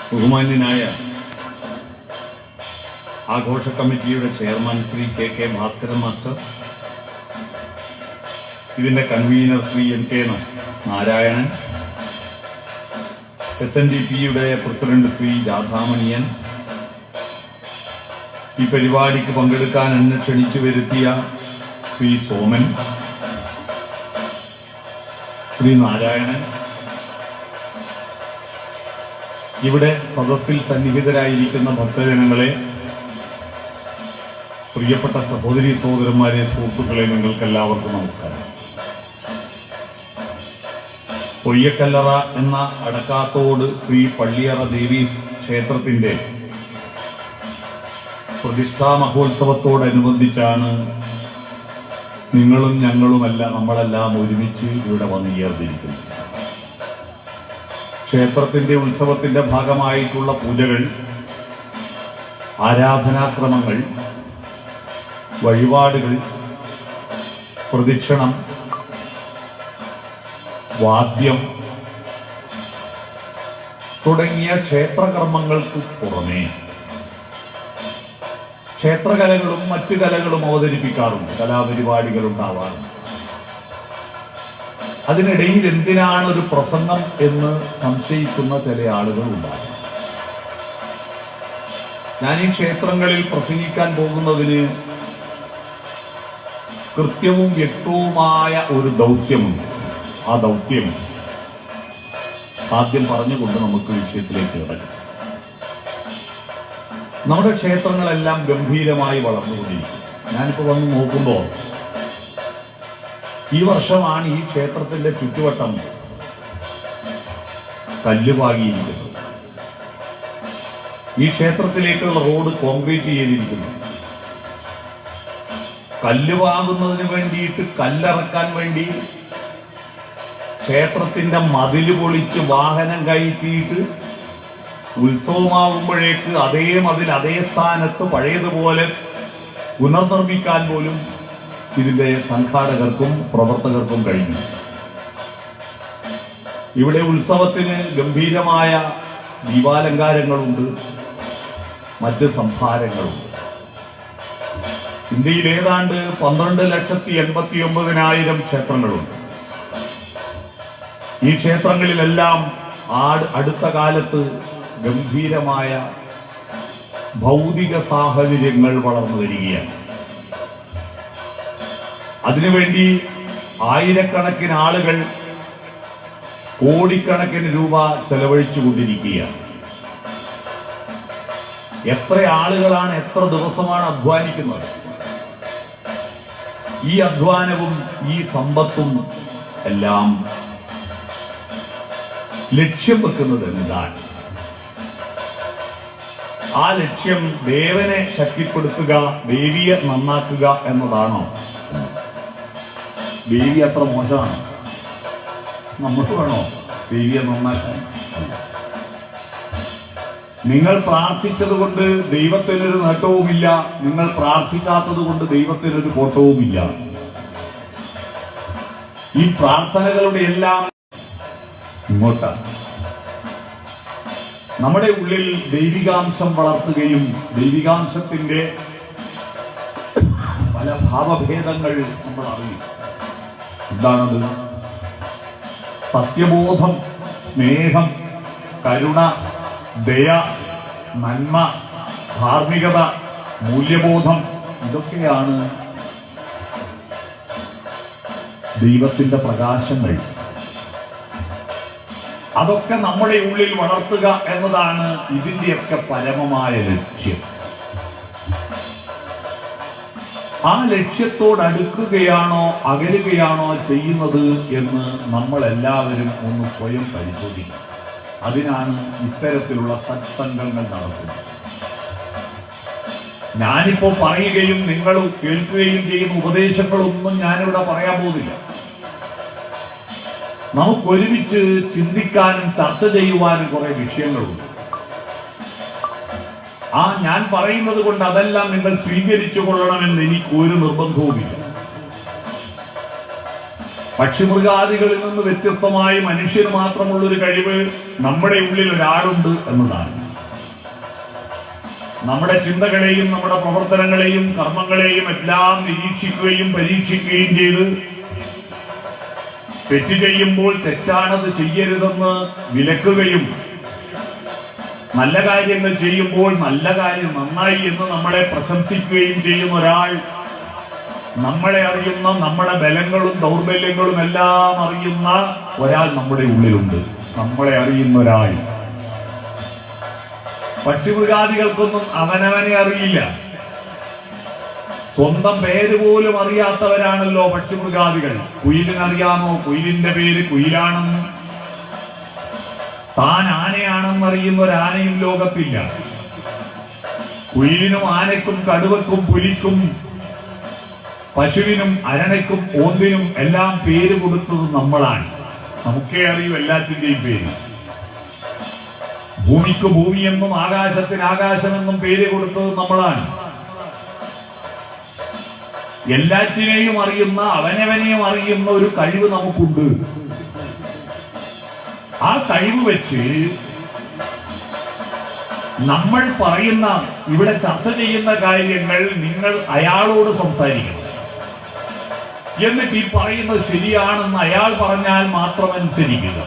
ബഹുമാന്യനായ ആഘോഷ കമ്മിറ്റിയുടെ chairman Shri K Bhaskaran master, ഇതിന്റെ കൺവീനർ ശ്രീ NK നാരായണൻ, SNDPയുടെ പ്രസിഡന്റ് ശ്രീ രാധാമണിയൻ, ഈ പരിപാടിക്ക് പങ്കെടുക്കാൻ എന്നെ ക്ഷണിച്ചു വരുത്തിയ ശ്രീ സോമൻ, ശ്രീ നാരായണൻ, ഇവിടെ സദസ്സിൽ സന്നിഹിതരായിരിക്കുന്ന ഭക്തജനങ്ങളെ, പ്രിയപ്പെട്ട സഹോദരീ സഹോദരന്മാരെ, സുഹൃത്തുക്കളെ, നിങ്ങൾക്കെല്ലാവർക്കും നമസ്കാരം. പൊയ്യക്കല്ലറ എന്ന അടക്കാത്തോട് ശ്രീ പള്ളിയറ ദേവി ക്ഷേത്രത്തിന്റെ പ്രതിഷ്ഠാ മഹോത്സവത്തോടനുബന്ധിച്ചാണ് നിങ്ങളും ഞങ്ങളുമല്ല നമ്മളെല്ലാം ഒരുമിച്ച് ഇവിടെ വന്നുയർന്നിരിക്കുന്നത്. ക്ഷേത്രത്തിന്റെ ഉത്സവത്തിന്റെ ഭാഗമായിട്ടുള്ള പൂജകൾ, ആരാധനാക്രമങ്ങൾ, വഴിപാടുകൾ, പ്രദക്ഷിണം, വാദ്യം തുടങ്ങിയ ക്ഷേത്രകർമ്മങ്ങൾക്ക് പുറമേ ക്ഷേത്രകലകളും മറ്റു കലകളും അവതരിപ്പിക്കാറുണ്ട്, കലാപരിപാടികൾ ഉണ്ടാവാറുണ്ട്. അതിനിടയിൽ എന്തിനാണ് ഒരു പ്രസംഗം എന്ന് സംശയിക്കുന്ന ചില ആളുകൾ ഉണ്ടാകും. ഞാൻ ഈ ക്ഷേത്രങ്ങളിൽ പ്രസംഗിക്കാൻ പോകുന്നതിന് കൃത്യവും വ്യക്തവുമായ ഒരു ദൗത്യമുണ്ട്. ആ ദൗത്യം ആദ്യം പറഞ്ഞുകൊണ്ട് നമുക്ക് വിഷയത്തിലേക്ക് കിടക്കാം. നമ്മുടെ ക്ഷേത്രങ്ങളെല്ലാം ഗംഭീരമായി വളർന്നുകൊണ്ടിരിക്കും. ഞാനിപ്പോൾ വന്ന് നോക്കുമ്പോൾ ഈ വർഷമാണ് ഈ ക്ഷേത്രത്തിന്റെ ചുറ്റുവട്ടം കല്ലുപാകിയിരിക്കുന്നത്. ഈ ക്ഷേത്രത്തിലേക്കുള്ള റോഡ് കോൺക്രീറ്റ് ചെയ്തിരിക്കുന്നു. കല്ലുപാകുന്നതിന് വേണ്ടിയിട്ട്, കല്ലിറക്കാൻ വേണ്ടി ക്ഷേത്രത്തിന്റെ മതില് പൊളിച്ച് വാഹനം കയറ്റിയിട്ട് ഉത്സവമാകുമ്പോഴേക്ക് അതേ മതിൽ അതേ സ്ഥാനത്ത് പഴയതുപോലെ പുനർനിർമ്മിക്കാൻ പോലും ഇതിന്റെ സംഘാടകർക്കും പ്രവർത്തകർക്കും കഴിഞ്ഞു. ഇവിടെ ഉത്സവത്തിന് ഗംഭീരമായ ദീപാലങ്കാരങ്ങളുണ്ട്, മറ്റ് സംഭാരങ്ങളുണ്ട്. ഇന്ത്യയിൽ ഏതാണ്ട് 12,89,000 ക്ഷേത്രങ്ങളുണ്ട്. ഈ ക്ഷേത്രങ്ങളിലെല്ലാം അടുത്ത കാലത്ത് ഗംഭീരമായ ഭൗതിക സാഹചര്യങ്ങൾ വളർന്നു വരികയാണ്. അതിനുവേണ്ടി ആയിരക്കണക്കിന് ആളുകൾ കോടിക്കണക്കിന് രൂപ ചെലവഴിച്ചുകൊണ്ടിരിക്കുകയാണ്. എത്ര ആളുകളാണ്, എത്ര ദിവസമാണ് അധ്വാനിക്കുന്നത്? ഈ അധ്വാനവും ഈ സമ്പത്തും എല്ലാം ലക്ഷ്യം വെക്കുന്നത് എന്താണ്? ആ ലക്ഷ്യം ദേവനെ ശക്തിപ്പെടുത്തുക, ദേവിയെ നന്നാക്കുക എന്നതാണോ? ദേവി അത്ര മോശമാണ്? നമുക്ക് വേണോ ദേവിയെ നന്നാക്കാൻ? നിങ്ങൾ പ്രാർത്ഥിച്ചതുകൊണ്ട് ദൈവത്തിനൊരു നേട്ടവുമില്ല, നിങ്ങൾ പ്രാർത്ഥിക്കാത്തത് കൊണ്ട് ദൈവത്തിനൊരു കോട്ടവുമില്ല. ഈ പ്രാർത്ഥനകളുടെ എല്ലാം ഇങ്ങോട്ടാണ്. നമ്മുടെ ഉള്ളിൽ ദൈവികാംശം വളർത്തുകയും ദൈവികാംശത്തിന്റെ പല ഭാവഭേദങ്ങൾ നമ്മൾ അറിയും. എന്താണത്? സത്യബോധം, സ്നേഹം, കരുണ, ദയ, നന്മ, ധാർമ്മികത, മൂല്യബോധം, ഇതൊക്കെയാണ് ദൈവത്തിന്റെ പ്രകാശങ്ങൾ. അതൊക്കെ നമ്മുടെ ഉള്ളിൽ വളർത്തുക എന്നതാണ് ഇതിന്റെയൊക്കെ പരമമായ ലക്ഷ്യം. ആ ലക്ഷ്യത്തോടടുക്കുകയാണോ അകലുകയാണോ ചെയ്യുന്നത് എന്ന് നമ്മളെല്ലാവരും ഒന്ന് സ്വയം പരിശോധിക്കണം. അതിനാണ് ഇത്തരത്തിലുള്ള സത്സംഗങ്ങൾ നടത്തുന്നത്. ഞാനിപ്പോ പറയുകയും നിങ്ങൾ കേൾക്കുകയും ചെയ്യുന്ന ഉപദേശങ്ങളൊന്നും ഞാനിവിടെ പറയാൻ പോകുന്നില്ല. നമുക്കൊരുമിച്ച് ചിന്തിക്കാനും ചർച്ച ചെയ്യുവാനും കുറെ വിഷയങ്ങളുണ്ട്. ഞാൻ പറയുന്നത് കൊണ്ട് അതെല്ലാം നിങ്ങൾ സ്വീകരിച്ചു കൊള്ളണമെന്ന് എനിക്കൊരു നിർബന്ധവുമില്ല. പക്ഷിമൃഗാദികളിൽ നിന്ന് വ്യത്യസ്തമായി മനുഷ്യന് മാത്രമുള്ളൊരു കഴിവ് നമ്മുടെ ഉള്ളിൽ ഒരാളുണ്ട് എന്നതാണ്. നമ്മുടെ ചിന്തകളെയും നമ്മുടെ പ്രവർത്തനങ്ങളെയും കർമ്മങ്ങളെയും എല്ലാം നിരീക്ഷിക്കുകയും പരീക്ഷിക്കുകയും ചെയ്ത് തെറ്റ് ചെയ്യുമ്പോൾ തെറ്റാണത് ചെയ്യരുതെന്ന് വിലക്കുകയും നല്ല കാര്യങ്ങൾ ചെയ്യുമ്പോൾ നല്ല കാര്യം നന്നായി എന്ന് നമ്മളെ പ്രശംസിക്കുകയും ചെയ്യുന്ന ഒരാൾ, നമ്മളെ അറിയുന്ന നമ്മുടെ ബലങ്ങളും ദൗർബല്യങ്ങളും എല്ലാം അറിയുന്ന ഒരാൾ നമ്മുടെ ഉള്ളിലുണ്ട്. നമ്മളെ അറിയുന്ന ഒരാൾ. പക്ഷിമൃഗാദികൾക്കൊന്നും അവനവനെ അറിയില്ല. സ്വന്തം പേര് പോലും അറിയാത്തവരാണല്ലോ പക്ഷിമൃഗാദികൾ. കുയിലിനറിയാമോ കുയിലിന്റെ പേര് കുയിലാണെന്ന്? താൻ ആനയാണെന്നറിയുന്ന ഒരാനയും ലോകത്തില്ല. കുയിലിനും ആനയ്ക്കും കടുവക്കും പുലിക്കും പശുവിനും അരണയ്ക്കും ഓന്തിനും എല്ലാം പേര് കൊടുത്തത് നമ്മളാണ്. നമുക്കേ അറിയൂ എല്ലാത്തിന്റെയും പേര്. ഭൂമിക്ക് ഭൂമിയെന്നും ആകാശത്തിന് ആകാശമെന്നും പേര് കൊടുത്തത് നമ്മളാണ്. എല്ലാറ്റിനെയും അറിയുന്ന അവനവനെയും അറിയുന്ന ഒരു കഴിവ് നമുക്കുണ്ട്. ആ കഴിവ് വെച്ച് നമ്മൾ പറയുന്ന ഇവിടെ ചർച്ച ചെയ്യുന്ന കാര്യങ്ങൾ നിങ്ങൾ അയാളോട് സംസാരിക്കണം. എന്നിട്ട് ഈ പറയുന്നത് ശരിയാണെന്ന് അയാൾ പറഞ്ഞാൽ മാത്രം അനുസരിക്കുക.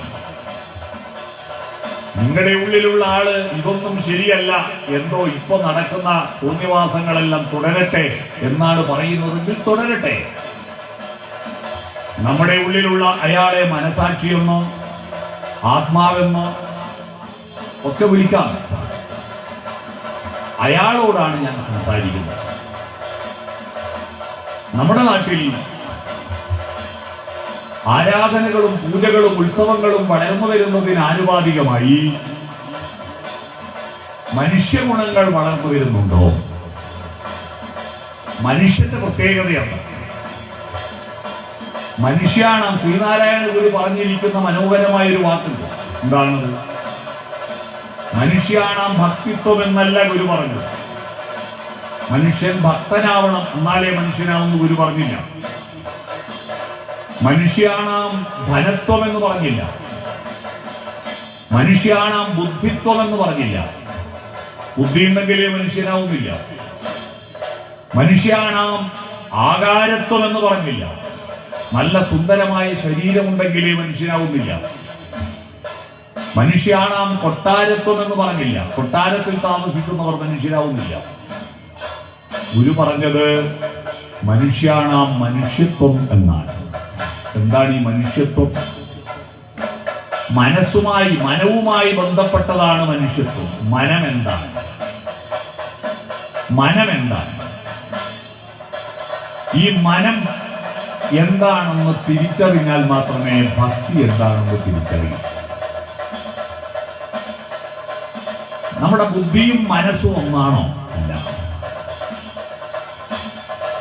നിങ്ങളുടെ ഉള്ളിലുള്ള ആള് ഇതൊന്നും ശരിയല്ല, എന്തോ ഇപ്പൊ നടക്കുന്ന പൂർണ്യവാസങ്ങളെല്ലാം തുടരട്ടെ എന്നാണ് പറയുന്നതെങ്കിൽ തുടരട്ടെ. നമ്മുടെ ഉള്ളിലുള്ള അയാളെ മനസാക്ഷിയെന്നോ ആത്മാവെന്നോ ഒക്കെ വിളിക്കാം. അയാളോടാണ് ഞാൻ സംസാരിക്കുന്നത്. നമ്മുടെ നാട്ടിൽ ആരാധനകളും പൂജകളും ഉത്സവങ്ങളും വളർന്നു വരുന്നതിന് ആനുപാതികമായി മനുഷ്യഗുണങ്ങൾ വളർന്നു വരുന്നുണ്ടോ? മനുഷ്യന്റെ പ്രത്യേകതയാണ്. മനുഷ്യാണം ശ്രീനാരായണ ഗുരു പറഞ്ഞിരിക്കുന്ന മനോഹരമായൊരു വാക്കുണ്ട്. എന്താണത്? മനുഷ്യാണാം ഭക്തിത്വം എന്നല്ല ഗുരു പറഞ്ഞു. മനുഷ്യൻ ഭക്തനാവണം, എന്നാലേ മനുഷ്യനാവെന്ന് ഗുരു പറഞ്ഞില്ല. മനുഷ്യാണാം ധനത്വം എന്ന് പറഞ്ഞില്ല. മനുഷ്യാണാം ബുദ്ധിത്വം എന്ന് പറഞ്ഞില്ല. ബുദ്ധി ഉണ്ടെങ്കിലേ മനുഷ്യനാവുന്നില്ല. മനുഷ്യാണാം ആകാരത്വം എന്ന് പറഞ്ഞില്ല. നല്ല സുന്ദരമായ ശരീരമുണ്ടെങ്കിലേ മനുഷ്യനാവുന്നില്ല. മനുഷ്യാണാം കൊട്ടാരത്വം എന്ന് പറഞ്ഞില്ല. കൊട്ടാരത്തിൽ താമസിക്കുന്നവർ മനുഷ്യരാവുന്നില്ല. ഗുരു പറഞ്ഞത് മനുഷ്യാണാം മനുഷ്യത്വം എന്നാണ്. എന്താണ് ഈ മനുഷ്യത്വം? മനവുമായി ബന്ധപ്പെട്ടതാണ് മനുഷ്യത്വം. മനമെന്താണ്? ഈ മനം എന്താണെന്ന് തിരിച്ചറിഞ്ഞാൽ മാത്രമേ ഭക്തി എന്താണെന്ന് തിരിച്ചറിയൂ. നമ്മുടെ ബുദ്ധിയും മനസ്സും ഒന്നാണോ? അല്ല.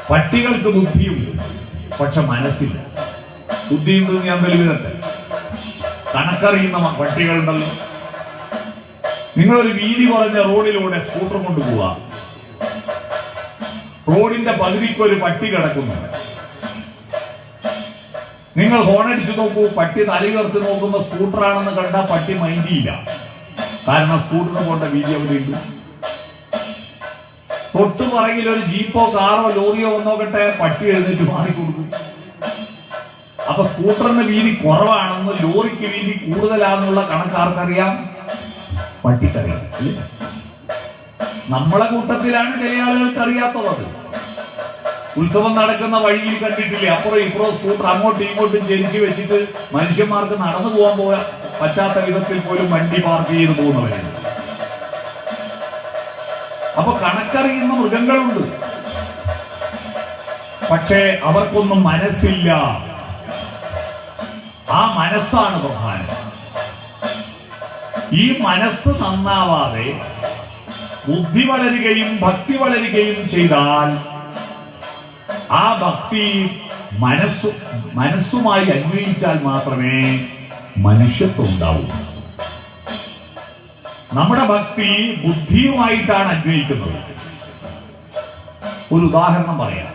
പട്ടികൾക്ക് ബുദ്ധിയുണ്ട്, പക്ഷെ മനസ്സില്ല. ബുദ്ധിയുണ്ടെന്ന് ഞാൻ വെളിവിടട്ടെ. കണക്കറിയുന്ന പട്ടികളുണ്ടല്ലോ. നിങ്ങളൊരു വീതി കുറഞ്ഞ റോഡിലൂടെ സ്കൂട്ടർ കൊണ്ടുപോവുക. റോഡിന്റെ പകുതിക്ക് ഒരു പട്ടി കിടക്കുന്നു. നിങ്ങൾ ഹോണടിച്ചു നോക്കൂ. പട്ടി തലയുയർത്തി നോക്കുമ്പോ സ്കൂട്ടറാണെന്ന് കണ്ടാൽ പട്ടി മൈൻഡിയില്ല. കാരണം സ്കൂട്ടറിന് പോണ്ട വീതി എവിടെയുണ്ട്. തൊട്ടുപുറകിൽ ഒരു ജീപ്പോ കാറോ ലോറിയോ വന്നോക്കട്ടെ, പട്ടി എഴുന്നേറ്റ് മാറിക്കൊടുക്കും. അപ്പൊ സ്കൂട്ടറിന് വീതി കുറവാണെന്ന്, ലോറിക്ക് വീതി കൂടുതലാണെന്നുള്ള കണക്കാർക്കറിയാം? പട്ടിക്കറിയാം. നമ്മളെ കൂട്ടത്തിലാണ് ചില ആളുകൾക്ക് അറിയാത്തത്. ഉത്സവം നടക്കുന്ന വഴിയിൽ കണ്ടിട്ടില്ലേ, അപ്പുറം ഇപ്പുറം സ്കൂട്ടർ അങ്ങോട്ടും ഇങ്ങോട്ടും ചരിച്ചു വെച്ചിട്ട് മനുഷ്യന്മാർക്ക് നടന്നു പോകാൻ പറ്റാത്ത വിധത്തിൽ പോലും വണ്ടി പാർക്ക് ചെയ്ത് പോകുന്നവരുണ്ട്. അപ്പൊ കണക്കറിയുന്ന മൃഗങ്ങളുണ്ട്, പക്ഷേ അവർക്കൊന്നും മനസ്സില്ല. ആ മനസ്സാണ് പ്രധാനം. ഈ മനസ്സ് നന്നാവാതെ ബുദ്ധി വളരുകയും ഭക്തി വളരുകയും ചെയ്താൽ ആ ഭക്തി മനസ്സുമായി അന്വയിച്ചാൽ മാത്രമേ മനുഷ്യത്വം ഉണ്ടാവൂ. നമ്മുടെ ഭക്തി ബുദ്ധിയുമായിട്ടാണ് അന്വയിക്കുന്നത്. ഒരു ഉദാഹരണം പറയാം.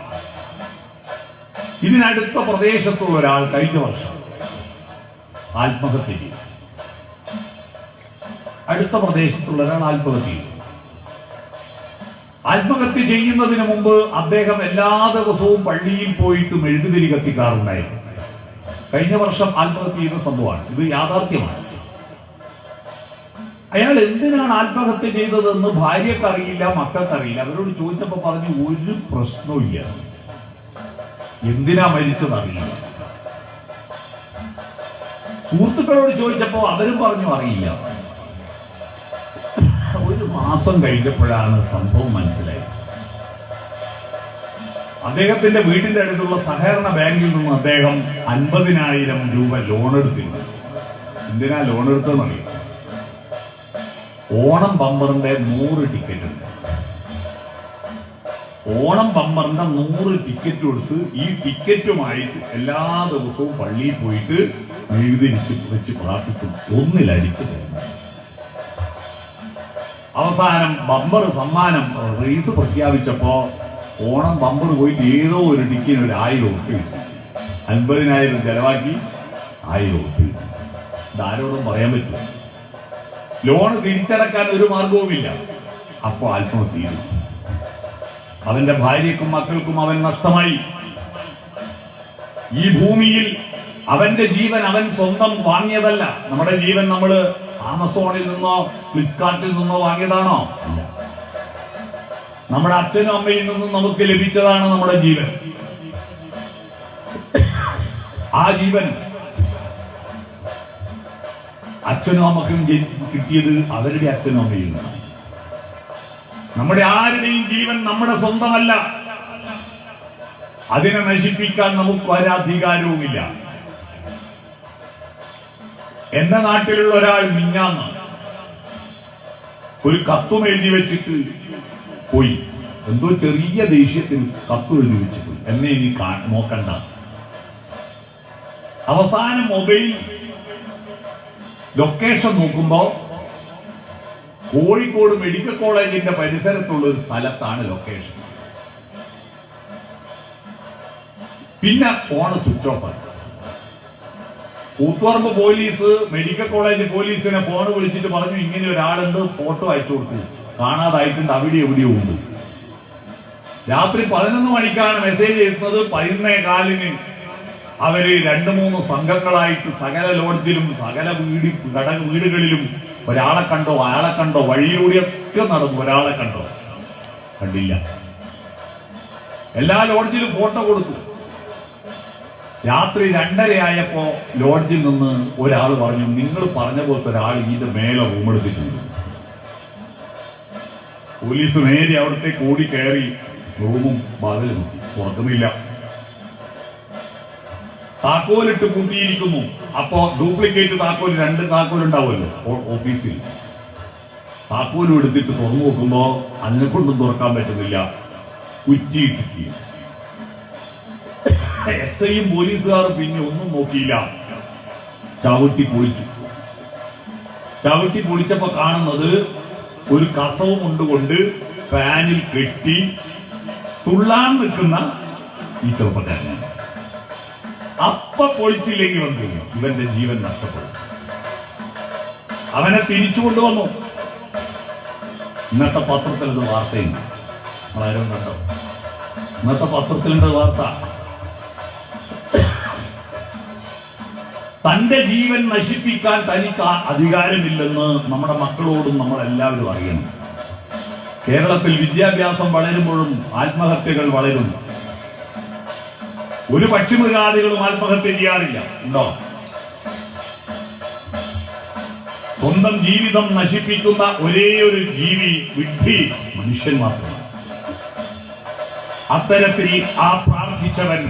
ഇതിനടുത്ത പ്രദേശത്തുള്ള ഒരാൾ കഴിഞ്ഞ വർഷം ആത്മഹത്യ ചെയ്തു. അടുത്ത പ്രദേശത്തുള്ള ഒരാൾ ആത്മഹത്യ ചെയ്തു. ആത്മഹത്യ ചെയ്യുന്നതിന് മുമ്പ് അദ്ദേഹം എല്ലാ ദിവസവും പള്ളിയിൽ പോയിട്ട് മെഴുകുതിരി കത്തിക്കാറുണ്ടായിരുന്നു. കഴിഞ്ഞ വർഷം ആത്മഹത്യ ചെയ്ത സംഭവമാണ്. ഇത് യാഥാർത്ഥ്യമാണ്. അയാൾ എന്തിനാണ് ആത്മഹത്യ ചെയ്തതെന്ന് ഭാര്യക്കറിയില്ല, മക്കൾക്കറിയില്ല. അവരോട് ചോദിച്ചപ്പോ പറഞ്ഞു ഒരു പ്രശ്നവുമില്ല, എന്തിനാ മരിച്ചതറിയില്ല. സുഹൃത്തുക്കളോട് ചോദിച്ചപ്പോ അവരും പറഞ്ഞു അറിയില്ല. ഒരു മാസം കഴിഞ്ഞപ്പോഴാണ് സംഭവം മനസ്സിലായത്. അദ്ദേഹത്തിന്റെ വീടിന്റെ അടുത്തുള്ള സഹകരണ ബാങ്കിൽ നിന്നും അദ്ദേഹം 50,000 രൂപ ലോൺ എടുത്തിരുന്നു. എന്തിനാ ലോൺ എടുത്തതെന്നറിയാം? ഓണം ബമ്പറിന്റെ 100 ടിക്കറ്റ് ഉണ്ട്. ഓണം ബമ്പറിന്റെ 100 ടിക്കറ്റ് കൊടുത്ത് ഈ ടിക്കറ്റുമായിട്ട് എല്ലാ ദിവസവും പള്ളിയിൽ പോയിട്ട് എഴുതിരിച്ച് വെച്ച് പ്രാർത്ഥിക്കും, ഒന്നിലടിച്ചു തരുന്നു. അവസാനം ബമ്പർ സമ്മാനം റേസ് പ്രഖ്യാപിച്ചപ്പോ ഓണം ബമ്പർ പോയിട്ട് ഏതോ ഒരു ടിക്കറ്റിന് ഒരു 1000 ഉറുപ്പിക കിട്ടി. 50,000 ചെലവാക്കി 1000 ഉറുപ്പിക. ഇതാരോടും പറയാൻ പറ്റില്ല. ലോൺ തിരിച്ചടക്കാൻ ഒരു മാർഗവുമില്ല. അപ്പോ ആത്മഹത്യ ചെയ്തു. അവന്റെ ഭാര്യക്കും മക്കൾക്കും അവൻ നഷ്ടമായി. ഈ ഭൂമിയിൽ അവന്റെ ജീവൻ അവൻ സ്വന്തം വാങ്ങിയതല്ല. നമ്മുടെ ജീവൻ നമ്മൾ ആമസോണിൽ നിന്നോ ഫ്ലിപ്കാർട്ടിൽ നിന്നോ വാങ്ങിയതാണോ? അല്ല. നമ്മുടെ അച്ഛനും അമ്മയിൽ നിന്നും നമുക്ക് ലഭിച്ചതാണ് നമ്മുടെ ജീവൻ. ആ ജീവൻ അച്ഛനും അമ്മക്കും കിട്ടിയത് അവരുടെ അച്ഛനും അമ്മയിൽ നിന്നാണ്. നമ്മുടെ ആരുടെയും ജീവൻ നമ്മുടെ സ്വന്തമല്ല. അതിനെ നശിപ്പിക്കാൻ നമുക്ക് ഒരധികാരവുമില്ല. എന്റെ നാട്ടിലുള്ള ഒരാൾ മിഞ്ഞാന്ന് ഒരു കത്തും എഴുതി വെച്ചിട്ട് പോയി. എന്തോ ചെറിയ ദേഷ്യത്തിന് കത്തും എഴുതി വെച്ചിട്ട് പോയി. എന്നെ ഇനി നോക്കണ്ട. അവസാനം മൊബൈൽ ലൊക്കേഷൻ നോക്കുമ്പോ കോഴിക്കോട് മെഡിക്കൽ കോളേജിന്റെ പരിസരത്തുള്ള ഒരു സ്ഥലത്താണ് ലൊക്കേഷൻ. പിന്നെ ഫോണ് സ്വിച്ച് ഓഫ് ആയി. കൂത്തുപറമ്പ് പോലീസ് മെഡിക്കൽ കോളേജ് പോലീസിനെ ഫോൺ വിളിച്ചിട്ട് പറഞ്ഞു ഇങ്ങനെ ഒരാളുണ്ട്, ഫോട്ടോ അയച്ചു കൊടുത്തു, കാണാതായിട്ടുണ്ട്, അവിടെ എവിടെയോ ഉണ്ട്. രാത്രി 11 മണിക്കാണ് മെസ്സേജ് എത്തുന്നത്. 11:15 അവര് 2-3 സംഘങ്ങളായിട്ട് സകല ലോഡ്ജിലും സകല വീടുകളിലും ഒരാളെ കണ്ടോ അയാളെ കണ്ടോ, വഴിയിലൂടെയൊക്കെ നടന്നു. ഒരാളെ കണ്ടോ? കണ്ടില്ല. എല്ലാ ലോഡ്ജിലും ഫോട്ടോ കൊടുത്തു. രാത്രി 2:30 ആയപ്പോ ലോഡ്ജിൽ നിന്ന് ഒരാൾ പറഞ്ഞു, നിങ്ങൾ പറഞ്ഞ പോലത്തെ ഒരാൾ ഇതിന്റെ മേലെ റൂമെടുത്തിട്ടുണ്ട്. പോലീസ് നേരെ അവിടുത്തെ കൂടി കയറി റൂമും വാതിലും തുറക്കുന്നില്ല. താക്കോലിട്ട് കൂട്ടിയിരിക്കുന്നു. അപ്പോ ഡ്യൂപ്ലിക്കേറ്റ് താക്കോൽ 2 താക്കോലുണ്ടാവുമല്ലോ ഓഫീസിൽ. താക്കോലും എടുത്തിട്ട് തുറന്നു നോക്കുമ്പോ അതിനെ കൊണ്ടും തുറക്കാൻ പറ്റുന്നില്ല. കുറ്റിയിട്ടിട്ട് SIയും പോലീസുകാരും പിന്നെ ഒന്നും നോക്കിയില്ല, ചവിട്ടി പൊളിച്ചു. ചവിട്ടി പൊളിച്ചപ്പോ കാണുന്നത് ഒരു കസവും കൊണ്ടുകൊണ്ട് ഫാനിൽ കെട്ടി തുള്ളാൻ നിൽക്കുന്ന ഈ ചെറുപ്പക്കാരനാണ്. അപ്പ പൊളിച്ചില്ലെങ്കിൽ വന്നു ഇവന്റെ ജീവൻ നഷ്ടപ്പെടും. അവനെ തിരിച്ചു കൊണ്ടുവന്നു. ഇന്നത്തെ പത്രത്തിലത് വാർത്തയുണ്ട്. നമ്മളാരും കണ്ടോ? ഇന്നത്തെ പത്രത്തിലുണ്ട് വാർത്ത. തന്റെ ജീവൻ നശിപ്പിക്കാൻ തനിക്ക് അധികാരമില്ലെന്ന് നമ്മുടെ മക്കളോടും നമ്മളെല്ലാവരും അറിയണം. കേരളത്തിൽ വിദ്യാഭ്യാസം വളരുമ്പോഴും ആത്മഹത്യകൾ വളരുന്നു. ഒരു പക്ഷിമൃഗാദികളും ആത്മഹത്യ ചെയ്യാറില്ല. ഉണ്ടോ? സ്വന്തം ജീവിതം നശിപ്പിക്കുന്ന ഒരേ ഒരു ജീവി വിഡ്ഢി മനുഷ്യൻ മാത്രമാണ്. അത്തരത്തിൽ ആ പ്രാർത്ഥിച്ചവൻ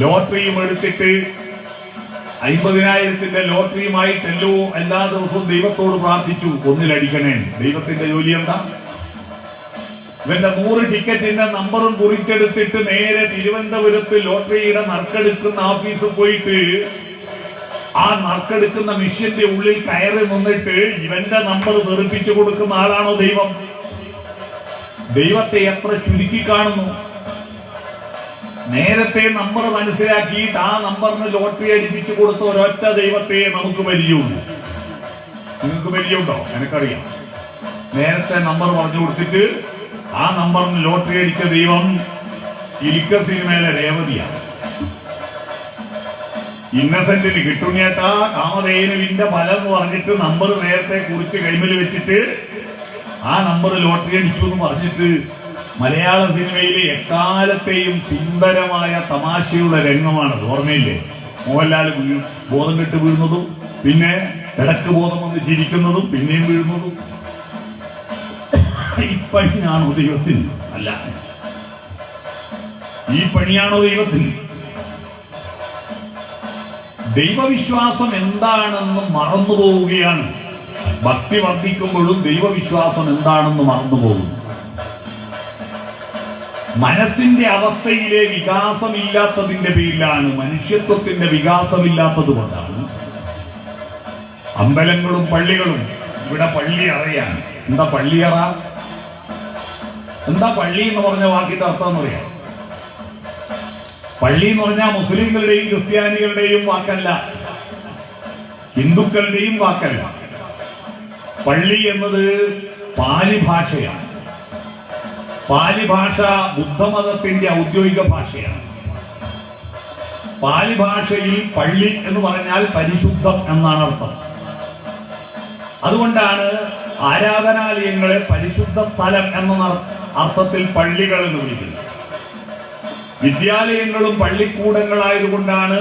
ലോട്ടറിയും എടുത്തിട്ട് 50,000 ലോട്ടറിയുമായിട്ടല്ലോ എല്ലാ ദിവസവും ദൈവത്തോട് പ്രാർത്ഥിച്ചു, ഒന്നിലടിക്കണേ. ദൈവത്തിന്റെ ജോലി എന്താ? ഇവന്റെ 100 ടിക്കറ്റിന്റെ നമ്പറും കുറിച്ചെടുത്തിട്ട് നേരെ തിരുവനന്തപുരത്ത് ലോട്ടറിയുടെ നറുക്കെടുക്കുന്ന ഓഫീസിൽ പോയിട്ട് ആ നറുക്കെടുക്കുന്ന മെഷീന്റെ ഉള്ളിൽ കയറി നിന്നിട്ട് ഇവന്റെ നമ്പർ തെറിപ്പിച്ചു കൊടുക്കുന്ന ആളാണോ ദൈവം? ദൈവത്തെ എത്ര ചുരുക്കി കാണുന്നു. നേരത്തെ നമ്പർ മനസ്സിലാക്കിയിട്ട് ആ നമ്പറിന് ലോട്ടറി അടിപ്പിച്ചു കൊടുത്ത ഒരൊറ്റ ദൈവത്തെ നമുക്ക് പരിചയമുള്ളൂ. നിങ്ങൾക്ക് പരിചയമുണ്ടോ? എനിക്കറിയാം. നേരത്തെ നമ്പർ പറഞ്ഞു കൊടുത്തിട്ട് ആ നമ്പറിന് ലോട്ടറി അടിച്ച ദൈവം ഇരിക്ക സിനിമയിലെ രേവതിയാണ്. ഇന്നസെന്റിന് കിട്ടുന്നേട്ടാ കാമധേനുവിന്റെ ഫലം എന്ന് പറഞ്ഞിട്ട് നമ്പർ നേരത്തെ കുറിച്ച് കൈമല് വെച്ചിട്ട് ആ നമ്പർ ലോട്ടറി അടിച്ചു എന്ന് പറഞ്ഞിട്ട് മലയാള സിനിമയിലെ എക്കാലത്തെയും സുന്ദരമായ തമാശയുള്ള രംഗമാണത്. ഓർമ്മയില്ലേ? മോഹൻലാൽ ബോധം കെട്ട് വീഴുന്നതും പിന്നെ കിടക്ക് ബോധം വന്ന് ചിരിക്കുന്നതും പിന്നെയും വീഴുന്നതും. ഈ പണിയാണോ ദൈവത്തിന്? അല്ല, ഈ പണിയാണോ ദൈവത്തിന്? ദൈവവിശ്വാസം എന്താണെന്ന് മറന്നുപോവുകയാണ്. ഭക്തി വർദ്ധിക്കുമ്പോഴും ദൈവവിശ്വാസം എന്താണെന്ന് മറന്നുപോകുന്നു. മനസ്സിന്റെ അവസ്ഥയിലെ വികാസമില്ലാത്തതിന്റെ പേരിലാണ്, മനുഷ്യത്വത്തിന്റെ വികാസമില്ലാത്തത് കൊണ്ടാണ് അമ്പലങ്ങളും പള്ളികളും. ഇവിടെ പള്ളി അറയാണ്. എന്താ പള്ളിയറ? എന്താ പള്ളി എന്ന് പറഞ്ഞ വാക്കിന്റെ അർത്ഥം എന്നറിയാം? പള്ളി എന്ന് പറഞ്ഞാൽ മുസ്ലിങ്ങളുടെയും ക്രിസ്ത്യാനികളുടെയും വാക്കല്ല, ഹിന്ദുക്കളുടെയും വാക്കല്ല. പള്ളി എന്നത് പാലി ഭാഷയാണ്. പാലി ഭാഷ ബുദ്ധമതത്തിന്റെ ഔദ്യോഗിക ഭാഷയാണ്. പാലി ഭാഷയിൽ പള്ളി എന്ന് പറഞ്ഞാൽ പരിശുദ്ധം എന്നാണ് അർത്ഥം. അതുകൊണ്ടാണ് ആരാധനാലയങ്ങളെ പരിശുദ്ധ സ്ഥലം എന്ന അർത്ഥത്തിൽ പള്ളികൾ എന്ന് വിളിക്കുന്നത്. വിദ്യാലയങ്ങളും പള്ളിക്കൂടങ്ങളായതുകൊണ്ടാണ്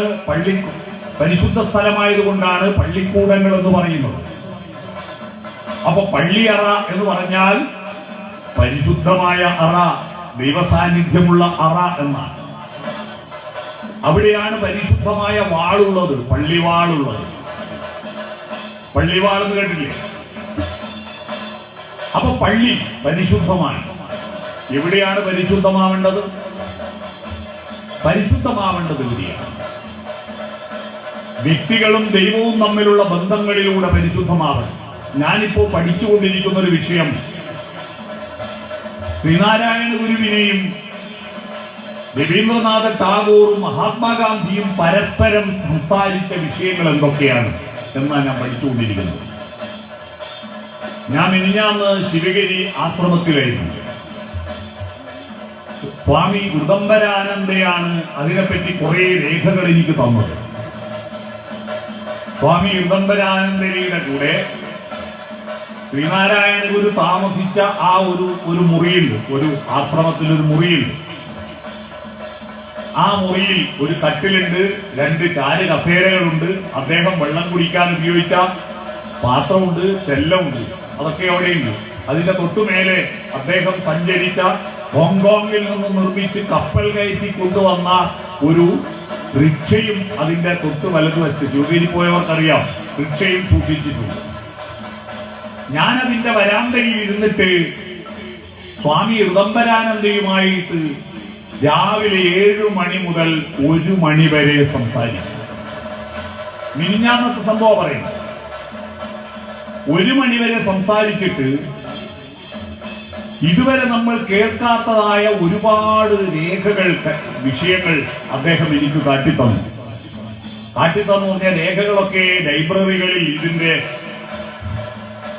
പരിശുദ്ധ സ്ഥലമായതുകൊണ്ടാണ് പള്ളിക്കൂടങ്ങൾ എന്ന് പറയുന്നത്. അപ്പൊ പള്ളിയറ എന്ന് പറഞ്ഞാൽ പരിശുദ്ധമായ അറ, ദൈവസാന്നിധ്യമുള്ള അറ എന്നാണ്. അവിടെയാണ് പരിശുദ്ധമായ വാളുള്ളത്, പള്ളിവാളുള്ളത്. പള്ളിവാൾ എന്ന് കേട്ടില്ലേ? അപ്പൊ പള്ളി പരിശുദ്ധമാണ്. എവിടെയാണ് പരിശുദ്ധമാവേണ്ടത്? പരിശുദ്ധമാവേണ്ടത് എവിടെയാണ്? വ്യക്തികളും ദൈവവും തമ്മിലുള്ള ബന്ധങ്ങളിലൂടെ പരിശുദ്ധമാവണം. ഞാനിപ്പോ പഠിച്ചുകൊണ്ടിരിക്കുന്ന ഒരു വിഷയം ശ്രീനാരായണ ഗുരുവിനെയും രവീന്ദ്രനാഥ ടാഗോറും മഹാത്മാഗാന്ധിയും പരസ്പരം സംസാരിച്ച വിഷയങ്ങൾ എന്തൊക്കെയാണ് എന്നാണ് ഞാൻ പഠിച്ചുകൊണ്ടിരിക്കുന്നത്. ഞാൻ മിനിഞ്ഞാന്ന് ശിവഗിരി ആശ്രമത്തിലായിരുന്നു. സ്വാമി ഉദംബരാനന്ദയാണ് അതിനെപ്പറ്റി കുറെ രേഖകൾ എനിക്ക് തന്നത്. സ്വാമി ഉദംബരാനന്ദയുടെ കൂടെ ശ്രീനാരായണ ഗുരു താമസിച്ച ആ ഒരു മുറിയുണ്ട്, ഒരു ആശ്രമത്തിൽ ഒരു മുറിയുണ്ട്. ആ മുറിയിൽ ഒരു കട്ടിലുണ്ട്, 2 ചാര് കസേരകളുണ്ട്, അദ്ദേഹം വെള്ളം കുടിക്കാൻ ഉപയോഗിച്ച പാത്രമുണ്ട്, ചെല്ലമുണ്ട്, അതൊക്കെ അവിടെയുണ്ട്. അതിന്റെ തൊട്ടുമേലെ അദ്ദേഹം സഞ്ചരിച്ച ഹോങ്കോങ്ങിൽ നിന്ന് നിർമ്മിച്ച് കപ്പൽ കയറ്റി കൊണ്ടുവന്ന ഒരു റിക്ഷയും അതിന്റെ തൊട്ട് വലതുവശത്ത്, ശിവഗിരി പോയവർക്കറിയാം, റിക്ഷയും സൂക്ഷിച്ചിട്ടുണ്ട്. ഞാനതിന്റെ വരാന്തയിൽ ഇരുന്നിട്ട് സ്വാമി ഉദംബരാനന്ദയുമായിട്ട് രാവിലെ 7 മണി മുതൽ 1 മണി വരെ സംസാരിക്കും. മിനിഞ്ഞാന്നത്തെ സംഭവം പറയുന്നത്. 1 മണി വരെ സംസാരിച്ചിട്ട് ഇതുവരെ നമ്മൾ കേൾക്കാത്തതായ ഒരുപാട് രേഖകൾ, വിഷയങ്ങൾ അദ്ദേഹം എനിക്ക് കാട്ടിത്തന്നു. പറഞ്ഞ രേഖകളൊക്കെ ലൈബ്രറികളിൽ, ഇതിന്റെ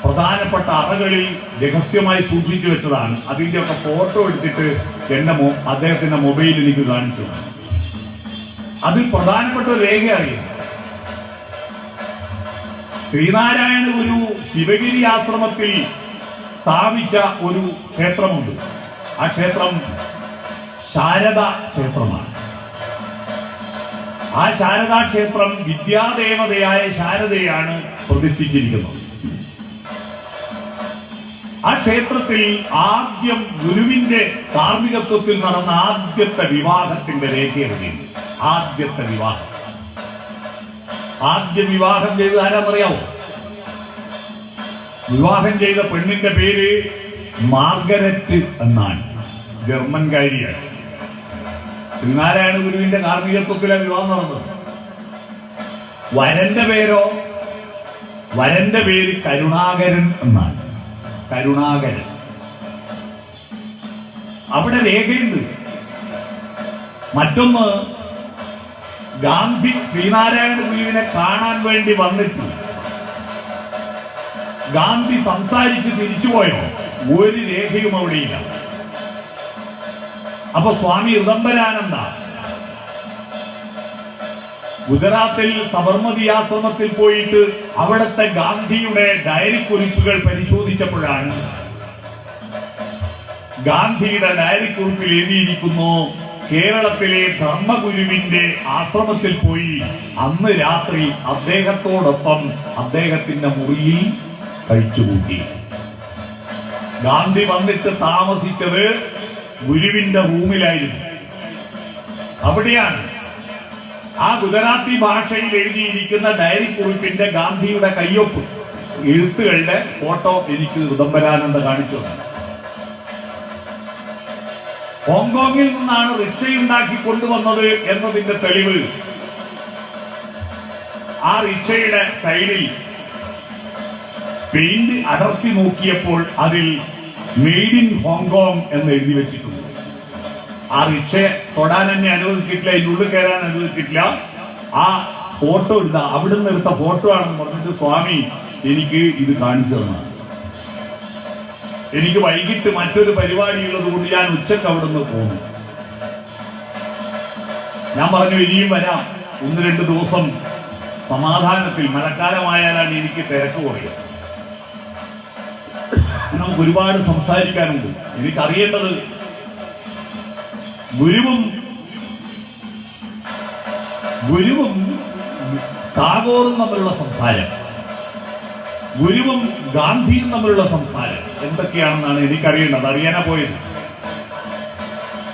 പ്രധാനപ്പെട്ട അറകളിൽ രഹസ്യമായി സൂക്ഷിച്ചു വെച്ചതാണ്. അതിന്റെയൊക്കെ ഫോട്ടോ എടുത്തിട്ട് അദ്ദേഹത്തിന്റെ മൊബൈൽ എനിക്ക് കാണിച്ചു. അതിൽ പ്രധാനപ്പെട്ട ഒരു രേഖ അറിയാം. ശ്രീനാരായണ ഗുരു ശിവഗിരി ആശ്രമത്തിൽ സ്ഥാപിച്ച ഒരു ക്ഷേത്രമുണ്ട്. ആ ക്ഷേത്രം ശാരദാ ക്ഷേത്രമാണ്. ആ ശാരദാ ക്ഷേത്രം വിദ്യാദേവതയായ ശാരദയാണ് പ്രതിഷ്ഠിച്ചിരിക്കുന്നത്. ആ ക്ഷേത്രത്തിൽ ആദ്യം ഗുരുവിന്റെ കാർമ്മികത്വത്തിൽ നടന്ന ആദ്യത്തെ വിവാഹത്തിന്റെ രേഖയാണ്. ആദ്യത്തെ വിവാഹം. ആദ്യ വിവാഹം ചെയ്ത് ആരാന്നറിയാവോ? വിവാഹം ചെയ്ത പെണ്ണിന്റെ പേര് മാർഗരറ്റ് എന്നാണ്. ജർമ്മൻകാരിയാണ്. ശ്രീനാരായണ ഗുരുവിന്റെ കാർമ്മികത്വത്തിലാണ് വിവാഹം നടന്നത്. വരന്റെ പേര് കരുണാകരൻ എന്നാണ്. കരുണാകരൻ. അവിടെ രേഖയുണ്ട്. മറ്റൊന്ന്, ഗാന്ധി ശ്രീനാരായണ ഗുരുവിനെ കാണാൻ വേണ്ടി വന്നിട്ട് ഗാന്ധി സംസാരിച്ച് തിരിച്ചുപോയോ? ഒരു രേഖയും അവിടെയില്ല. അപ്പൊ സ്വാമി ഋദംബരാനന്ദ ഗുജറാത്തിൽ സബർമതി ആശ്രമത്തിൽ പോയിട്ട് അവിടുത്തെ ഗാന്ധിയുടെ ഡയറി കുറിപ്പുകൾ പരിശോധിച്ചപ്പോഴാണ് ഗാന്ധിയുടെ ഡയറി കുറിപ്പിൽ എഴുതിയിരിക്കുന്നു, കേരളത്തിലെ ധർമ്മഗുരുവിന്റെ ആശ്രമത്തിൽ പോയി അന്ന് രാത്രി അദ്ദേഹത്തോടൊപ്പം അദ്ദേഹത്തിന്റെ മുറിയിൽ കഴിച്ചുകൂട്ടി. ഗാന്ധി വന്നിട്ട് താമസിച്ചത് ഗുരുവിന്റെ റൂമിലായിരുന്നു. അവിടെയാണ് ആ ഗുജറാത്തി ഭാഷയിൽ എഴുതിയിരിക്കുന്ന ഡയറി കുറിപ്പിന്റെ ഗാന്ധിയുടെ കയ്യൊപ്പ് എഴുത്തുകളുടെ ഫോട്ടോ എനിക്ക് ഋദംബരാനന്ദ കാണിച്ചു. ഹോങ്കോങ്ങിൽ നിന്നാണ് റിക്ഷയുണ്ടാക്കി കൊണ്ടുവന്നത് എന്നതിന്റെ തെളിവ് ആ റിക്ഷയുടെ സൈഡിൽ പെയിന്റ് അടർത്തി നോക്കിയപ്പോൾ അതിൽ മെയ്ഡ് ഇൻ ഹോങ്കോങ് എന്ന് എഴുതി വെച്ചിട്ടുണ്ട്. ആ റിക്ഷയെ തൊടാൻ തന്നെ അനുവദിച്ചിട്ടില്ല, ഇതിനുള്ളിൽ കയറാൻ അനുവദിച്ചിട്ടില്ല. ആ ഫോട്ടോ എടുത്ത അവിടുന്ന് എടുത്ത ഫോട്ടോ ആണെന്ന് പറഞ്ഞിട്ട് സ്വാമി എനിക്ക് ഇത് കാണിച്ചു തന്നാണ്. എനിക്ക് വൈകിട്ട് മറ്റൊരു പരിപാടി ഉള്ളത് കൊണ്ട് ഞാൻ ഉച്ചക്ക് അവിടുന്ന് പോന്നു. ഞാൻ പറഞ്ഞു ഇനിയും വരാം, 1-2 ദിവസം സമാധാനത്തിൽ. മഴക്കാലമായാലാണ് എനിക്ക് തിരക്ക് കുറയുക. നമുക്ക് ഒരുപാട് സംസാരിക്കാനുണ്ട്. എനിക്കറിയേണ്ടത് ഗുരുവും ടാഗോറും തമ്മിലുള്ള സംസാരം, ഗുരുവും ഗാന്ധിയും തമ്മിലുള്ള സംസാരം എന്തൊക്കെയാണെന്നാണ് എനിക്കറിയേണ്ടത്. അറിയാനാ പോയത്.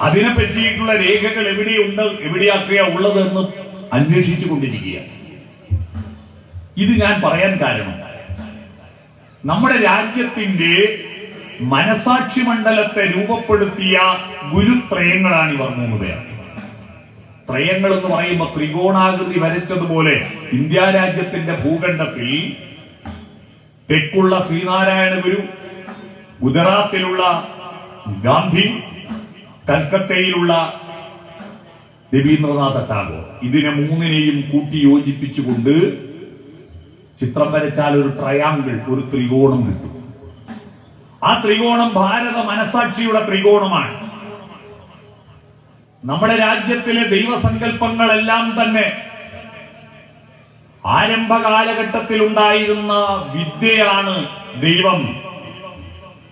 അതിനെ പറ്റിയിട്ടുള്ള രേഖകൾ എവിടെയുണ്ട്, എവിടെയാക്കുകയാ ഉള്ളതെന്ന് അന്വേഷിച്ചു കൊണ്ടിരിക്കുക. ഇത് ഞാൻ പറയാൻ കാരണം, നമ്മുടെ രാജ്യത്തിന്റെ മനസാക്ഷി മണ്ഡലത്തെ രൂപപ്പെടുത്തിയ ഗുരുത്രയങ്ങളാണ് ഇവർ 3 പേർ. ത്രയങ്ങൾ എന്ന് പറയുമ്പോൾ ത്രികോണാകൃതി വരച്ചതുപോലെ ഇന്ത്യ രാജ്യത്തിന്റെ ഭൂഖണ്ഡത്തിൽ തെക്കുള്ള ശ്രീനാരായണ ഗുരു, ഗുജറാത്തിലുള്ള ഗാന്ധി, കൽക്കത്തയിലുള്ള രവീന്ദ്രനാഥ ടാഗോർ, ഇതിനെ 3നെയും കൂട്ടി യോജിപ്പിച്ചുകൊണ്ട് ചിത്രം വരച്ചാൽ ഒരു ട്രയാങ്കിൾ, ഒരു ത്രികോണം കിട്ടും. ആ ത്രികോണം ഭാരത മനസാക്ഷിയുടെ ത്രികോണമാണ്. നമ്മുടെ രാജ്യത്തിലെ ദൈവസങ്കല്പങ്ങളെല്ലാം തന്നെ ആരംഭ കാലഘട്ടത്തിൽ ഉണ്ടായിരുന്ന വിദ്യയാണ് ദൈവം.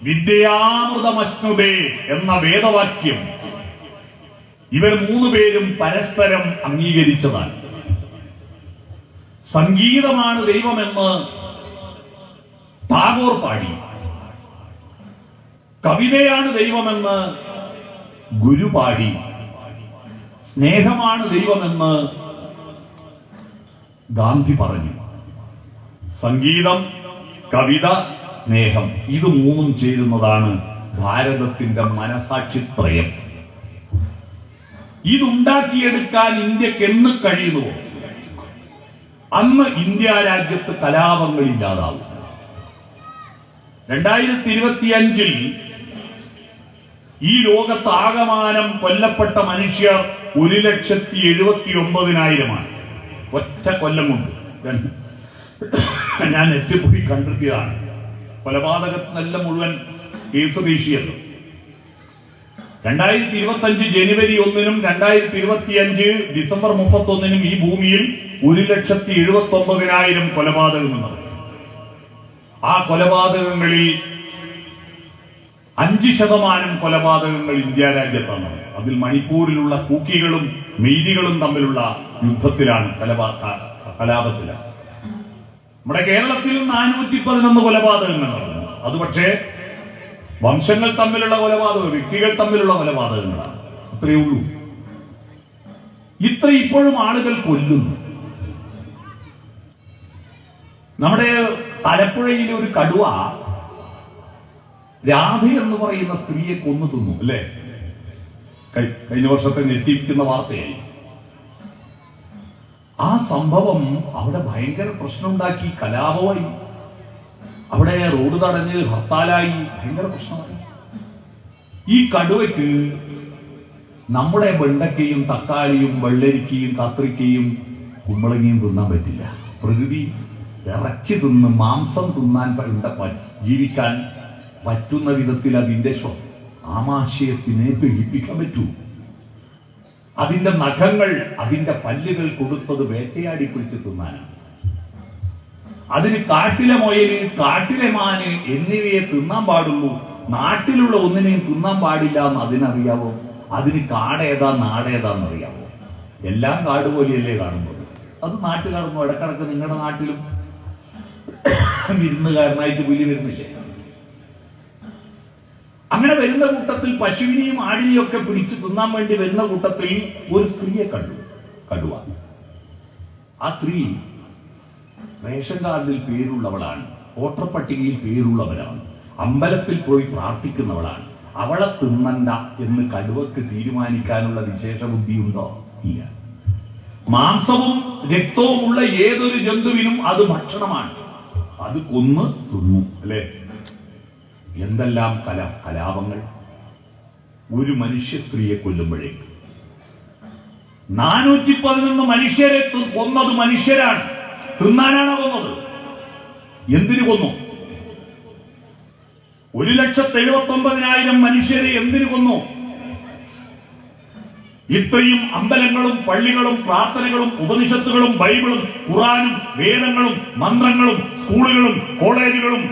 വിദ്യാമൃതമശ്നുതേ എന്ന വേദവാക്യം ഇവർ 3 പേരും പരസ്പരം അംഗീകരിച്ചതാണ്. സംഗീതമാണ് ദൈവമെന്ന് ടാഗോർ പാടി, കവിതയാണ് ദൈവമെന്ന് ഗുരു പാടി, സ്നേഹമാണ് ദൈവമെന്ന് ഗാന്ധി പറഞ്ഞു. സംഗീതം, കവിത, സ്നേഹം, ഇത് 3ഉം ചേരുന്നതാണ് ഭാരതത്തിന്റെ മനസാക്ഷിത്രയം. ഇതുണ്ടാക്കിയെടുക്കാൻ ഇന്ത്യക്ക് എന്ന് കഴിയുന്നുവോ അന്ന് ഇന്ത്യ രാജ്യത്ത് കലാപങ്ങളില്ലാതാവും. 2025 ഈ ലോകത്ത് ആകമാനം കൊല്ലപ്പെട്ട മനുഷ്യർ 1,79,000 ഒറ്റ കൊല്ലം കൊണ്ട്. ഞാൻ എത്തിപ്പോയി കണ്ടെത്തിയതാണ്. കൊലപാതകത്തിനെല്ലാം മുഴുവൻ കേസ് വീശിയല്ലോ. 2025 ജനുവരി 1-നും 2025 ഡിസംബർ 31-നും ഈ ഭൂമിയിൽ 1,79,000 കൊലപാതകങ്ങൾ നടന്നു. ആ കൊലപാതകങ്ങളിൽ 5% കൊലപാതകങ്ങൾ ഇന്ത്യ രാജ്യത്താണ്. അതിൽ മണിപ്പൂരിലുള്ള കൂക്കികളും മെയ്തികളും തമ്മിലുള്ള യുദ്ധത്തിലാണ്, കലാപത്തിലാണ്. നമ്മുടെ കേരളത്തിൽ 411 കൊലപാതകങ്ങൾ നടന്നു. അത് പക്ഷേ വംശങ്ങൾ തമ്മിലുള്ള കൊലപാതകം, വ്യക്തികൾ തമ്മിലുള്ള കൊലപാതകങ്ങളാണ്. അത്രയേ ഉള്ളൂ. ഇത്ര ഇപ്പോഴും ആളുകൾ കൊല്ലുന്നു. നമ്മുടെ ആലപ്പുഴയിലെ ഒരു കടുവ രാധ എന്ന് പറയുന്ന സ്ത്രീയെ കൊന്നു തിന്നു, അല്ലേ? കഴിഞ്ഞ വർഷത്തെ ഞെട്ടിപ്പിക്കുന്ന വാർത്തയായി. ആ സംഭവം അവിടെ ഭയങ്കര പ്രശ്നമുണ്ടാക്കി, കലാപമായി. അവിടെ റോഡ് തടഞ്ഞ് ഹർത്താലായി, ഭയങ്കര പ്രശ്നമായി. ഈ കടുവയ്ക്ക് നമ്മുടെ വെണ്ടക്കയും തക്കാളിയും വെള്ളരിക്കയും കത്രിക്കയും കുമ്പളങ്ങയും തിന്നാൻ പറ്റില്ല. പ്രകൃതി ഇറച്ചി തിന്ന് മാംസം തിന്നാൻ ജീവിക്കാൻ പറ്റുന്ന വിധത്തിൽ അതിന്റെ ആമാശയത്തിനെ ദഹിപ്പിക്കാൻ പറ്റൂ. അതിന്റെ നഖങ്ങൾ, അതിന്റെ പല്ലുകൾ കൊടുത്തത് വേട്ടയാടി പിടിച്ച് തിന്നാനാണ്. അതിന് കാട്ടിലെ മുയല്, കാട്ടിലെ മാന് എന്നിവയെ തിന്നാൻ പാടുള്ളൂ. നാട്ടിലുള്ള ഒന്നിനെയും തിന്നാൻ പാടില്ല എന്ന് അതിനറിയാവോ? അതിന് കാടേതാ നാടേതാന്നറിയാവോ? എല്ലാം കാട് പോലെയല്ലേ കാണുന്നത്. അത് നാട്ടുകാർക്കും ഇടക്കിടക്ക് നിങ്ങളുടെ നാട്ടിലും വിരുന്നുകാരനായിട്ട് പുലി വരുന്നില്ലേ? അങ്ങനെ വരുന്ന കൂട്ടത്തിൽ പശുവിനെയും ആടിനെയും ഒക്കെ പിടിച്ച് തിന്നാൻ വേണ്ടി വരുന്ന കൂട്ടത്തിൽ ഒരു സ്ത്രീയെ കടുവ. ആ സ്ത്രീ റേഷൻ കാർഡിൽ പേരുള്ളവളാണ്, വോട്ടർ പട്ടികയിൽ പേരുള്ളവരാണ്, അമ്പലത്തിൽ പോയി പ്രാർത്ഥിക്കുന്നവളാണ്. അവളെ തിന്നണ്ട എന്ന് കടുവക്ക് തീരുമാനിക്കാനുള്ള വിശേഷ ബുദ്ധിയുണ്ടോ? ഇല്ല. മാംസവും രക്തവുമുള്ള ഏതൊരു ജന്തുവിനും അത് ഭക്ഷണമാണ്. അത് കൊന്ന് തിന്നു അല്ലെ? എന്തെല്ലാം കലാപങ്ങൾ! ഒരു മനുഷ്യ സ്ത്രീയെ കൊല്ലുമ്പോഴേക്ക് 411 മനുഷ്യരെ കൊന്നത് മനുഷ്യരാണ്. തിന്നാനാണ് കൊന്നത്. എന്തിനു കൊന്നു? 1,79,000 മനുഷ്യരെ എന്തിനു കൊന്നു? ഇത്രയും അമ്പലങ്ങളും പള്ളികളും പ്രാർത്ഥനകളും ഉപനിഷത്തുകളും ബൈബിളും ഖുറാനും വേദങ്ങളും മന്ത്രങ്ങളും സ്കൂളുകളും കോളേജുകളും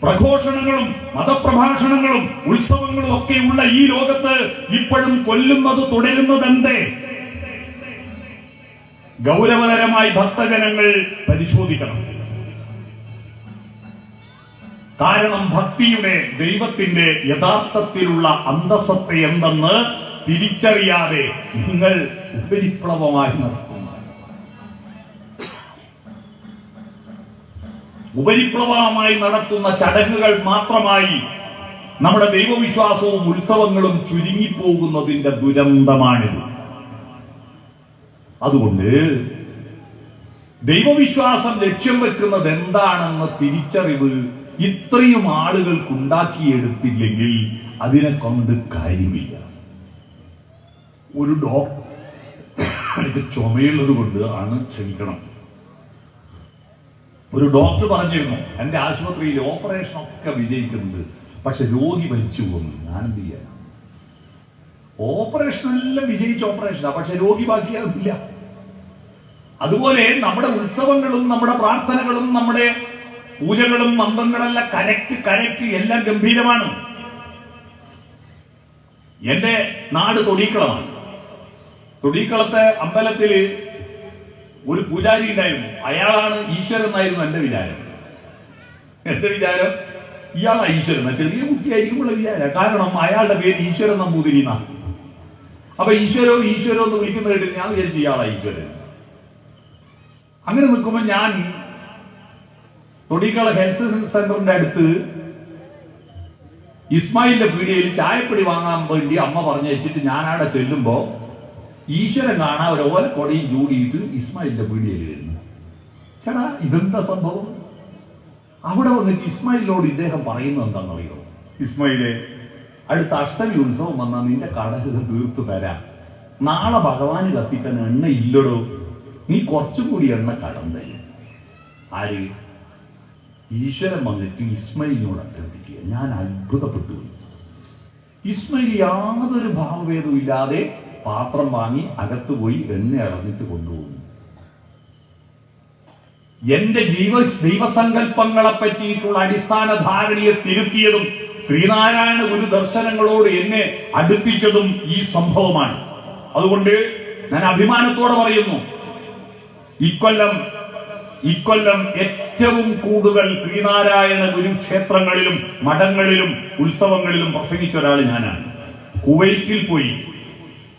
പ്രഘോഷണങ്ങളും മതപ്രഭാഷണങ്ങളും ഉത്സവങ്ങളും ഒക്കെയുള്ള ഈ ലോകത്ത് ഇപ്പോഴും കൊല്ലുന്നത് തുടരുന്നതെന്തേ? ഗൗരവതരമായി ഭക്തജനങ്ങൾ പരിശോധിക്കണം. കാരണം ഭക്തിയുടെ, ദൈവത്തിന്റെ യഥാർത്ഥത്തിലുള്ള അന്തസ്സത്തെ എന്തെന്ന് തിരിച്ചറിയാതെ നിങ്ങൾ ഉപരിപ്ലവമായി നടത്തുന്ന ചടങ്ങുകൾ മാത്രമായി നമ്മുടെ ദൈവവിശ്വാസവും ഉത്സവങ്ങളും ചുരുങ്ങിപ്പോകുന്നതിന്റെ ദുരന്തമാണിത്. അതുകൊണ്ട് ദൈവവിശ്വാസം ലക്ഷ്യം വെക്കുന്നത് എന്താണെന്ന തിരിച്ചറിവ് ഇത്രയും ആളുകൾക്കുണ്ടാക്കിയെടുത്തില്ലെങ്കിൽ അതിനെ കൊണ്ട് കാര്യമില്ല. ഒരു ഡോക്ടർ ചുമയുള്ളത് കൊണ്ട് ആണ്, ക്ഷമിക്കണം, ഒരു ഡോക്ടർ പറഞ്ഞിരുന്നു എന്റെ ആശുപത്രിയിൽ ഓപ്പറേഷൻ ഒക്കെ വിജയിക്കുന്നുണ്ട്, പക്ഷെ രോഗി മരിച്ചു പോകുന്നു. ഞാനെന്ത് ചെയ്യാൻ? ഓപ്പറേഷൻ എല്ലാം വിജയിച്ച ഓപ്പറേഷനാ, പക്ഷെ രോഗി ബാക്കിയാകുന്നില്ല. അതുപോലെ നമ്മുടെ ഉത്സവങ്ങളും നമ്മുടെ പ്രാർത്ഥനകളും നമ്മുടെ പൂജകളും മന്ത്രങ്ങളെല്ലാം കരക്റ്റ് എല്ലാം ഗംഭീരമാണ്. എന്റെ നാട് തൊടീക്കളമാണ്. തൊടീക്കളത്തെ അമ്പലത്തില് ഒരു പൂജാരി ഉണ്ടായിരുന്നു. അയാളാണ് ഈശ്വരൻ എന്നായിരുന്നു എന്റെ വിചാരം. ഇയാളാ ഈശ്വരൻ. ചെറിയ കുട്ടിയായിരിക്കുമ്പോൾ വിചാരം. കാരണം അയാളുടെ പേര് ഈശ്വരൻ നമ്പൂതിരി എന്നാണ്. അപ്പൊ ഈശ്വരോ എന്ന് വിളിക്കുന്ന കേട്ടിട്ട് ഞാൻ വിചാരിച്ചു ഇയാളാ ഈശ്വരൻ. അങ്ങനെ നിൽക്കുമ്പോൾ ഞാൻ തൊടിക്കള ഹെൽത്ത് സെന്ററിന്റെ അടുത്ത് ഇസ്മായിലിന്റെ പീടികയിൽ ചായപ്പൊടി വാങ്ങാൻ വേണ്ടി അമ്മ പറഞ്ഞയച്ചിട്ട് ഞാനവിടെ ചെല്ലുമ്പോ ഈശ്വരൻ കാണാൻ ഒരു ഓലക്കൊടിയും ചൂടിയിട്ട് ഇസ്മായിലിന്റെ പീടികയിൽ വരുന്നു. ചേട്ടാ, ഇതെന്താ സംഭവം? അവിടെ വന്നിട്ട് ഇസ്മായിലിനോട് ഇദ്ദേഹം പറയുന്നത് എന്താണെന്നറിയോ? ഇസ്മായിലെ, അടുത്ത അഷ്ടമി ഉത്സവം വന്നാൽ നിന്റെ കടകൾ തീർത്തു തരാം. നാളെ ഭഗവാന് കത്തിക്കാൻ എണ്ണ ഇല്ലടോ, നീ കുറച്ചും കൂടി എണ്ണ കടം തരും. ആര്? ഈശ്വരൻ വന്നിട്ട് ഇസ്മായിലിനോട് അഭ്യർത്ഥിക്കുക. ഞാൻ അത്ഭുതപ്പെട്ടു. ഇസ്മായിൽ യാതൊരു ഭാവഭേദവും ഇല്ലാതെ പാത്രം വാങ്ങി അകത്ത് പോയി എണ്ണ അളന്നിട്ട് കൊണ്ടുപോകുന്നു. എന്റെ ദൈവസങ്കല്പങ്ങളെ പറ്റിയിട്ടുള്ള അടിസ്ഥാന ധാരണയെ തിരുത്തിയതും ശ്രീനാരായണ ഗുരു ദർശനങ്ങളോട് എന്നെ അടുപ്പിച്ചതും ഈ സംഭവമാണ്. അതുകൊണ്ട് ഞാൻ അഭിമാനത്തോടെ പറയുന്നു, ഇക്കൊല്ലം ഏറ്റവും കൂടുതൽ ശ്രീനാരായണ ഗുരുക്ഷേത്രങ്ങളിലും മഠങ്ങളിലും ഉത്സവങ്ങളിലും പ്രസംഗിച്ച ഒരാൾ ഞാനാണ്. കുവൈറ്റിൽ പോയി.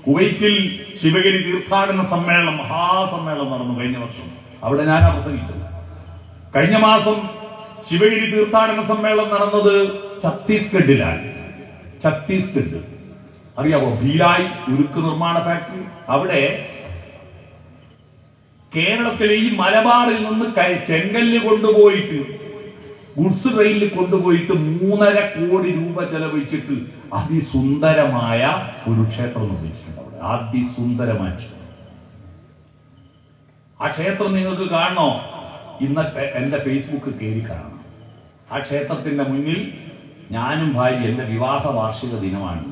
കുവൈറ്റിൽ ശിവഗിരി തീർത്ഥാടന സമ്മേളനം, മഹാസമ്മേളനം നടന്നു കഴിഞ്ഞ വർഷം. അവിടെ ഞാനാ പ്രസംഗിച്ചത്. കഴിഞ്ഞ മാസം ശിവഗിരി തീർത്ഥാടന സമ്മേളനം നടന്നത് ഛത്തീസ്ഗഡിലാണ്. ഛത്തീസ്ഗഡ് അറിയാമോ? ഭീലായ് ഉരുക്ക് നിർമ്മാണ ഫാക്ടറി. അവിടെ കേരളത്തിലെ ഈ മലബാറിൽ നിന്ന് ചെങ്കല്ല് കൊണ്ടുപോയിട്ട് ഗുഡ്സ് ട്രെയിനിൽ കൊണ്ടുപോയിട്ട് 3.5 കോടി രൂപ ചെലവഴിച്ചിട്ട് അതിസുന്ദരമായ ഒരു ക്ഷേത്രം നിർമ്മിച്ചിട്ടുണ്ട് അവിടെ. അതിസുന്ദരമായ ക്ഷേത്രം. ആ ക്ഷേത്രം നിങ്ങൾക്ക് കാണണോ? ഇന്നത്തെ എന്റെ ഫേസ്ബുക്ക് കയറി കാണണം. ആ ക്ഷേത്രത്തിന്റെ മുന്നിൽ ഞാനും ഭാര്യ, എന്റെ വിവാഹ വാർഷിക ദിനമാണ്,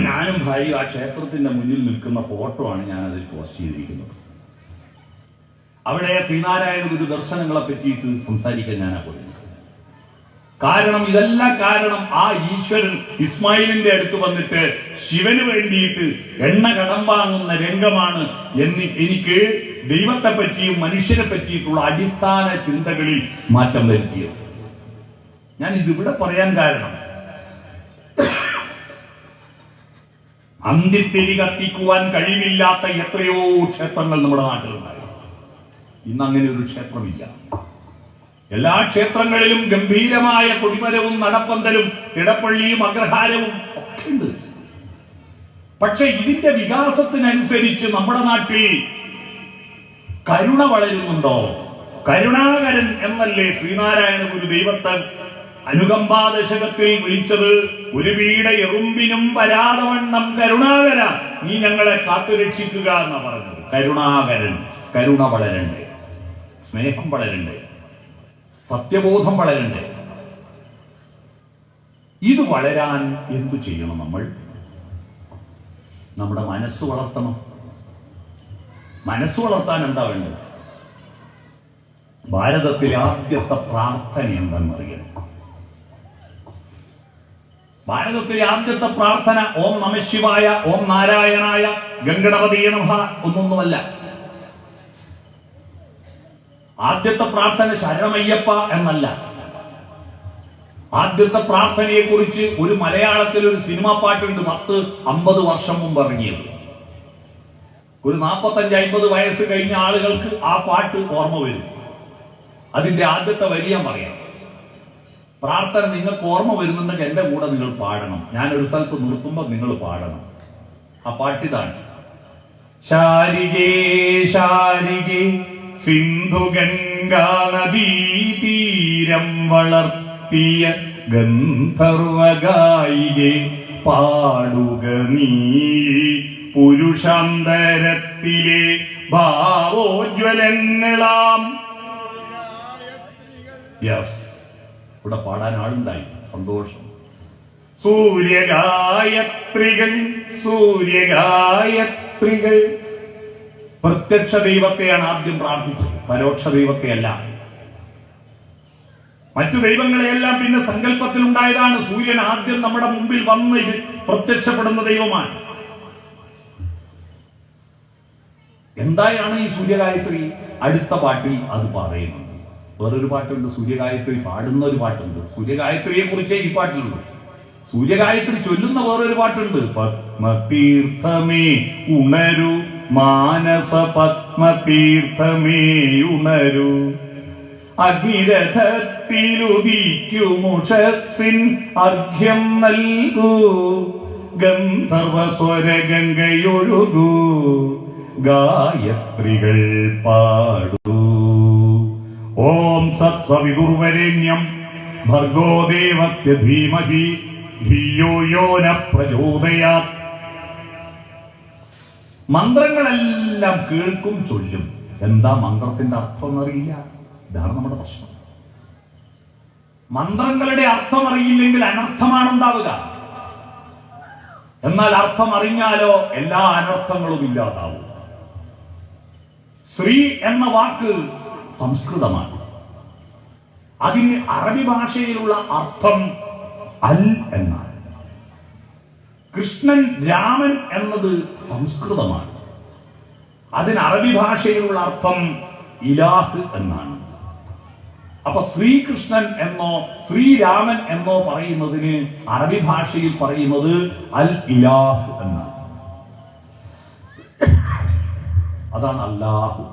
ഞാനും ഭാര്യ ആ ക്ഷേത്രത്തിന്റെ മുന്നിൽ നിൽക്കുന്ന ഫോട്ടോ ആണ് ഞാൻ അതിൽ പോസ്റ്റ് ചെയ്തിരിക്കുന്നത്. അവിടെ ശ്രീനാരായണ ഗുരു ദർശനങ്ങളെ പറ്റിയിട്ട് സംസാരിക്കാൻ ഞാനാ പോയത്. കാരണം ഇതെല്ലാം കാരണം ആ ഈശ്വരൻ ഇസ്മായിലിന്റെ അടുത്ത് വന്നിട്ട് ശിവന് വേണ്ടിയിട്ട് എണ്ണ കടം വാങ്ങുന്ന രംഗമാണ് എനിക്ക് ദൈവത്തെ പറ്റിയും മനുഷ്യരെ പറ്റിയിട്ടുള്ള അടിസ്ഥാന ചിന്തകളിൽ മാറ്റം വരുത്തിയത്. ഞാൻ ഇതിവിടെ പറയാൻ കാരണം, അന്തിത്തിരി കത്തിക്കുവാൻ കഴിവില്ലാത്ത എത്രയോ ക്ഷേത്രങ്ങൾ നമ്മുടെ നാട്ടിലുണ്ടായി. ഇന്ന് അങ്ങനെ ഒരു ക്ഷേത്രമില്ല. എല്ലാ ക്ഷേത്രങ്ങളിലും ഗംഭീരമായ കൊടിമരവും നടപ്പന്തലും ഇടപ്പള്ളിയും അഗ്രഹാരവും ഒക്കെ ഉണ്ട്. പക്ഷെ ഇതിന്റെ വികാസത്തിനനുസരിച്ച് നമ്മുടെ നാട്ടിൽ കരുണ വളരുന്നുണ്ടോ? കരുണാകരൻ എന്നല്ലേ ശ്രീനാരായണ ഗുരു ദൈവത്തെ അനുകമ്പാദശകത്തിൽ വിളിച്ചത്? ഒരു വീട എറുമ്പിനും വരാതവണ്ണം കരുണാകര നീ ഞങ്ങളെ കാത്തുരക്ഷിക്കുക എന്നാ പറഞ്ഞത്. കരുണാകരൻ. കരുണ വളരണ്ടേ, സ്നേഹം വളരണ്ടേ, സത്യബോധം വളരണ്ടേ. ഇത് വളരാൻ എന്തു ചെയ്യണം? നമ്മൾ നമ്മുടെ മനസ്സ് വളർത്തണം. മനസ്സ് വളർത്താൻ എന്താ വേണ്ടത്? ഭാരതത്തിലെ ആദ്യത്തെ പ്രാർത്ഥന എന്തെന്നറിയണം. ഭാരതത്തിലെ ആദ്യത്തെ പ്രാർത്ഥന ഓം നമ ശിവായ, ഓം നാരായണായ, ഗംഗണപതിയെ നമഃ ഒന്നൊന്നുമല്ല. ആദ്യത്തെ പ്രാർത്ഥന ശരണമയ്യപ്പ എന്നല്ല. ആദ്യത്തെ പ്രാർത്ഥനയെ കുറിച്ച് ഒരു മലയാളത്തിൽ ഒരു സിനിമാ പാട്ടുണ്ട്, 10-50 വർഷം മുമ്പ് ഇറങ്ങിയത്. ഒരു 45-50 വയസ്സ് കഴിഞ്ഞ ആളുകൾക്ക് ആ പാട്ട് ഓർമ്മ വരും. അതിന്റെ ആദ്യത്തെ വരി ഞാൻ പറയാം. പ്രാർത്ഥന നിങ്ങൾക്ക് ഓർമ്മ വരുന്നുണ്ടെങ്കിൽ എന്റെ കൂടെ നിങ്ങൾ പാടണം. ഞാൻ ഒരു സ്ഥലത്ത് നിർത്തുമ്പോൾ നിങ്ങൾ പാടണം. ആ പാട്ടിതാണ്: ശാരികേ ശാരികേ സിന്ധു ഗംഗാ നദീ തീരം വളർത്തിയ ഗന്ധർവഗായികേ പാടുക നീ പുരുഷാന്തരത്തിലെ ഭാവോജ്വലങ്ങളാം. യെസ്, ഇവിടെ പാടാൻ ആളുണ്ടായി. സന്തോഷം. സൂര്യഗായത്രികൾ, സൂര്യഗായത്രികൾ. പ്രത്യക്ഷ ദൈവത്തെയാണ് ആദ്യം പ്രാർത്ഥിച്ചത്, പരോക്ഷ ദൈവത്തെയല്ല. മറ്റു ദൈവങ്ങളെയെല്ലാം പിന്നെ സങ്കല്പത്തിൽ ഉണ്ടായതാണ്. സൂര്യൻ ആദ്യം നമ്മുടെ മുമ്പിൽ വന്ന് പ്രത്യക്ഷപ്പെടുന്ന ദൈവമാണ്. എന്തായാണ് ഈ സൂര്യഗായത്രി? അടുത്ത പാട്ടിൽ അത് പറയുന്നുണ്ട്. വേറൊരു പാട്ടുണ്ട്, സൂര്യഗായത്രി പാടുന്ന ഒരു പാട്ടുണ്ട്. സൂര്യഗായത്രിയെ കുറിച്ചേ ഈ പാട്ടിലുള്ളൂ. സൂര്യഗായത്രി ചൊല്ലുന്ന വേറൊരു പാട്ടുണ്ട്. പത്മതീർത്ഥമേ ഉണരു, മാനസ പത്മതീർത്ഥമേ ഉണരു, അഗ്നിരഥത്തിലുദിക്കുമുഷസ്സിൻ അർഘ്യം നൽകൂ, ഗന്ധർവ സ്വരഗംഗയൊഴുകൂ, ഗായത്രികൾ പാടൂ. ഓം സത്സവിതുർവരേണ്യം ഭർഗോ ദേവസ്യ ധീമഹി ധിയോ യോ ന പ്രചോദയാത്. മന്ത്രങ്ങളെല്ലാം കേൾക്കും, ചൊല്ലും. എന്താ മന്ത്രത്തിന്റെ അർത്ഥം എന്നറിയില്ല. ഇതാണ് നമ്മുടെ പ്രശ്നം. മന്ത്രങ്ങളുടെ അർത്ഥം അറിയില്ലെങ്കിൽ അനർത്ഥമാണ് ഉണ്ടാവുക. എന്നാൽ അർത്ഥം അറിഞ്ഞാലോ എല്ലാ അനർത്ഥങ്ങളും ഇല്ലാതാവും. ശ്രീ എന്ന വാക്ക് സംസ്കൃതമാണ്. അതിന് അറബി ഭാഷയിലുള്ള അർത്ഥം അൽ എന്നാണ്. കൃഷ്ണൻ, രാമൻ എന്നത് സംസ്കൃതമാണ്. അതിന് അറബി ഭാഷയിലുള്ള അർത്ഥം ഇലാഹ് എന്നാണ്. അപ്പൊ ശ്രീകൃഷ്ണൻ എന്നോ ശ്രീരാമൻ എന്നോ പറയുന്നതിന് അറബി ഭാഷയിൽ പറയുന്നത് അൽ ഇലാഹ് എന്നാണ്. അതാണ് അല്ലാഹു.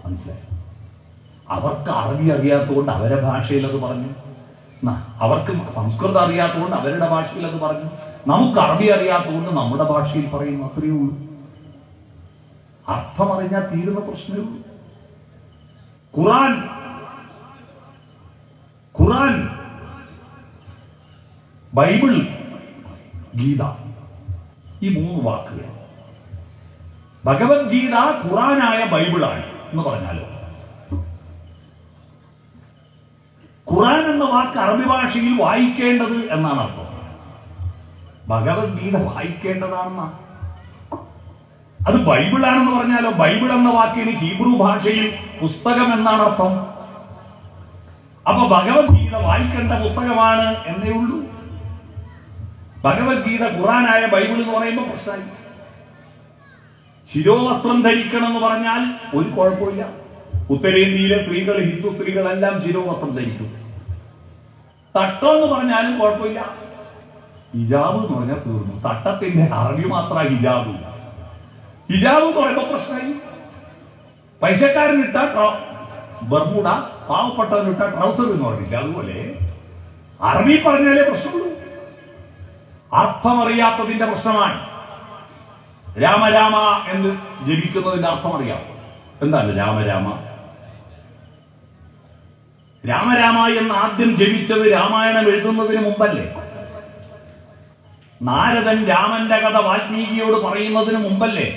മനസ്സിലായി? അവർക്ക് അറബി അറിയാത്തതുകൊണ്ട് അവരുടെ ഭാഷയിൽ അത് പറഞ്ഞു. അവർക്ക് സംസ്കൃതം അറിയാത്തതുകൊണ്ട് അവരുടെ ഭാഷയിൽ അത് പറഞ്ഞു. നമുക്ക് അറബി അറിയാത്തതുകൊണ്ട് നമ്മുടെ ഭാഷയിൽ പറയുന്നു. അത്രയേ ഉള്ളൂ. അർത്ഥം അറിഞ്ഞാൽ തീരുന്ന പ്രശ്നമേ ഉള്ളൂ. ഖുറാൻ ബൈബിൾ, ഗീത, ഈ 3 വാക്കുകൾ. ഭഗവത്ഗീത ഖുറാനായ ബൈബിളാണ് എന്ന് പറഞ്ഞാലോ? ഖുറാൻ എന്ന വാക്ക് അറബി ഭാഷയിൽ വായിക്കേണ്ടത് എന്നാണ് അർത്ഥം. ഭഗവത്ഗീത വായിക്കേണ്ടതാണെന്ന, അത് ബൈബിളാണെന്ന് പറഞ്ഞാലോ? ബൈബിൾ എന്ന വാക്കിന് ഹീബ്രു ഭാഷയിൽ പുസ്തകം എന്നാണ് അർത്ഥം. അപ്പൊ ഭഗവത്ഗീത വായിക്കേണ്ട പുസ്തകമാണ് എന്നേ ഉള്ളൂ. ഭഗവത്ഗീത ഖുറാനായ ബൈബിൾ എന്ന് പറയുമ്പോൾ പ്രശ്നമായി. ശിരോവസ്ത്രം ധരിക്കണം എന്ന് പറഞ്ഞാൽ ഒരു കുഴപ്പമില്ല. ഉത്തരേന്ത്യയിലെ സ്ത്രീകൾ, ഹിന്ദു സ്ത്രീകളെല്ലാം ശിരോവസ്ത്രം ധരിക്കും. തട്ടം എന്ന് പറഞ്ഞാലും കുഴപ്പമില്ല. ഹിജാബ് എന്ന് പറഞ്ഞാൽ തീർന്നു. തട്ടത്തിന്റെ അറബി മാത്രമാണ് ഹിജാബ്. ഹിജാബ് എന്ന് പറയുമ്പോൾ പ്രശ്നമായി. പൈസക്കാരനിട്ട ബർമുഡ, പാവപ്പെട്ടവനിട്ട ട്രൗസർ എന്ന് പറഞ്ഞില്ല. അതുപോലെ അറബി പറഞ്ഞാലേ പ്രശ്നമുള്ളൂ. അർത്ഥമറിയാത്തതിന്റെ പ്രശ്നമാണ്. രാമരാമ എന്ന് ജപിക്കുന്നതിന്റെ അർത്ഥം അറിയാം. എന്താണ് രാമരാമ? രാമരാമ എന്ന് ആദ്യം ജപിച്ചത് രാമായണം എഴുതുന്നതിന് മുമ്പല്ലേ? നാരദൻ രാമന്റെ കഥ വാൽമീകിയോട് പറയുന്നതിന് മുമ്പല്ലേ?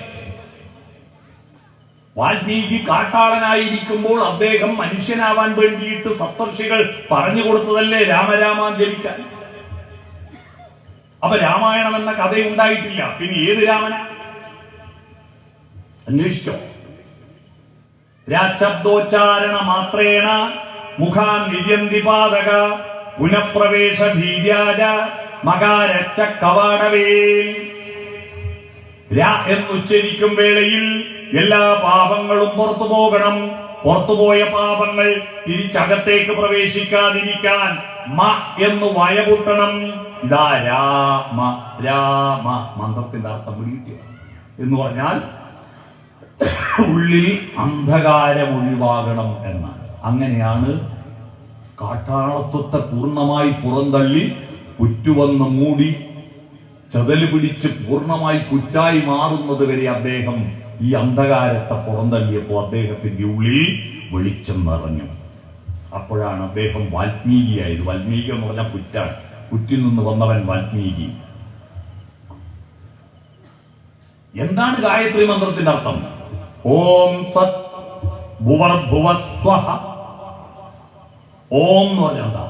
വാൽമീകി കാട്ടാളനായിരിക്കുമ്പോൾ അദ്ദേഹം മനുഷ്യനാവാൻ വേണ്ടിയിട്ട് സപ്തർഷികൾ പറഞ്ഞു കൊടുത്തതല്ലേ രാമരാമ ജപിക്കാൻ? അപ്പൊ രാമായണം എന്ന കഥയുണ്ടായിട്ടില്ല. പിന്നെ ഏത് രാമന? അന്വേഷിച്ചോ? രാശബ്ദോച്ചാരണ മാത്രേണ മുഖാൻ നിര്യന്തി പാതക പുനഃപ്രവേശ ഭീര്യാജ മകാരച്ച കവാടവേൽ. എന്നുച്ചരിക്കും വേളയിൽ എല്ലാ പാപങ്ങളും പുറത്തു പോകണം. പുറത്തുപോയ പാപങ്ങൾ തിരിച്ചകത്തേക്ക് പ്രവേശിക്കാതിരിക്കാൻ മ എന്ന് വയപൂട്ടണം. ഇതാ രാമ രാമ മന്ത്രത്തിന്റെ അർത്ഥം പിടിക്കുക എന്ന് പറഞ്ഞാൽ ഉള്ളിൽ അന്ധകാരം ഒഴിവാകണം എന്നാണ്. അങ്ങനെയാണ് കാട്ടാളത്വത്തെ പൂർണ്ണമായി പുറന്തള്ളി പുറ്റുവന്ന് മൂടി ചതല് പിടിച്ച് പൂർണ്ണമായി പുറ്റായി മാറുന്നത് വരെ അദ്ദേഹം ഈ അന്ധകാരത്തെ പുറന്തള്ളിയപ്പോൾ അദ്ദേഹത്തിന്റെ ഉള്ളിൽ വെളിച്ചം നിറഞ്ഞു. അപ്പോഴാണ് അദ്ദേഹം വാൽമീകിയായത്. വാൽമീകി എന്ന് പറഞ്ഞാൽ പുറ്റാണ്. പുറ്റിൽ നിന്ന് വന്നവൻ വാൽമീകി. എന്താണ് ഗായത്രി മന്ത്രത്തിന്റെ അർത്ഥം? ഓം സത് ഭുവർഭുവസ്വഹ. ഓം എന്ന് പറഞ്ഞാൽ എന്താ?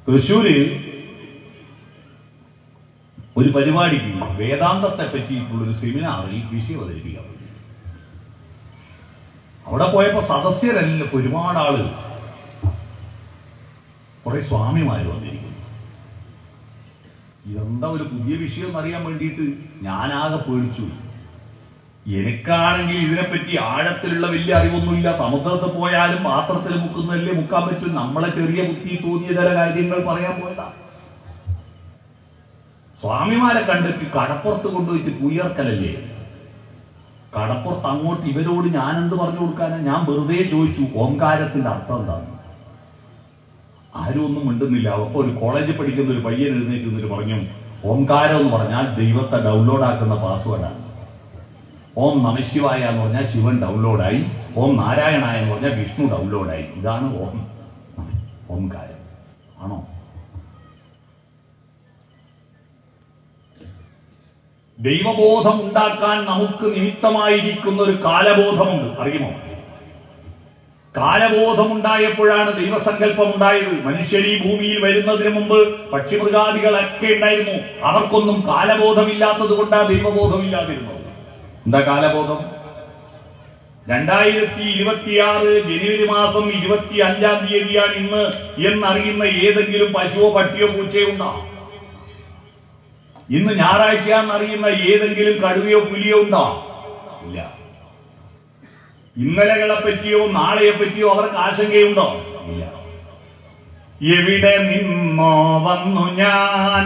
തൃശ്ശൂര് ഒരു പരിപാടിക്ക് വേദാന്തത്തെ പറ്റിയിട്ടുള്ളൊരു സെമിനാറിൽ വിഷയം അവതരിപ്പിക്കാൻ പറ്റി. അവിടെ പോയപ്പോ സദസ്യരല്ല, ഒരുപാട് ആളുകൾ, കുറെ സ്വാമിമാര് വന്നിരിക്കുന്നു. ഇതെന്താ ഒരു പുതിയ വിഷയം എന്നറിയാൻ വേണ്ടിയിട്ട് ഞാനാകെ പേടിച്ചു. എനിക്കാണെങ്കിൽ ഇതിനെപ്പറ്റി ആഴത്തിലുള്ള വലിയ അറിവൊന്നുമില്ല. സമുദ്രത്തിൽ പോയാലും പാത്രത്തിൽ മുക്കുന്നതല്ലേ മുക്കാൻ പറ്റും. നമ്മളെ ചെറിയ ബുദ്ധി തോന്നിയ ചില കാര്യങ്ങൾ പറയാൻ പോയതാ. സ്വാമിമാരെ കണ്ടിട്ട് കടപ്പുറത്ത് കൊണ്ടുപോയിട്ട് കുയർക്കലല്ലേ. കടപ്പുറത്ത് അങ്ങോട്ട് ഇവരോട് ഞാൻ എന്ത് പറഞ്ഞു കൊടുക്കാനാ? ഞാൻ വെറുതെ ചോദിച്ചു ഓംകാരത്തിന്റെ അർത്ഥം എന്താണ്. ആരും ഒന്നും മിണ്ടുന്നില്ല. അപ്പൊ ഒരു കോളേജിൽ പഠിക്കുന്ന ഒരു പയ്യൻ എഴുന്നേറ്റ് നിന്നിട്ട് പറഞ്ഞു, ഓംകാരം എന്ന് പറഞ്ഞാൽ ദൈവത്തെ ഡൗൺലോഡ് ആക്കുന്ന പാസ്വേഡാണ്. ഓം നമശിവായ എന്ന് പറഞ്ഞാൽ ശിവൻ ഡൗൺലോഡായി, ഓം നാരായണായ എന്ന് പറഞ്ഞാൽ വിഷ്ണു ഡൗൺലോഡായി. ഇതാണ് ഓംകാരം. ആണോ? ദൈവബോധം ഉണ്ടാക്കാൻ നമുക്ക് നിമിത്തമായിരിക്കുന്ന ഒരു കാലബോധമുണ്ട്. അറിയുമോ? കാലബോധമുണ്ടായപ്പോഴാണ് ദൈവസങ്കല്പം ഉണ്ടായത്. മനുഷ്യർ ഈ ഭൂമിയിൽ വരുന്നതിന് മുമ്പ് പക്ഷിമൃഗാദികളൊക്കെ ഉണ്ടായിരുന്നു. അവർക്കൊന്നും കാലബോധമില്ലാത്തത് കൊണ്ടാണ് ദൈവബോധമില്ലാതിരുന്നത്. എന്താ കാലബോധം? 2026 ജനുവരി മാസം 25-ാം തീയതിയാണ് ഇന്ന് എന്നറിയുന്ന ഏതെങ്കിലും പശുവോ പട്ടിയോ പൂച്ചയോ ഉണ്ടോ? ഇന്ന് ഞായറാഴ്ചയാണെന്നറിയുന്ന ഏതെങ്കിലും കടുവയോ പുലിയോ ഉണ്ടോ? ഇല്ല. ഇന്നലകളെ പറ്റിയോ നാളെയെ പറ്റിയോ അവർക്ക് ആശങ്കയുണ്ടോ? ഇല്ല. എവിടെ നിന്നോ വന്നു ഞാൻ,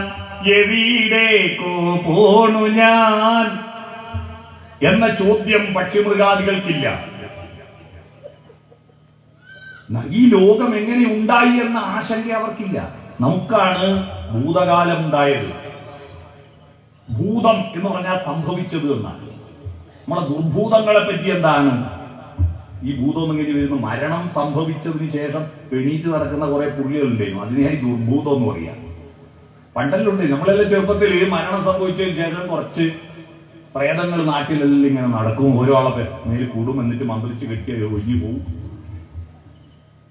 എവിടേക്കോ പോണു ഞാൻ എന്ന ചോദ്യം പക്ഷിമൃഗാദികൾക്കില്ല. ഈ ലോകം എങ്ങനെ ഉണ്ടായി എന്ന ആശങ്ക അവർക്കില്ല. നമുക്കാണ് ഭൂതകാലം ഉണ്ടായത്. ഭൂതം എന്ന് പറഞ്ഞാൽ സംഭവിച്ചത് എന്നാണ്. നമ്മളെ ദുർഭൂതങ്ങളെ പറ്റി എന്താണ്? ഈ ഭൂതം എന്നിങ്ങനെ വരുന്ന മരണം സംഭവിച്ചതിന് ശേഷം എണീറ്റ് നടക്കുന്ന കുറെ പുള്ളികളുണ്ടായിരുന്നു. അതിനെയായി ദുർഭൂതം എന്ന് പറയാം. പണ്ടെല്ലുണ്ട്. നമ്മളെല്ലാം ചെറുപ്പത്തിൽ മരണം സംഭവിച്ചതിന് ശേഷം കുറച്ച് പ്രേതങ്ങൾ നാട്ടിലെല്ലാം ഇങ്ങനെ നടക്കും, ഓരോ ആളെ മേൽ കൂടും, എന്നിട്ട് മന്ത്രിച്ച് കെട്ടിയ ഒഴിഞ്ഞു പോവും.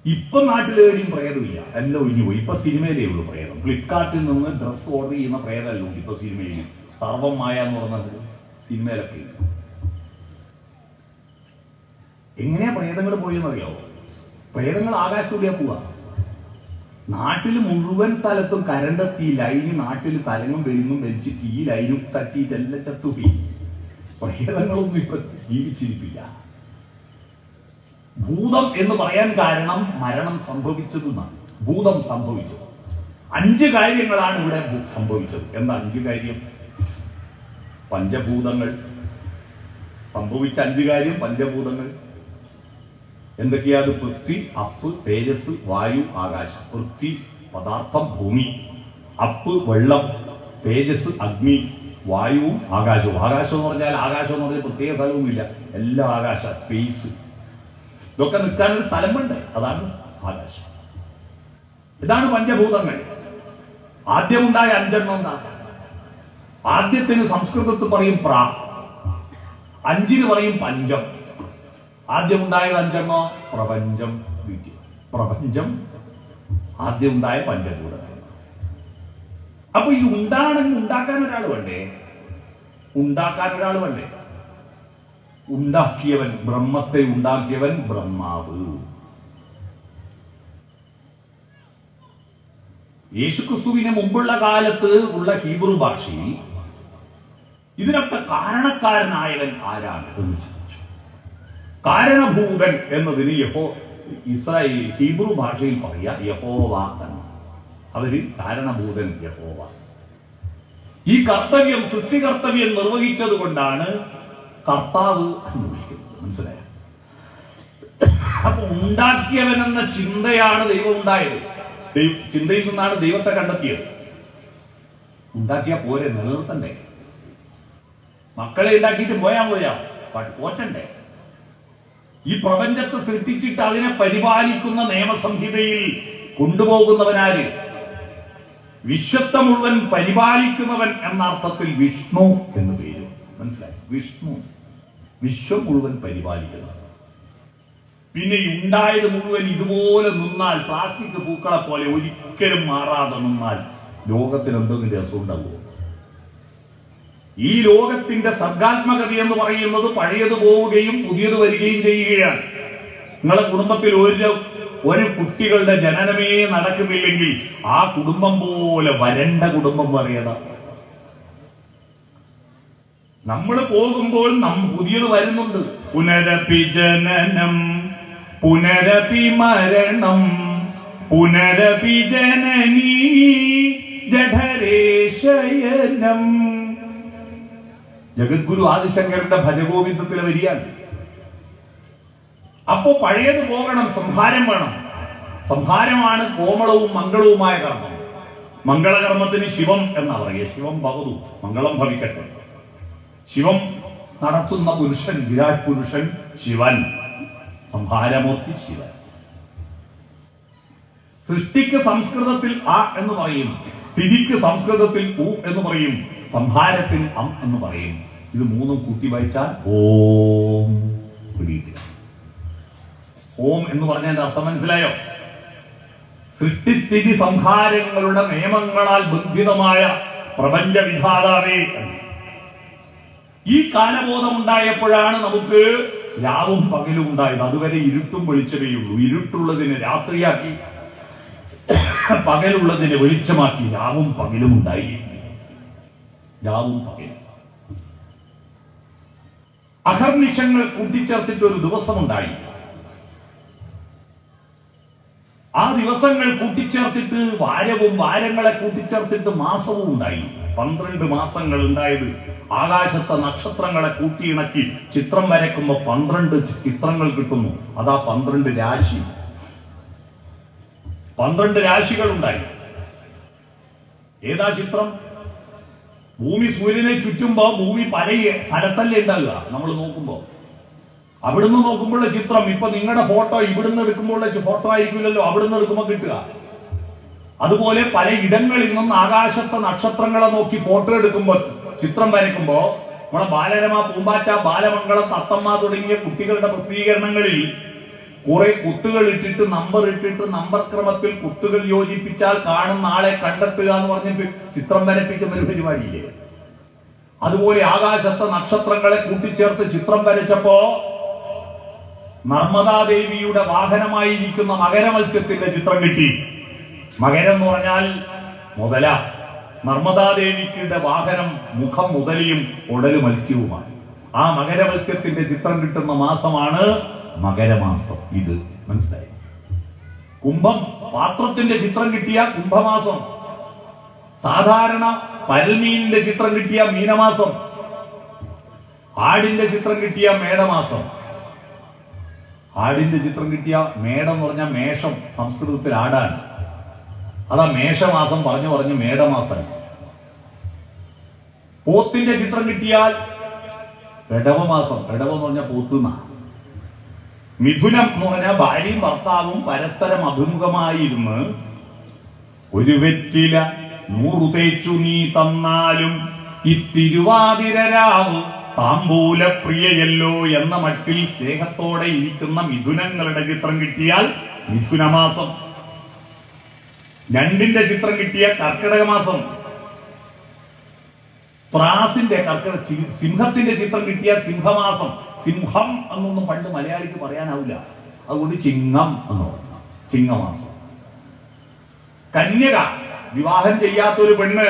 ഇപ്പൊ നാട്ടിലേടിയും പ്രേതമില്ല, എല്ലാം ഒഴിഞ്ഞു പോയി. ഇപ്പൊ സിനിമയിലേ ഉള്ളൂ പ്രേതം. ഫ്ലിപ്കാർട്ടിൽ നിന്ന് ഡ്രസ് ഓർഡർ ചെയ്യുന്ന പ്രേതമല്ല ഉണ്ട് ഇപ്പൊ സിനിമയിൽ. സർവം മായ എന്ന് പറഞ്ഞത് സിനിമയിലൊക്കെ. എങ്ങനെയാ പ്രേതങ്ങൾ പോയെന്നറിയാവോ? പ്രേതങ്ങൾ ആകാശത്തൂടെയാ പോവാ. നാട്ടിൽ മുഴുവൻ സ്ഥലത്തും കരണ്ടെത്തി ലൈന് നാട്ടിൽ തലങ്ങും വെലിങ്ങും വലിച്ചിട്ട് ഈ ലൈനും തട്ടിയിട്ടെല്ലാം ചത്തുപോയി. പ്രേതങ്ങളൊന്നും ഇപ്പൊ ജീവിച്ചിരിപ്പില്ല. ഭൂതം എന്ന് പറയാൻ കാരണം മരണം സംഭവിച്ചതെന്നാണ്. ഭൂതം സംഭവിച്ചത് 5 കാര്യങ്ങളാണ് ഇവിടെ സംഭവിച്ചത്. എന്താ 5 കാര്യം? പഞ്ചഭൂതങ്ങൾ സംഭവിച്ച 5 കാര്യം. പഞ്ചഭൂതങ്ങൾ എന്തൊക്കെയാണ്? പൃഥ്വി, അപ്പ്, തേജസ്, വായു, ആകാശം. പൃഥ്വി പദാർത്ഥം, ഭൂമി. അപ്പ് വെള്ളം, തേജസ് അഗ്നി, വായുവും ആകാശവും. ആകാശം എന്ന് പറഞ്ഞാൽ പ്രത്യേക സ്ഥലവുമില്ല, എല്ലാം ആകാശ, സ്പേസ്. ഇതൊക്കെ നിൽക്കാനൊരു സ്ഥലം വേണ്ടേ, അതാണ് ആകാശം. ഇതാണ് പഞ്ചഭൂതങ്ങൾ. ആദ്യമുണ്ടായ 5 എന്താ? ആദ്യത്തിന് സംസ്കൃതത്തിൽ പറയും പ്ര, 5 പറയും പഞ്ചം. ആദ്യമുണ്ടായത് 5 പ്രപഞ്ചം. പ്രപഞ്ചം ആദ്യമുണ്ടായ പഞ്ചഭൂതങ്ങൾ. അപ്പൊ ഈ ഉണ്ടാക്കാൻ ഒരാൾ വേണ്ടേ? ഉണ്ടാക്കിയവൻ, ബ്രഹ്മത്തെ ഉണ്ടാക്കിയവൻ ബ്രഹ്മാവ്. യേശുക്രിസ്തുവിന് മുമ്പുള്ള കാലത്ത് ഉള്ള ഹീബ്രു ഭാഷയിൽ ഇതിനൊക്കെ കാരണക്കാരനായവൻ ആരാണ് എന്ന് ചോദിച്ചു. കാരണഭൂതൻ എന്നതിന് ഇസ്രായേൽ ഹീബ്രു ഭാഷയിൽ പറയാ യഹോവ എന്ന്. അവര് കാരണഭൂതൻ യഹോവ. ഈ കർത്തവ്യം, സൃഷ്ടികർത്തവ്യം നിർവഹിച്ചത് കൊണ്ടാണ് കർത്താവ് എന്ന് വിളിക്കുന്നത്. മനസ്സിലായോ? അപ്പൊ ഉണ്ടാക്കിയവനെന്ന ചിന്തയാണ് ദൈവം ഉണ്ടായത്. ചിന്തയിൽ നിന്നാണ് ദൈവത്തെ കണ്ടെത്തിയത്. ഉണ്ടാക്കിയാ പോരെ, നിലനിർത്തണ്ടേ? മക്കളെ ഉണ്ടാക്കിയിട്ട് പോയാ പോറ്റണ്ടേ? ഈ പ്രപഞ്ചത്തെ സൃഷ്ടിച്ചിട്ട് അതിനെ പരിപാലിക്കുന്ന നിയമസംഹിതയിൽ കൊണ്ടുപോകുന്നവനാര്? വിശ്വത്തെ മുഴുവൻ പരിപാലിക്കുന്നവൻ എന്ന അർത്ഥത്തിൽ വിഷ്ണു എന്ന് പേര്. മനസ്സിലായി? വിഷ്ണു വിശ്വം മുഴുവൻ പരിപാലിക്കുന്നത്. പിന്നെ ഉണ്ടായത് മുഴുവൻ ഇതുപോലെ നിന്നാൽ, പ്ലാസ്റ്റിക് പൂക്കളെ പോലെ ഒരിക്കലും മാറാതെ നിന്നാൽ ലോകത്തിന് എന്തെങ്കിലും രസം ഉണ്ടാവുമോ? ഈ ലോകത്തിന്റെ സർഗാത്മകത എന്ന് പറയുന്നത് പഴയത് പോവുകയും പുതിയത് വരികയും ചെയ്യുകയാണ്. നിങ്ങളെ കുടുംബത്തിൽ ഒരു കുട്ടികളുടെ ജനനമേ നടക്കുന്നില്ലെങ്കിൽ ആ കുടുംബം പോലെ വരണ്ട കുടുംബം പറയണം. നമ്മൾ പോകുമ്പോൾ പുതിയത് വരുന്നുണ്ട്. പുനരപി ജനനം, പുനരപി മരണം, പുനരപി ജനനീ ജഠരേ ശയനം. ജഗദ്ഗുരു ആദിശങ്കരന്റെ ഭജഗോവിന്ദത്തിലെ വരികയാണ്. അപ്പോ പഴയത് പോകണം, സംഹാരം വേണം. സംഹാരമാണ് കോമളവും മംഗളവുമായ കർമ്മം. മംഗളകർമ്മത്തിന് ശിവം എന്നാ പറയുക. ശിവം ഭവതു, മംഗളം ഭവിക്കട്ടെ. ശിവം നടത്തുന്ന പുരുഷൻ, വിരാട് പുരുഷൻ ശിവൻ, സംഹാരമൂർത്തി ശിവൻ. സൃഷ്ടിക്ക് സംസ്കൃതത്തിൽ അ എന്ന് പറയും, സ്ഥിതിക്ക് സംസ്കൃതത്തിൽ ഉ എന്ന് പറയും, സംഹാരത്തിൽ അം എന്ന് പറയും. ഇത് മൂന്നും കൂട്ടി വായിച്ചാൽ ഓം പിടിയിട്ടില്ല. ഓം എന്ന് പറഞ്ഞതിന്റെ അർത്ഥം മനസ്സിലായോ? സൃഷ്ടിസ്ഥിതി സംഹാരങ്ങളുടെ നിയമങ്ങളാൽ ബന്ധിതമായ പ്രപഞ്ച വിധാതാവേ. ഈ കാലബോധം ഉണ്ടായപ്പോഴാണ് നമുക്ക് രാവും പകലും ഉണ്ടായത്. അതുവരെ ഇരുട്ടും വെളിച്ചമേയുള്ളൂ. ഇരുട്ടുള്ളതിനെ രാത്രിയാക്കി, പകലുള്ളതിനെ വെളിച്ചമാക്കി. രാവും പകലും ഉണ്ടായി. രാവും പകലും അഹർനിശങ്ങൾ കൂട്ടിച്ചേർത്തിട്ട് ഒരു ദിവസമുണ്ടായി. ആ ദിവസങ്ങൾ കൂട്ടിച്ചേർത്തിട്ട് വാരവും, വാരങ്ങളെ കൂട്ടിച്ചേർത്തിട്ട് മാസവും ഉണ്ടായി. 12 മാസങ്ങൾ ഉണ്ടായത്. ആകാശത്തെ നക്ഷത്രങ്ങളെ കൂട്ടിയിണക്കി ചിത്രം വരയ്ക്കുമ്പോ 12 ചിത്രങ്ങൾ കിട്ടുന്നു. അതാ 12 രാശി. 12 രാശികൾ ഉണ്ടായി. ഏതാ ചിത്രം? ഭൂമി സൂര്യനെ ചുറ്റുമ്പോ ഭൂമി പല സ്ഥലത്തല്ലേ ഉണ്ടാകുക. നമ്മൾ നോക്കുമ്പോ അവിടുന്ന് നോക്കുമ്പോഴുള്ള ചിത്രം. ഇപ്പൊ നിങ്ങളുടെ ഫോട്ടോ ഇവിടുന്ന് എടുക്കുമ്പോഴുള്ള ഫോട്ടോ ആയിരിക്കില്ലല്ലോ അവിടുന്ന് എടുക്കുമ്പോ കിട്ടുക. അതുപോലെ പല ഇടങ്ങളിൽ നിന്ന് ആകാശത്തെ നക്ഷത്രങ്ങളെ നോക്കി ഫോട്ടോ എടുക്കുമ്പോൾ, ചിത്രം വരയ്ക്കുമ്പോ നമ്മളെ ബാലരമ, പൂമ്പാറ്റ, ബാലമംഗളം, തത്തമ്മ തുടങ്ങിയ കുട്ടികളുടെ പ്രസിദ്ധീകരണങ്ങളിൽ കുറെ കുത്തുകൾ ഇട്ടിട്ട് നമ്പർ ക്രമത്തിൽ കുത്തുകൾ യോജിപ്പിച്ചാൽ കാണുന്ന ആളെ കണ്ടെത്തുക എന്ന് പറഞ്ഞിട്ട് ചിത്രം വരപ്പിക്കുന്ന ഒരു പരിപാടിയില്ലേ? അതുപോലെ ആകാശത്തെ നക്ഷത്രങ്ങളെ കൂട്ടിച്ചേർത്ത് ചിത്രം വരച്ചപ്പോ നർമ്മദാദേവിയുടെ വാഹനമായിരിക്കുന്ന മകരമത്സ്യത്തിന്റെ ചിത്രം കിട്ടി. മകരം എന്ന് പറഞ്ഞാൽ മുതല. നർമ്മദാദേവിയുടെ വാഹനം മുഖം മുതലയും ഉടല് മത്സ്യവുമാണ്. ആ മകരമത്സ്യത്തിന്റെ ചിത്രം കിട്ടുന്ന മാസമാണ് മകരമാസം. ഇത് മനസ്സിലായി? കുംഭം, പാത്രത്തിന്റെ ചിത്രം കിട്ടിയ കുംഭമാസം. സാധാരണ പരൽമീനിന്റെ ചിത്രം കിട്ടിയ മീനമാസം. ആടിന്റെ ചിത്രം കിട്ടിയ മേടമാസം. ആടിന്റെ ചിത്രം കിട്ടിയ മേടം എന്ന് പറഞ്ഞാൽ മേഷം, സംസ്കൃതത്തിൽ ആടാൻ. അതാ മേഷമാസം പറഞ്ഞു മേടമാസം. പോത്തിന്റെ ചിത്രം കിട്ടിയാൽ ഇടവമാസം. ഇടവം എന്ന് പറഞ്ഞാൽ പോത്തുന്ന. മിഥുനം എന്ന് പറഞ്ഞാൽ ഭാര്യയും ഭർത്താവും പരസ്പരം അഭിമുഖമായിരുന്ന് ഒരു വെറ്റില 100 തേച്ചു നീ തന്നാലും ഇത്തിരുവാതിരരാവ് താമ്പൂലപ്രിയയല്ലോ എന്ന മട്ടിൽ സ്നേഹത്തോടെ ഇരിക്കുന്ന മിഥുനങ്ങളുടെ ചിത്രം കിട്ടിയാൽ മിഥുനമാസം. ഞണ്ടിന്റെ ചിത്രം കിട്ടിയ കർക്കിടക മാസം. ത്രാസിന്റെ സിംഹത്തിന്റെ ചിത്രം കിട്ടിയ സിംഹമാസം. സിംഹം എന്നൊന്നും പണ്ട് മലയാളിക്ക് പറയാനാവില്ല, അതുകൊണ്ട് ചിങ്ങം എന്ന് പറഞ്ഞു, ചിങ്ങമാസം. കന്യക, വിവാഹം ചെയ്യാത്തൊരു പെണ്ണ്,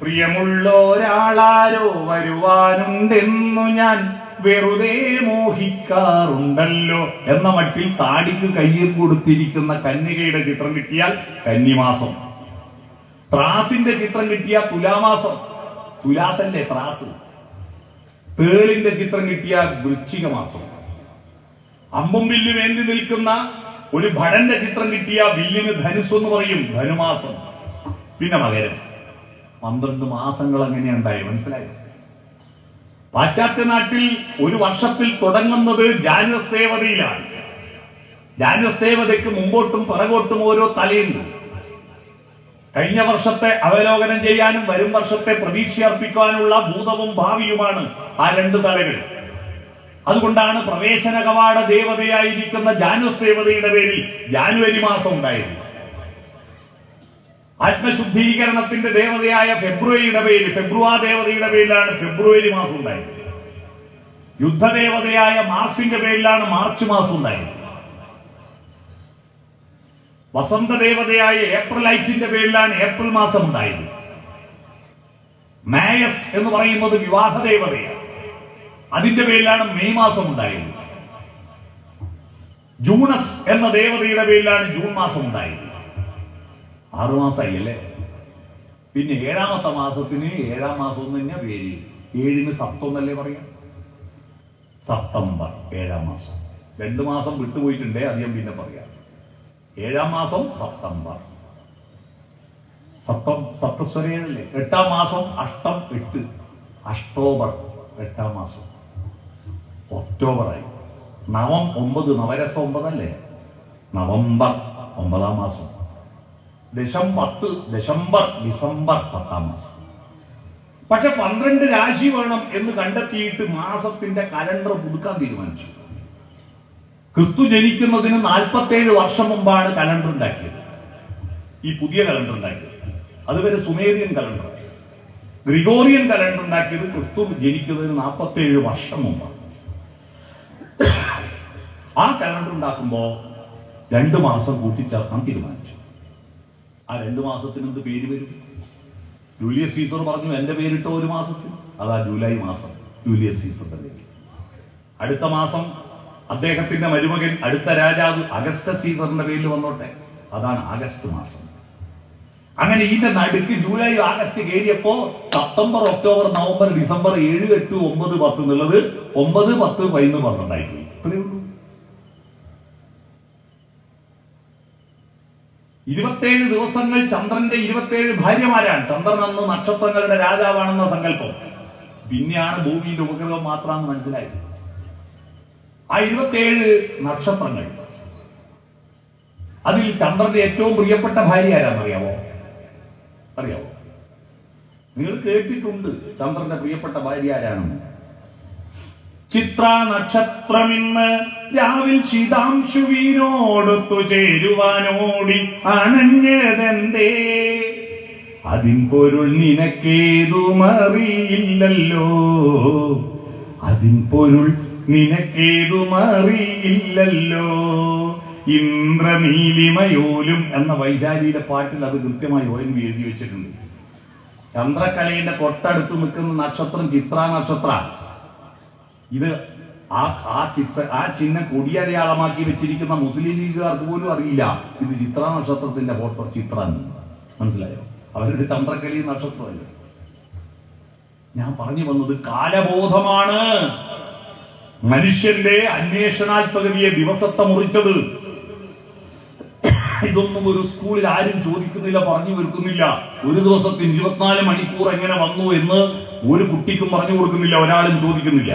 പ്രിയമുള്ളൊരാളാരോ വരുവാനുണ്ടെന്നു ഞാൻ വെറുതെ മോഹിക്കാറുണ്ടല്ലോ എന്ന മട്ടിൽ താടിക്ക് കയ്യിൽ കൊടുത്തിരിക്കുന്ന കന്യകയുടെ ചിത്രം കിട്ടിയാൽ കന്നിമാസം. ത്രാസിന്റെ ചിത്രം കിട്ടിയ തുലാമാസം. തുലാസല്ലേ ത്രാസ്. തേളിന്റെ ചിത്രം കിട്ടിയ വൃശ്ചിക മാസം. അമ്പും വില്ലും ഏന്തി നിൽക്കുന്ന ഒരു ഭടന്റെ ചിത്രം കിട്ടിയ വില്ലിന് ധനുസ് എന്ന് പറയും, ധനുമാസം. പിന്നെ മകരം. 12 മാസങ്ങൾ അങ്ങനെയുണ്ടായി. മനസ്സിലായി? പാശ്ചാത്യ നാട്ടിൽ ഒരു വർഷത്തിൽ തുടങ്ങുന്നത് ജാനുവസ് ദേവതയിലാണ്. ജാനുവസ് ദേവതയ്ക്ക് മുമ്പോട്ടും പിറകോട്ടും ഓരോ തലയുണ്ട്. കഴിഞ്ഞ വർഷത്തെ അവലോകനം ചെയ്യാനും വരും വർഷത്തെ പ്രതീക്ഷ അർപ്പിക്കാനുള്ള ഭൂതവും ഭാവിയുമാണ് ആ 2 തലകൾ. അതുകൊണ്ടാണ് പ്രവേശന കവാട ദേവതയായിരിക്കുന്ന ജാനുവസ് ദേവതയുടെ പേരിൽ ജാനുവരി മാസം ഉണ്ടായിരുന്നു. ആത്മശുദ്ധീകരണത്തിന്റെ ദേവതയായ ഫെബ്രുവരിയുടെ പേരിൽ, ഫെബ്രുവാ ദേവതയുടെ പേരിലാണ് ഫെബ്രുവരി മാസം ഉണ്ടായത്. യുദ്ധദേവതയായ മാർച്ചിന്റെ പേരിലാണ് മാർച്ച് മാസം ഉണ്ടായത്. വസന്തദേവതയായ ഏപ്രിലൈറ്റിന്റെ പേരിലാണ് ഏപ്രിൽ മാസം ഉണ്ടായത്. മേയസ് എന്ന് പറയുന്നത് വിവാഹദേവതയാണ്, അതിന്റെ പേരിലാണ് മെയ് മാസം ഉണ്ടായത്. ജൂണസ് എന്ന ദേവതയുടെ പേരിലാണ് ജൂൺ മാസം ഉണ്ടായത്. 6 മാസമായി അല്ലേ? പിന്നെ 7ാമത്തെ മാസത്തിന് 7ാം മാസം എന്ന് തന്നെ പേര്. 7ന് സപ്തമെന്നല്ലേ പറയാം? സപ്തംബർ 7ാം മാസം. 2 മാസം വിട്ടുപോയിട്ടുണ്ടേ, അധികം പിന്നെ പറയാം. 7ാം മാസം സപ്തംബർ. സപ്തസ്വരേനല്ലേ? 8ാം മാസം അഷ്ടം 8, അഷ്ടോബർ 8ാം മാസം. ഒക്ടോബറായി. നവം 9, നവരസം 9 അല്ലേ? നവംബർ 9ാം മാസം. ഡിസംബർ, ഡിസംബർ 10ാം മാസം. പക്ഷെ 12 രാശി വേണം എന്ന് കണ്ടെത്തിയിട്ട് മാസത്തിന്റെ കലണ്ടർ പുതുക്കാൻ തീരുമാനിച്ചു. ക്രിസ്തു ജനിക്കുന്നതിന് 47 വർഷം മുമ്പാണ് കലണ്ടർ ഉണ്ടാക്കിയത്, ഈ പുതിയ കലണ്ടർ ഉണ്ടാക്കിയത്. അതുവരെ സുമേറിയൻ കലണ്ടർ. ഗ്രിഗോറിയൻ കലണ്ടർ ഉണ്ടാക്കിയത് ക്രിസ്തു ജനിക്കുന്നതിന് 47 വർഷം മുമ്പാണ്. ആ കലണ്ടർ ഉണ്ടാക്കുമ്പോ 2 മാസം കൂട്ടിച്ചേർക്കാൻ തീരുമാനിച്ചു. ആ 2 മാസത്തിന് എന്ത് പേര് വരും? ജൂലിയസ് സീസർ പറഞ്ഞു, എന്റെ പേരിട്ടോ ഒരു മാസത്തിൽ, അതാ ജൂലൈ മാസം, ജൂലിയസ് സീസറിന്റെ പേര്. അടുത്ത മാസം അദ്ദേഹത്തിന്റെ മരുമകൻ, അടുത്ത രാജാവ് അഗസ്റ്റസ് സീസറിന്റെ പേരിൽ വന്നോട്ടെ, അതാണ് ആഗസ്റ്റ് മാസം. അങ്ങനെ ഇതിന്റെ നടുക്ക് ജൂലൈ ആഗസ്റ്റ് കയറിയപ്പോ സെപ്റ്റംബർ, ഒക്ടോബർ, നവംബർ, ഡിസംബർ 7, 8, 9, 10 എന്നുള്ളത് 9, 10, 11, 12 ആയിപ്പോയി. ഇത്രയേ ഉള്ളൂ. 27 ദിവസങ്ങൾ ചന്ദ്രന്റെ 27 ഭാര്യമാരാണ്. ചന്ദ്രൻ അന്ന് നക്ഷത്രങ്ങളുടെ രാജാവാണെന്ന സങ്കല്പം. പിന്നെയാണ് ഭൂമിയുടെ ഉപഗ്രഹം മാത്രമാണെന്ന് മനസ്സിലായത്. ആ 27 നക്ഷത്രങ്ങൾ അതിൽ ചന്ദ്രന്റെ ഏറ്റവും പ്രിയപ്പെട്ട ഭാര്യ ആരാന്നറിയാമോ? അറിയാമോ? നിങ്ങൾ കേട്ടിട്ടുണ്ട് ചന്ദ്രന്റെ പ്രിയപ്പെട്ട ഭാര്യ ആരാണെന്ന്? ചിത്ര നക്ഷത്രമിന്ന് രാവിൽ ശീതാംശുവിനോടൊത്തു ചേരുവാനോടി അണഞ്ഞതെന്തേ? അതിൻ പൊരുൾ നിനക്കേതുമറിയില്ലല്ലോ, അതിൻ പൊരുൾ നിനക്കേതുമറിയില്ലല്ലോ. ഇന്ദ്രനീലിമയോലും എന്ന വൈശാലിയുടെ പാട്ടിൽ അത് കൃത്യമായി ONV എഴുതി വെച്ചിട്ടുണ്ട്. ചന്ദ്രക്കലയുടെ തൊട്ടടുത്ത് നിൽക്കുന്ന നക്ഷത്രം ചിത്ര നക്ഷത്ര. ഇത് ആ ചിഹ്നം കൊടിയടയാളമാക്കി വെച്ചിരിക്കുന്ന മുസ്ലിം ലീഗുകാർക്ക് പോലും അറിയില്ല ഇത് ചിത്ര നക്ഷത്രത്തിന്റെ ഫോട്ടോ. ചിത്ര മനസ്സിലായോ? അവരുടെ ചന്ദ്രക്കലി നക്ഷത്രമല്ല. ഞാൻ പറഞ്ഞു വന്നത് കാലബോധമാണ് മനുഷ്യന്റെ അന്വേഷണാത്മകതയെ ദിവസത്തെ മുറിച്ചത്. ഇതൊന്നും ഒരു സ്കൂളിൽ ആരും ചോദിക്കുന്നില്ല, പറഞ്ഞു വെക്കുന്നില്ല. ഒരു ദിവസത്തിന് 24 മണിക്കൂർ എങ്ങനെ വന്നു എന്ന് ഒരു കുട്ടിക്കും പറഞ്ഞു കൊടുക്കുന്നില്ല, ഒരാളും ചോദിക്കുന്നില്ല.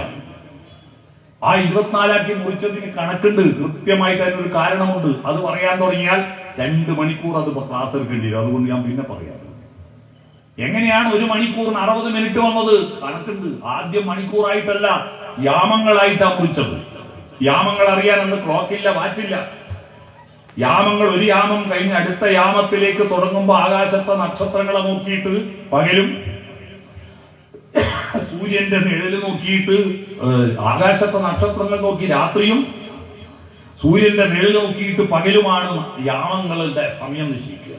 ആ 24 മുറിച്ചതിന് കണക്കുണ്ട്, കൃത്യമായിട്ട് അതിനൊരു കാരണമുണ്ട്. അത് പറയാൻ തുടങ്ങിയാൽ 2 മണിക്കൂർ അത് ക്ലാസ് എടുക്കേണ്ടി വരും. അതുകൊണ്ട് ഞാൻ പിന്നെ പറയാം. എങ്ങനെയാണ് 1 മണിക്കൂറിന് 60 മിനിറ്റ് വന്നത്? കണക്കുണ്ട്. ആദ്യം മണിക്കൂറായിട്ടല്ല, യാമങ്ങളായിട്ടാണ് മുറിച്ചത്. യാമങ്ങൾ അറിയാൻ അന്ന് ക്ലോക്കില്ല, വാച്ചില്ല. യാമങ്ങൾ ഒരു യാമം കഴിഞ്ഞ് അടുത്ത യാമത്തിലേക്ക് തുടങ്ങുമ്പോൾ ആകാശത്തെ നക്ഷത്രങ്ങളെ നോക്കിയിട്ട് പകലും സൂര്യന്റെ നിഴല് നോക്കിയിട്ട് ആകാശത്തെ നക്ഷത്രങ്ങൾ നോക്കി രാത്രിയും സൂര്യന്റെ നിഴല് നോക്കിയിട്ട് പകലുമാണ് യാമങ്ങളുടെ സമയം നിശ്ചയിക്കുക.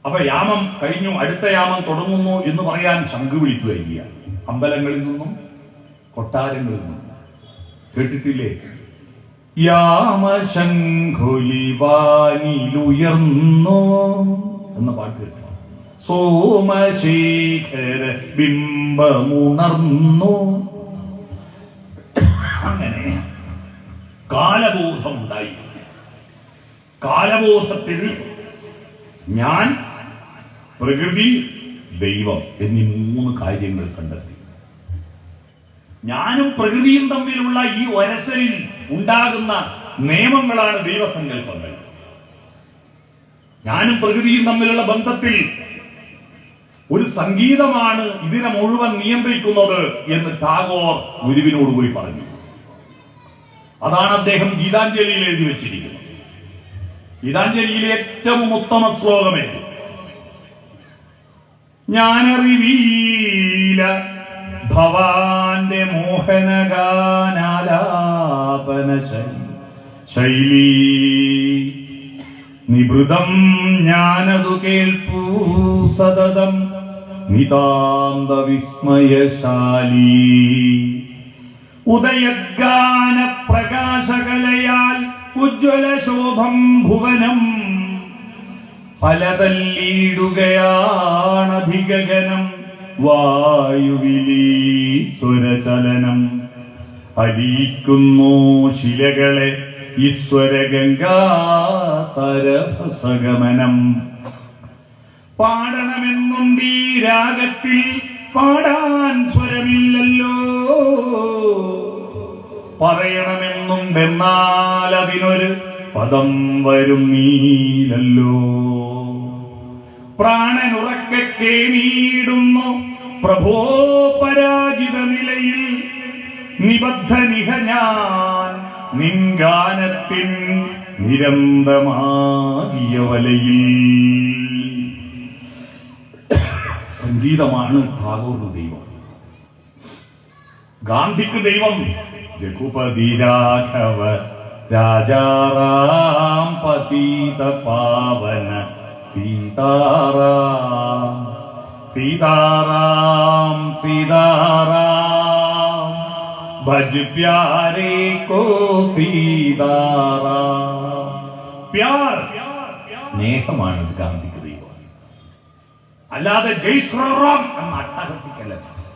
അപ്പൊ യാമം കഴിഞ്ഞു, അടുത്ത യാമം തുടങ്ങുന്നു എന്ന് പറയാൻ ശംഖ് വിളിക്കുകയ്യ. അമ്പലങ്ങളിൽ നിന്നും കൊട്ടാരങ്ങളിൽ നിന്നും കേട്ടിട്ടില്ലേ? യാമശംഖുലിവാനിലുയർന്നോ എന്ന പാട്ട് കേട്ടോ. സോമശേഖര ബിംബമുണർന്നു. അങ്ങനെ കാലബോധം ഉണ്ടായി. കാലബോധത്തിൽ ഞാൻ, പ്രകൃതി, ദൈവം എന്നീ 3 കാര്യങ്ങൾ കണ്ടെത്തി. ഞാനും പ്രകൃതിയും തമ്മിലുള്ള ഈ ഒരസലിൽ ഉണ്ടാകുന്ന നിയമങ്ങളാണ് ദൈവസങ്കല്പങ്ങൾ. ഞാനും പ്രകൃതിയും തമ്മിലുള്ള ബന്ധത്തിൽ ഒരു സംഗീതമാണ് ഇതിനെ മുഴുവൻ നിയന്ത്രിക്കുന്നത് എന്ന് ടാഗോർ ഗുരുവിനോട് പോയി പറഞ്ഞു. അതാണ് അദ്ദേഹം ഗീതാഞ്ജലിയിൽ എഴുതി വെച്ചിരിക്കുന്നത്. ഗീതാഞ്ജലിയിലെ ഏറ്റവും ഉത്തമ ശ്ലോകമേ, ഞാനറിവീല ഭവാന്റെ മോഹനഗാനാലാപന ശൈലീ, നിവൃതം ഞാനതു കേൾപ്പൂ സതതം നിതാന്ത വിസ്മയശാലീ. ഉദയഗാന പ്രകാശകലയാൽ ഉജ്ജ്വല ശോഭം ഭുവനം പലതല്ലിടുകയാണധിഗഗനം. വായുവിലീശ്വരചലനം അലിയിക്കുന്നു ശിലകളെ ഈശ്വരഗംഗാസരഭസഗമനം. പാടണമെന്നുണ്ടീ രാഗത്തിൽ പാടാൻ സ്വരമില്ലല്ലോ, പറയണമെന്നുണ്ടെന്നാൽ അതിനൊരു പദം വരുന്നീലല്ലോ. പ്രാണനുറക്കെ കേണീടുന്നു പ്രഭോ പരാജിത നിലയിൽ, നിബദ്ധനിഹ ഞാൻ നിൻഗാനത്തിൻ നിരന്തമാകിയ വലയിൽ. സംഗീതമാണ് ടാഗോറിന് ദൈവം. ഗാന്ധിക്ക് ദൈവം രഘുപതി രാഘവ രാജാറാം പതിത പാവന സീതാറാം സീതാറാം സീതാറാം ഭജ് പ്യാരെ കോ സീതാറാം. പ്യാർ, സ്നേഹമാണ് ഗാന്ധിക്ക് ദൈവം. അല്ലാതെ ജയ് ശ്രീറാം എന്ന അട്ടഹസിക്കല്ല.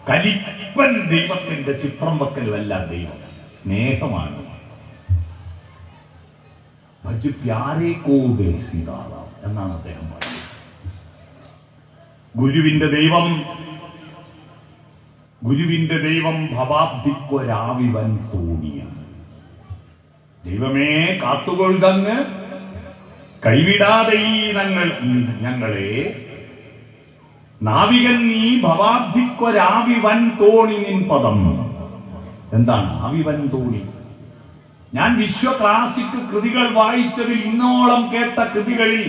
കലിപ്പൻ ദൈവത്തിന്റെ ചിത്രം വെക്കലുമല്ല ദൈവം, സ്നേഹമാണ്. ഭജ് പ്യാരെ കോ സീതാറാം എന്നാണ് അദ്ദേഹം പറയുന്നത്. ഗുരുവിന്റെ ദൈവം ഭവാബ്ദിക്കൊരാവിവൻ തോണിയാണ്. ദൈവമേ കാത്തുകൊള്ളുകങ്ങ് കൈവിടാതെ ഈ ഞങ്ങളെ നാവികൻ നീ ഭവാബ്ധിക്കൊരാവിവൻ തോണി നിൻ പദം. എന്താണ് ആവിവൻ തോണി? ഞാൻ വിശ്വ ക്ലാസിക് കൃതികൾ വായിച്ചതിൽ ഇന്നോളം കേട്ട കൃതികളിൽ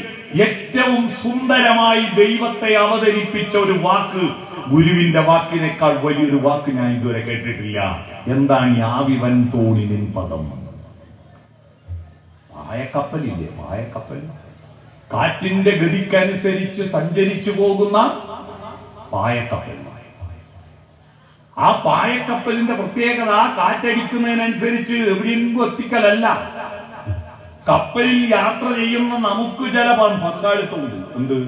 ഏറ്റവും സുന്ദരമായി ദൈവത്തെ അവതരിപ്പിച്ച ഒരു വാക്ക്, ഗുരുവിന്റെ വാക്കിനേക്കാൾ വലിയൊരു വാക്ക് ഞാൻ ഇതുവരെ കേട്ടിട്ടില്ല. എന്താണ് ഈ ആവിവൻ തോണി നിൻ പദം? പായക്കപ്പലില്ലേ, പായക്കപ്പൽ, കാറ്റിന്റെ ഗതിക്കനുസരിച്ച് സഞ്ചരിച്ചു പോകുന്ന പായക്കപ്പൽ. ആ പായക്കപ്പലിന്റെ പ്രത്യേകത കാറ്റടിക്കുന്നതിനനുസരിച്ച് എവിടെയെങ്കിലും എത്തിക്കലല്ല. കപ്പലിൽ യാത്ര ചെയ്യുന്ന നമുക്ക് ചില പങ്കാളിത്തമുണ്ട്. എന്ത്?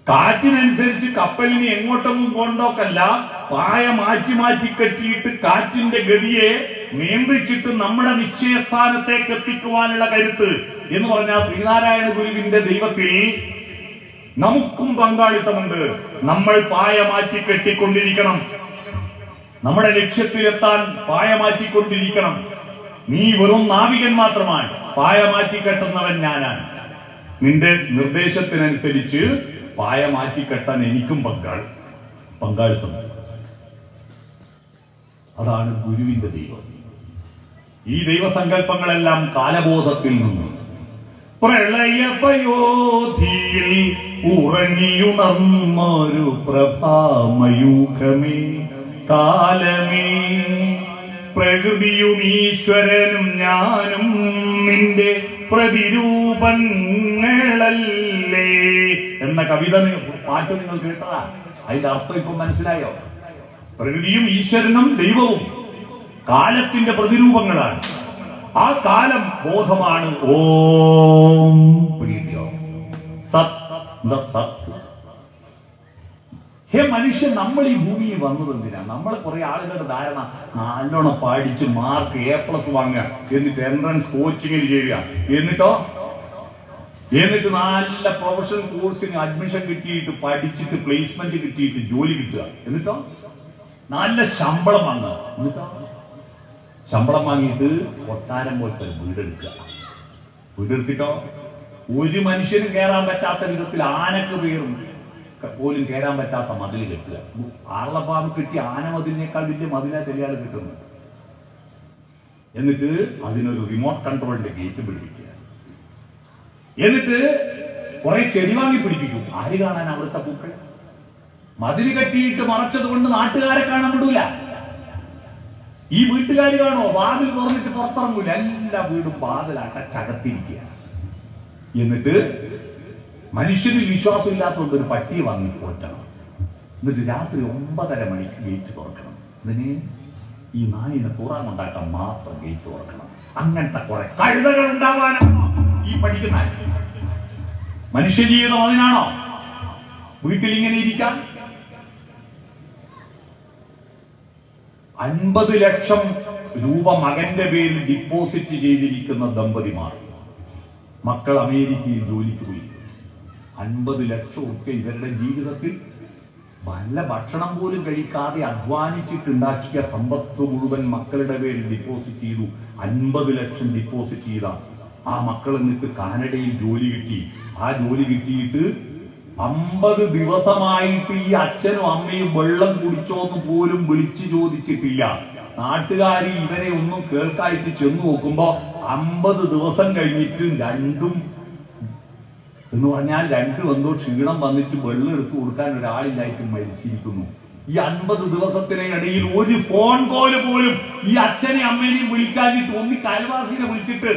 കാറ്റിനനുസരിച്ച് കപ്പലിന് എങ്ങോട്ടെങ്കിലും കൊണ്ടോക്കല്ല, പായ മാറ്റി മാറ്റി കെട്ടിയിട്ട് കാറ്റിന്റെ ഗതിയെ നിയന്ത്രിച്ചിട്ട് നമ്മുടെ നിശ്ചയസ്ഥാനത്തേക്ക് എത്തിക്കുവാനുള്ള കരുത്ത് എന്ന് പറഞ്ഞാൽ ശ്രീനാരായണ ഗുരുവിന്റെ ദൈവത്തിൽ നമുക്കും പങ്കാളിത്തമുണ്ട്. നമ്മൾ പായ മാറ്റി കെട്ടിക്കൊണ്ടിരിക്കണം, നമ്മുടെ ലക്ഷ്യത്തിലെത്താൻ പായ മാറ്റിക്കൊണ്ടിരിക്കണം. നീ വെറും നാവികൻ മാത്രമാണ്, പായ മാറ്റിക്കെട്ടുന്നവൻ ഞാനാണ്. നിന്റെ നിർദ്ദേശത്തിനനുസരിച്ച് പായ മാറ്റിക്കെട്ടാൻ എനിക്കും പങ്കാളിത്തം. അതാണ് ഗുരുവിന്റെ ദൈവം. ഈ ദൈവസങ്കല്പങ്ങളെല്ലാം കാലബോധത്തിൽ നിന്ന്, പ്രളയപയോധിയിൽ ഉറങ്ങിയുണർന്നൊരു പ്രഭാമയൂഖമേ കാലമേ, പ്രകൃതിയും ഈശ്വരനും ഞാനും നിന്റെ പ്രതിരൂപങ്ങളല്ലേ എന്ന കവിത പാട്ട് നിങ്ങൾ കേട്ടതാ? അതിന്റെ അർത്ഥം ഇപ്പൊ മനസ്സിലായോ? പ്രകൃതിയും ഈശ്വരനും ദൈവവും കാലത്തിന്റെ പ്രതിരൂപങ്ങളാണ്. ആ കാലം ബോധമാണ്. ഓം പ്രീതിയോ സത്. ഹേ മനുഷ്യൻ, നമ്മൾ ഈ ഭൂമിയിൽ വന്നത് എന്തിനാ? നമ്മൾ കുറെ ആളുകളുടെ ധാരണ നല്ലോണം പഠിച്ച് മാർക്ക് A+ വാങ്ങുക, എന്നിട്ട് എൻട്രൻസ് കോച്ചിങ്ങിൽ ചെയ്യുക, എന്നിട്ട് നല്ല പ്രൊഫഷണൽ കോഴ്സിന് അഡ്മിഷൻ കിട്ടിയിട്ട് പഠിച്ചിട്ട് പ്ലേസ്മെന്റ് കിട്ടിയിട്ട് ജോലി കിട്ടുക, എന്നിട്ടോ നല്ല ശമ്പളം വാങ്ങുക, എന്നിട്ടോ ശമ്പളം വാങ്ങിയിട്ട് കൊട്ടാരം പോലത്തെ വീടെടുക്കുക. വീടെടുത്തിട്ടോ ഒരു മനുഷ്യന് കയറാൻ പറ്റാത്ത വിധത്തിൽ ആനക്ക് പോലും കയറാൻ പറ്റാത്ത മതിൽ കെട്ടുക. ആർളപ്പാമ്പ് കിട്ടി ആന മതിലിനേക്കാൾ വലിയ മതിലാ ചെറിയാൾ കിട്ടുന്നത്. എന്നിട്ട് അതിനൊരു റിമോട്ട് കൺട്രോളിന്റെ ഗേറ്റ് പിടിപ്പിക്കുക. എന്നിട്ട് കുറെ ചെടി വാങ്ങി പിടിപ്പിക്കും. ആര് കാണാൻ അവിടുത്തെ പൂക്കൾ? മതിൽ കെട്ടിയിട്ട് മറച്ചത് കൊണ്ട് നാട്ടുകാരെ കാണാൻ വിടൂല. ഈ വീട്ടുകാർ കാണോ? വാതിൽ തുറന്നിട്ട് പുറത്തിറങ്ങൂല. എല്ലാ വീടും വാതിലടച്ചകത്തിരിക്കുക. എന്നിട്ട് മനുഷ്യരിൽ വിശ്വാസമില്ലാത്തതുകൊണ്ട് ഒരു പട്ടിയെ വാങ്ങി പോറ്റണം. എന്നിട്ട് രാത്രി 9:30 മണിക്ക് ഗേറ്റ് തുറക്കണം. അതിന് ഈ നായിനെ തുറന്നുണ്ടാക്കാൻ മാത്രം ഗേറ്റ് തുറക്കണം. അങ്ങനത്തെ കുറെ കഴുതകൾ ഉണ്ടാവാനാണോ ഈ പഠിക്കുന്ന? മനുഷ്യജീവിതം അതിനാണോ? വീട്ടിൽ ഇങ്ങനെ ഇരിക്കാൻ 50 ലക്ഷം രൂപ മകന്റെ പേരിൽ ഡിപ്പോസിറ്റ് ചെയ്തിരിക്കുന്ന ദമ്പതിമാർ, മക്കൾ അമേരിക്കയിൽ ജോലിക്ക് പോയി. 50 ലക്ഷം ഒക്കെ ഇവരുടെ ജീവിതത്തിൽ നല്ല ഭക്ഷണം പോലും കഴിക്കാതെ അധ്വാനിച്ചിട്ടുണ്ടാക്കിയ സമ്പത്ത് മുഴുവൻ മക്കളുടെ പേരിൽ ഡിപ്പോസിറ്റ് ചെയ്തു. 50 ലക്ഷം ഡിപ്പോസിറ്റ് ചെയ്ത ആ മക്കൾ എന്നിട്ട് കാനഡയിൽ ജോലി കിട്ടി. ആ ജോലി കിട്ടിയിട്ട് 50 ദിവസമായിട്ട് ഈ അച്ഛനും അമ്മയും വെള്ളം കുടിച്ചോന്ന് പോലും വിളിച്ചു ചോദിച്ചിട്ടില്ല. നാട്ടുകാർ ഇവരെ ഒന്നും കേൾക്കായിട്ട് ചെന്ന് നോക്കുമ്പോ 50 ദിവസം കഴിഞ്ഞിട്ട് രണ്ടും എന്ന് പറഞ്ഞാൽ രണ്ടും എന്തോ ക്ഷീണം വന്നിട്ട് വെള്ളം എടുത്തു കൊടുക്കാൻ ഒരാളില്ലായിട്ട് മരിച്ചിരിക്കുന്നു. ഈ 50 ദിവസത്തിനിടയിൽ ഒരു ഫോൺ കോള് പോലും ഈ അച്ഛനെ അമ്മേനെയും വിളിക്കാനിട്ട് അയൽവാസിനെ വിളിച്ചിട്ട്,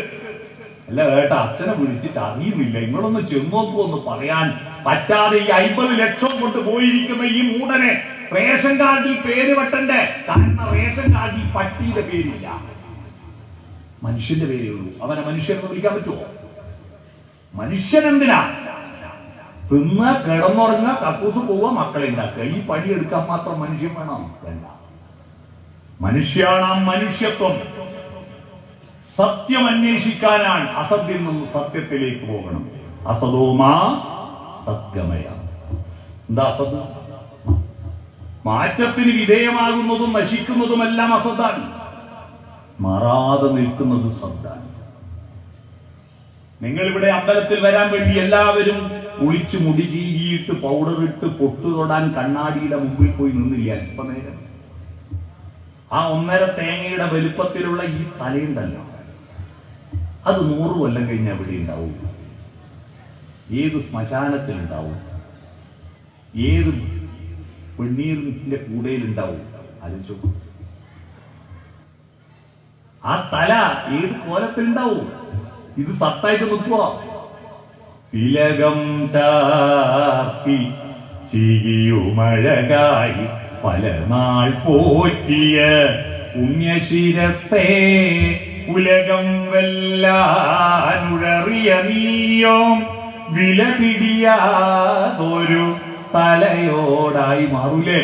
അല്ല കേട്ടാ അച്ഛനെ വിളിച്ചിട്ട് അറിയുന്നില്ല, നിങ്ങളൊന്ന് ചെന്നോക്കുമെന്ന് പറയാൻ പറ്റാതെ ഈ 50 ലക്ഷം കൊണ്ട് പോയിരിക്കുന്ന ഈ മൂടനെ റേഷൻ കാർഡിൽ പേര് വെട്ടണ്ടേ? കാരണം റേഷൻ കാർഡിൽ പട്ടിയുടെ പേരില്ല, മനുഷ്യന്റെ പേരേ ഉള്ളൂ. അവനെ മനുഷ്യനെന്ന് വിളിക്കാൻ പറ്റുമോ? മനുഷ്യനെന്തിനാ? തിന്ന് കിടന്നുറങ്ങുക, കക്കൂസ് പോവുക, മക്കളെ ഉണ്ടാക്കുക. ഈ പണിയെടുക്കാൻ മാത്രം മനുഷ്യൻ വേണം? വേണ്ട. മനുഷ്യാണാം മനുഷ്യത്വം. സത്യം അന്വേഷിക്കാനാണ്. അസത്യം നിന്ന് സത്യത്തിലേക്ക് പോകണം. അസതോമാ സത്യമയ. എന്താ അസത്? മാറ്റത്തിന് വിധേയമാകുന്നതും നശിക്കുന്നതുമെല്ലാം അസത്താണ്. മാറാതെ നിൽക്കുന്നത് സത്താണ്. നിങ്ങളിവിടെ അമ്പലത്തിൽ വരാൻ വേണ്ടി എല്ലാവരും കുളിച്ച് മുടി ചീകിയിട്ട് പൗഡർ ഇട്ട് പൊട്ടു തൊടാൻ കണ്ണാടിയുടെ മുമ്പിൽ പോയി നിന്നില്ല ഇപ്പൊ നേരം. ആ 1.5 തേങ്ങയുടെ വലുപ്പത്തിലുള്ള ഈ തലയുണ്ടല്ലോ, അത് 100 കൊല്ലം കഴിഞ്ഞ് എവിടെ ഉണ്ടാവും? ഏത് ശ്മശാനത്തിലുണ്ടാവും? ഏത് വെണ്ണീറിന്റെ കൂടയിലുണ്ടാവും? ആലോചിച്ചു. ആ തല ഏത് കോലത്തിലുണ്ടാവും? ഇത് സത്തായിട്ട് നിൽക്കുക. തിലകം ചാർത്തി ചിരിയുമഴകായി പല നാൾ പോറ്റിയ പുണ്യശിരസേ ഉലകം വെല്ലാനുഴറിയ നീയോ വില പിടിയാതൊരു തലയോടായി മാറൂലേ.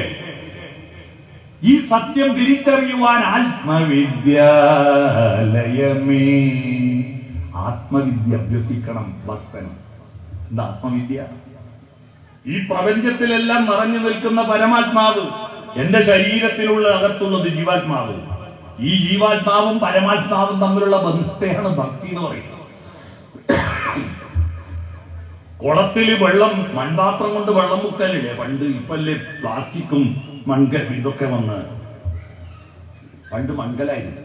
ഈ സത്യം തിരിച്ചറിയുവാൻ ആത്മവിദ്യാലയമേ, ആത്മവിദ്യ അഭ്യസിക്കണം ഭക്തനും. എന്താ ആത്മവിദ്യ? ഈ പ്രപഞ്ചത്തിലെല്ലാം നിറഞ്ഞു നിൽക്കുന്ന പരമാത്മാവ്, എന്റെ ശരീരത്തിലുള്ള അകത്തുള്ളത് ജീവാത്മാവ്. ഈ ജീവാത്മാവും പരമാത്മാവും തമ്മിലുള്ള ബന്ധത്തെയാണ് ഭക്തി എന്ന് പറയുന്നത്. കുളത്തില് വെള്ളം, മൺപാത്രം കൊണ്ട് വെള്ളം മുക്കലില്ലേ പണ്ട്? ഇപ്പല്ലേ പ്ലാസ്റ്റിക്കും മൺകൽ ഇതൊക്കെ വന്ന്. പണ്ട് മൺകലായിരുന്നു.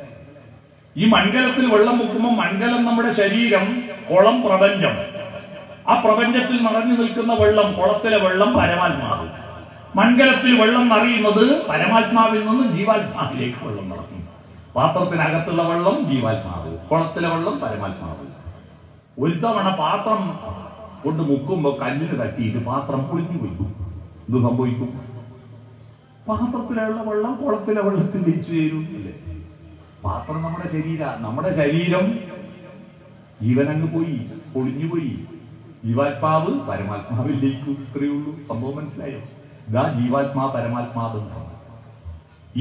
ഈ മൺകലത്തിൽ വെള്ളം മുക്കുമ്പോൾ മൺകലം നമ്മുടെ ശരീരം, കുളം പ്രപഞ്ചം. ആ പ്രപഞ്ചത്തിൽ നിറഞ്ഞു നിൽക്കുന്ന വെള്ളം, കുളത്തിലെ വെള്ളം പരമാത്മാവ്. മൺകലത്തിൽ വെള്ളം നിറയുന്നത് പരമാത്മാവിൽ നിന്ന് ജീവാത്മാവിലേക്ക് വെള്ളം നിറഞ്ഞു. പാത്രത്തിനകത്തുള്ള വെള്ളം ജീവാത്മാവ്, കുളത്തിലെ വെള്ളം പരമാത്മാവ്. ഒരു തവണ പാത്രം കൊണ്ട് മുക്കുമ്പോ കല്ലിന് തട്ടിയിട്ട് പാത്രം പൊളിഞ്ഞു പോയി. ഇത് സംഭവിക്കും. പാത്രത്തിലുള്ള വെള്ളം കുളത്തിലെ വെള്ളത്തിൽ തിരിച്ചു ചേരുന്നില്ലേ? പാത്രം നമ്മുടെ ശരീരം ജീവനങ്ങ് പോയി, പൊളിഞ്ഞുപോയി. ജീവാത്മാവ് പരമാത്മാവിലേക്ക്. ഇത്രയേ ഉള്ളൂ. സംഭവം മനസ്സിലായോ? ഇതാ ജീവാത്മാ പരമാത്മാ ബന്ധം.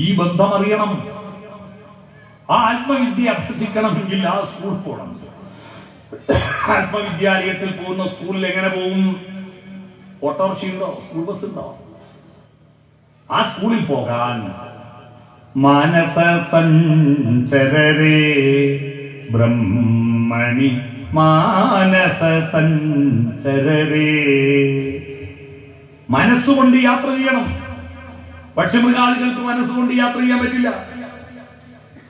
ഈ ബന്ധം അറിയണം. ആ ആത്മവിദ്യ അഭ്യസിക്കണമെങ്കിൽ ആ സ്കൂൾ പോകണം. ആത്മവിദ്യാലയത്തിൽ പോകുന്ന സ്കൂളിൽ എങ്ങനെ പോകും? ഓട്ടോറിക്ഷ ഉണ്ടോ? സ്കൂൾ ബസ് ഉണ്ടോ? ആ സ്കൂളിൽ പോകാൻ മാനസ സഞ്ചരരേ ബ്രഹ്മണി മാനസ സഞ്ചരരേ. മനസ്സുകൊണ്ട് യാത്ര ചെയ്യണം. പക്ഷെ മൃഗാദികൾക്ക് മനസ്സുകൊണ്ട് യാത്ര ചെയ്യാൻ പറ്റില്ല.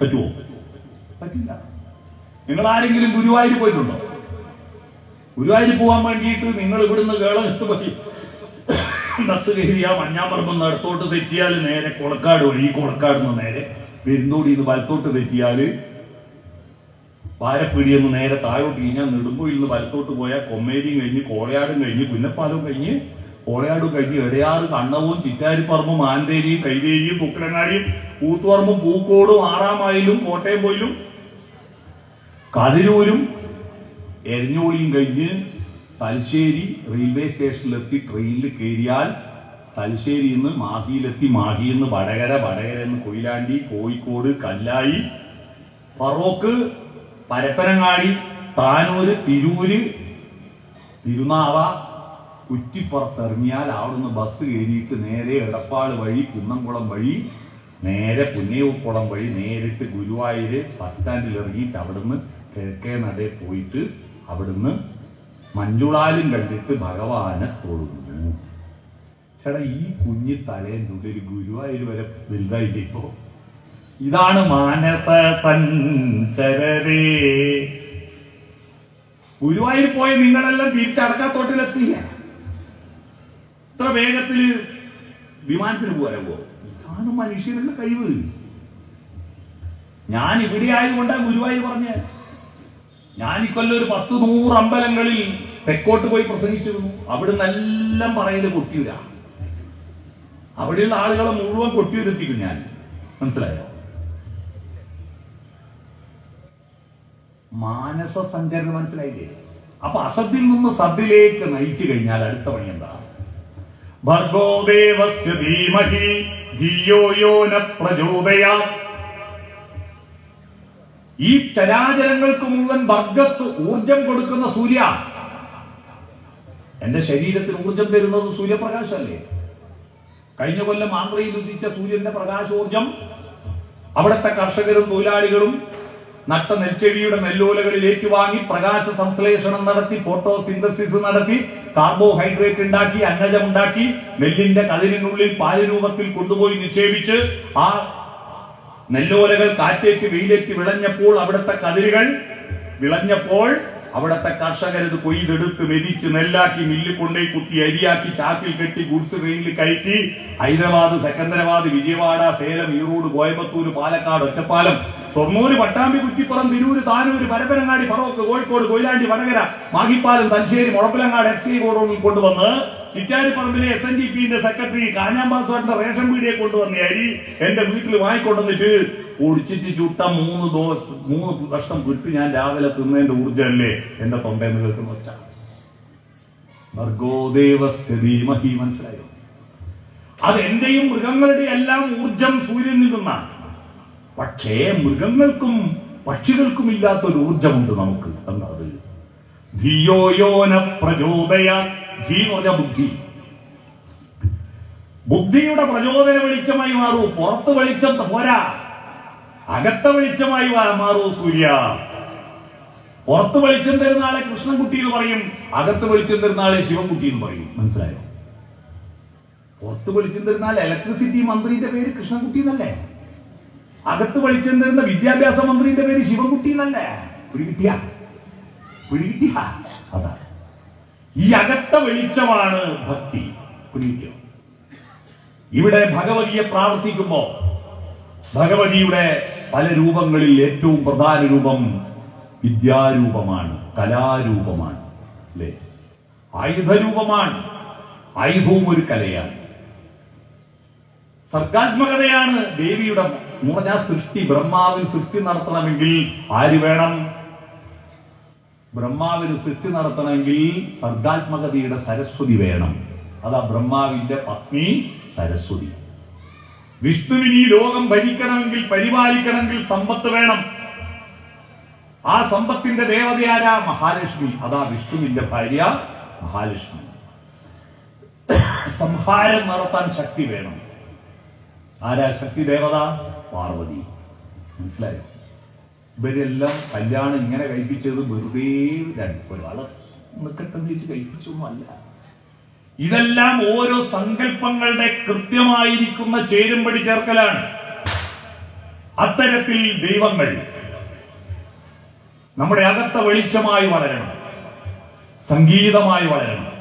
പറ്റുമോ? പറ്റില്ല. നിങ്ങൾ ആരെങ്കിലും ഗുരുവായൂർ പോയിട്ടുണ്ടോ? ഗുരുവായൂർ പോകാൻ വേണ്ടിയിട്ട് നിങ്ങൾ ഇവിടുന്ന് കേളകത്ത് പോയി ബസ് കയറിയ മഞ്ഞാമ്പറമ്പ് അടുത്തോട്ട് തെറ്റിയാൽ നേരെ കൊളക്കാട് വഴി, കൊളക്കാട് നിന്ന് നേരെ പെരുന്തോടിന്ന് വലത്തോട്ട് തെറ്റിയാൽ പാരപ്പീടിയെന്ന് നേരെ താഴോട്ട് കഴിഞ്ഞാൽ നെടുമ്പുയിൽ നിന്ന് വലത്തോട്ട് പോയാൽ കൊമ്മേരിയും കഴിഞ്ഞ് കോളയാടും കഴിഞ്ഞ് പുന്നപ്പാലവും കഴിഞ്ഞ് കോളയാടും കഴിഞ്ഞ് എടയാറ്, കണ്ണവും, ചിറ്റാരിപ്പറമ്പും, മാനന്തേരിയും, കൈതേരിയും, പുക്കലങ്ങാടിയും, കൂത്തുപറമ്പും, പൂക്കോടും, 6-ാം മൈലും, കോട്ടയം പോയിലും, കതിരൂരും, എരഞ്ഞോളിയും കഴിഞ്ഞ് തലശ്ശേരി റെയിൽവേ സ്റ്റേഷനിലെത്തി ട്രെയിനിൽ കയറിയാൽ തലശ്ശേരിയിൽ നിന്ന് മാഹിയിലെത്തി, മാഹിയിൽ നിന്ന് വടകര, വടകര നിന്ന് കൊയിലാണ്ടി, കോഴിക്കോട്, കല്ലായി, ഫറോക്ക്, പരപ്പനങ്ങാടി, താനൂര്, തിരൂര്, തിരുനാവ, കുറ്റിപ്പുറത്തിറങ്ങിയാൽ അവിടുന്ന് ബസ് കയറിയിട്ട് നേരെ എടപ്പാട് വഴി, കുന്നംകുളം വഴി, നേരെ പുന്നയൂർക്കുളം വഴി നേരിട്ട് ഗുരുവായൂര് ബസ് സ്റ്റാൻഡിൽ ഇറങ്ങിയിട്ട് അവിടുന്ന് കിഴക്കേ നടയിൽ പോയിട്ട് അവിടുന്ന് മഞ്ജുളാലും കണ്ടിട്ട് ഭഗവാനെ തൊഴുന്നു. ചേട്ടാ, ഈ കുഞ്ഞി തലേന്നുള്ളിൽ ഗുരുവായൂർ വരെ വലുതായിട്ട് ഇപ്പോ. ഇതാണ് മാനസ സഞ്ചരരേ. ഗുരുവായൂർ പോയി നിങ്ങളെല്ലാം തിരിച്ചടക്കാത്തോട്ടിലെത്തില്ല. ഇത്ര വേഗത്തിൽ വിമാനത്തിന് പോരാവോ? ഇതാണ് മനുഷ്യരുടെ കഴിവ്. ഞാൻ ഇവിടെ ആയതുകൊണ്ടാണ് ഗുരുവായൂർ പറഞ്ഞ. ഞാൻ ഇക്കൊല്ലം ഒരു 10-100 അമ്പലങ്ങളിൽ തെക്കോട്ട് പോയി പ്രസംഗിച്ചിരുന്നു. അവിടുന്ന് എല്ലാം പറയല് കൊട്ടിയൂര. അവിടെയുള്ള ആളുകളെ മുഴുവൻ കൊട്ടിയൂരെത്തിക്കും ഞാൻ. മനസ്സിലായോ? മാനസ സഞ്ചരണം മനസ്സിലായില്ലേ? അപ്പൊ അസത്തിൽ നിന്ന് സത്തിലേക്ക് നയിച്ചു കഴിഞ്ഞാൽ അടുത്ത പണി എന്താ? ഭർഗോ ദേവസ്യ ധീമഹി ധിയോ യോ ന പ്രചോദയാത്. ഈ ചരാചരങ്ങൾക്ക് മുഴുവൻ ഭർഗസ് ഊർജം കൊടുക്കുന്ന സൂര്യ. എന്റെ ശരീരത്തിന് ഊർജം തരുന്നത് സൂര്യപ്രകാശമല്ലേ? കഴിഞ്ഞ കൊല്ലം ആന്ധ്രയിൽ ഉദിച്ച സൂര്യന്റെ പ്രകാശോർജം അവിടുത്തെ കർഷകരും തൊഴിലാളികളും നട്ട നെൽച്ചെടിയുടെ നെല്ലോലകളിൽ ഏറ്റുവാങ്ങി പ്രകാശ സംശ്ലേഷണം നടത്തി ഫോട്ടോസിന്തസിസ് നടത്തി കാർബോഹൈഡ്രേറ്റ് ഉണ്ടാക്കി അന്നജം ഉണ്ടാക്കി നെല്ലിന്റെ കതിരിനുള്ളിൽ പാല് രൂപത്തിൽ കൊണ്ടുപോയി നിക്ഷേപിച്ച് ആ നെല്ലോലകൾ കാറ്റേറ്റ് വെയിലേറ്റ് വിളഞ്ഞപ്പോൾ അവിടുത്തെ കതിരുകൾ വിളഞ്ഞപ്പോൾ അവിടുത്തെ കർഷകരത് കൊയ്തെടുത്ത് മെതിച്ച് നെല്ലാക്കി മില്ലിൽ കൊണ്ടുപോയി കുത്തി അരിയാക്കി ചാക്കിൽ കെട്ടി ഗുഡ്സ് ട്രെയിനിൽ കയറ്റി ഹൈദരാബാദ് സെക്കന്ദരാബാദ് വിജയവാഡ സേലം ഈറോഡ് കോയമ്പത്തൂർ പാലക്കാട് ഒറ്റപ്പാലം ഷൊർണൂര് പട്ടാമ്പി കുറ്റിപ്പുറം തിരൂര് താനൂര് പരപ്പനങ്ങാടി ഫറോക്ക് കോഴിക്കോട് കൊയിലാണ്ടി വടകര മാഹിപ്പാലം തലശ്ശേരി മുളപ്പിലങ്ങാട് എഫ് സി ഗോഡൌണിൽ കൊണ്ടുവന്ന് ചിറ്റാരിപ്പറമ്പിലെ SNDP-ന്റെ സെക്രട്ടറി കാഞ്ഞാമ്പാസ്വാറിന്റെ റേഷൻ പീടിയെ കൊണ്ടുവന്ന അരി എന്റെ വീട്ടിൽ വാങ്ങിക്കൊണ്ടുവന്നിട്ട് പൊടിച്ചിട്ട് ചുട്ട 3 കഷ്ണം വിട്ട് ഞാൻ രാവിലെ തിന്നതിന്റെ ഊർജ്ജമല്ലേ എന്റെ തൊണ്ടയെന്ന് കേൾക്കുന്ന വെച്ച ഭർഗോദേവസ്ഥിതിമഹി. മനസ്സിലായോ? അത് എന്റെയും മൃഗങ്ങളുടെ എല്ലാം ഊർജം സൂര്യനിൽ നിന്നാണ്. പക്ഷേ മൃഗങ്ങൾക്കും പക്ഷികൾക്കും ഇല്ലാത്തൊരു ഊർജമുണ്ട് നമുക്ക്. എന്താ അത്? ധിയോയോന പ്രചോദയ. ധീ എന്ന് പറഞ്ഞ ബുദ്ധി. ബുദ്ധിയുടെ പ്രചോദന വെളിച്ചമായി മാറൂ. പുറത്ത് വെളിച്ചം പോരാ, അകത്ത വെളിച്ചമായി മാറൂ സൂര്യ. പുറത്ത് വെളിച്ചം തരുന്ന ആളെ കൃഷ്ണൻകുട്ടി എന്ന് പറയും, അകത്ത് വെളിച്ചം തരുന്ന ആളെ ശിവൻകുട്ടി എന്ന് പറയും. മനസ്സിലായോ? പുറത്ത് വെളിച്ചം തരുന്ന ആൾ ഇലക്ട്രിസിറ്റി മന്ത്രിയുടെ പേര് കൃഷ്ണൻകുട്ടി എന്നല്ലേ? അകത്ത് വെളിച്ചം തരുന്ന വിദ്യാഭ്യാസ മന്ത്രിയുടെ പേര് ശിവൻകുട്ടി എന്നല്ലേ? പിടികിട്ടിയ അതാ ഈ അകത്ത വെളിച്ചമാണ് ഭക്തി. പിടികിട്ടിയോ? ഇവിടെ ഭഗവതിയെ പ്രാർത്ഥിക്കുമ്പോ ഭഗവതിയുടെ പല രൂപങ്ങളിൽ ഏറ്റവും പ്രധാന രൂപം വിദ്യാരൂപമാണ്, കലാരൂപമാണ്, അല്ലേ? ആയുധരൂപമാണ്. ആയുധവും ഒരു കലയാണ്, സർഗാത്മകതയാണ് ദേവിയുടെ. പറഞ്ഞാൽ സൃഷ്ടി, ബ്രഹ്മാവിന് സൃഷ്ടി നടത്തണമെങ്കിൽ ആര് വേണം? ബ്രഹ്മാവിന് സൃഷ്ടി നടത്തണമെങ്കിൽ സർഗാത്മകതയുടെ സരസ്വതി വേണം. അതാ ബ്രഹ്മാവിന്റെ പത്നി സരസ്വതി. വിഷ്ണുവിന് ഈ ലോകം ഭരിക്കണമെങ്കിൽ പരിപാലിക്കണമെങ്കിൽ സമ്പത്ത് വേണം. ആ സമ്പത്തിന്റെ ദേവതയാരാ? മഹാലക്ഷ്മി. അതാ വിഷ്ണുവിന്റെ ഭാര്യ മഹാലക്ഷ്മി. സംഹാരം നടത്താൻ ശക്തി വേണം. ആരാ ശക്തി ദേവത? പാർവതി. മനസ്സിലായോ? ഇവരെല്ലാം കല്യാണം ഇങ്ങനെ കഴിപ്പിച്ചത് വെറുതെ ഒരാള് നിൽക്കട്ടെന്ന് വെച്ച് കഴിപ്പിച്ചൊന്നുമല്ല. ഇതെല്ലാം ഓരോ സങ്കല്പങ്ങളുടെ കൃത്യമായിരിക്കുന്ന ചേരുംപടി ചേർക്കലാണ്. അത്തരത്തിൽ ദൈവങ്ങൾ നമ്മുടെ അകത്ത വെളിച്ചമായി വളരണം, സംഗീതമായി വളരണം.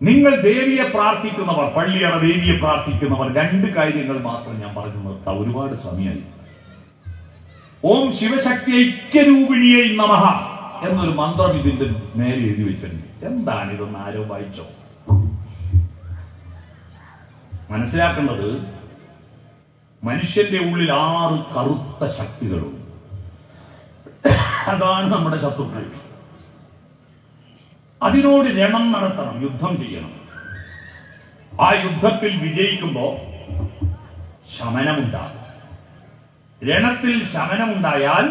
നിങ്ങൾ ദേവിയെ പ്രാർത്ഥിക്കുന്നവർ, പള്ളിയറ ദേവിയെ പ്രാർത്ഥിക്കുന്നവർ, 2 കാര്യങ്ങൾ മാത്രം ഞാൻ പറഞ്ഞു നിർത്താം, ഒരുപാട് സമയമായി. ഓം ശിവശക്തി ഐക്യരൂപിണിയെ നമഃ എന്നൊരു മന്ത്രം ഇതിന്റെ നേരെ എഴുതി വെച്ചിട്ടുണ്ട്. എന്താണ് ഇതൊന്ന് ആരോ വായിച്ചോ? മനസ്സിലാക്കേണ്ടത് മനുഷ്യന്റെ ഉള്ളിൽ 6 കറുത്ത ശക്തികളുണ്ട്. അതാണ് നമ്മുടെ ശത്രുക്കൾ. അതിനോട് രണം നടത്തണം, യുദ്ധം ചെയ്യണം. ആ യുദ്ധത്തിൽ വിജയിക്കുമ്പോ ശമനമുണ്ടാകും. രണത്തിൽ ശമനമുണ്ടായാൽ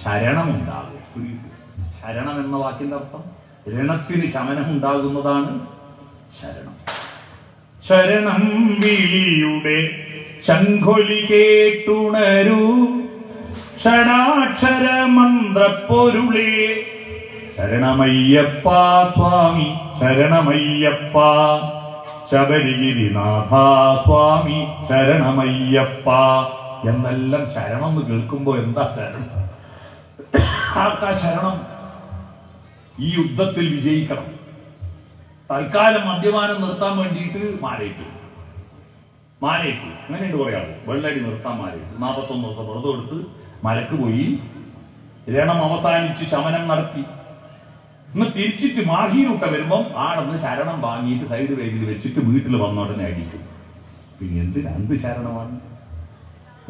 ശരണമുണ്ടാകും. ശരണം എന്ന വാക്കിന്റെ അർത്ഥം രണത്തിന് ശമനമുണ്ടാകുന്നതാണ് ശരണം. ശരണം വിളിയുടെ ശംഖൊലി കേട്ടുണരൂ, ഷടാക്ഷര മന്ത്രപ്പൊരുളേ, ശരണമയ്യപ്പ സ്വാമി ശരണമയ്യപ്പ, ശബരിഗിരിനാഥ സ്വാമി ശരണമയ്യപ്പ എന്നെല്ലാം ശരണം എന്ന് കേൾക്കുമ്പോ എന്താ ശരണം? ആർക്കാ ശരണം? ഈ യുദ്ധത്തിൽ വിജയിക്കണം. തൽക്കാലം മദ്യപാനം നിർത്താൻ വേണ്ടിയിട്ട് മാലയിട്ടു അങ്ങനെയുണ്ട് പറയാളൂ. വെള്ളടി നിർത്താൻ മാലയിട്ടു 41 ദിവസം വ്രതം എടുത്ത് മലക്ക് പോയി രണം അവസാനിച്ച് ശമനം നടത്തി. ഇന്ന് തിരിച്ചിട്ട് മാഹിയിലൂട്ട വരുമ്പം ആണെന്ന് ശരണം വാങ്ങിയിട്ട് സൈഡ് വേദിയിൽ വെച്ചിട്ട് വീട്ടിൽ വന്നോടനെ അടിക്കും. പിന്നെ എന്ത് ശരണമാണ്?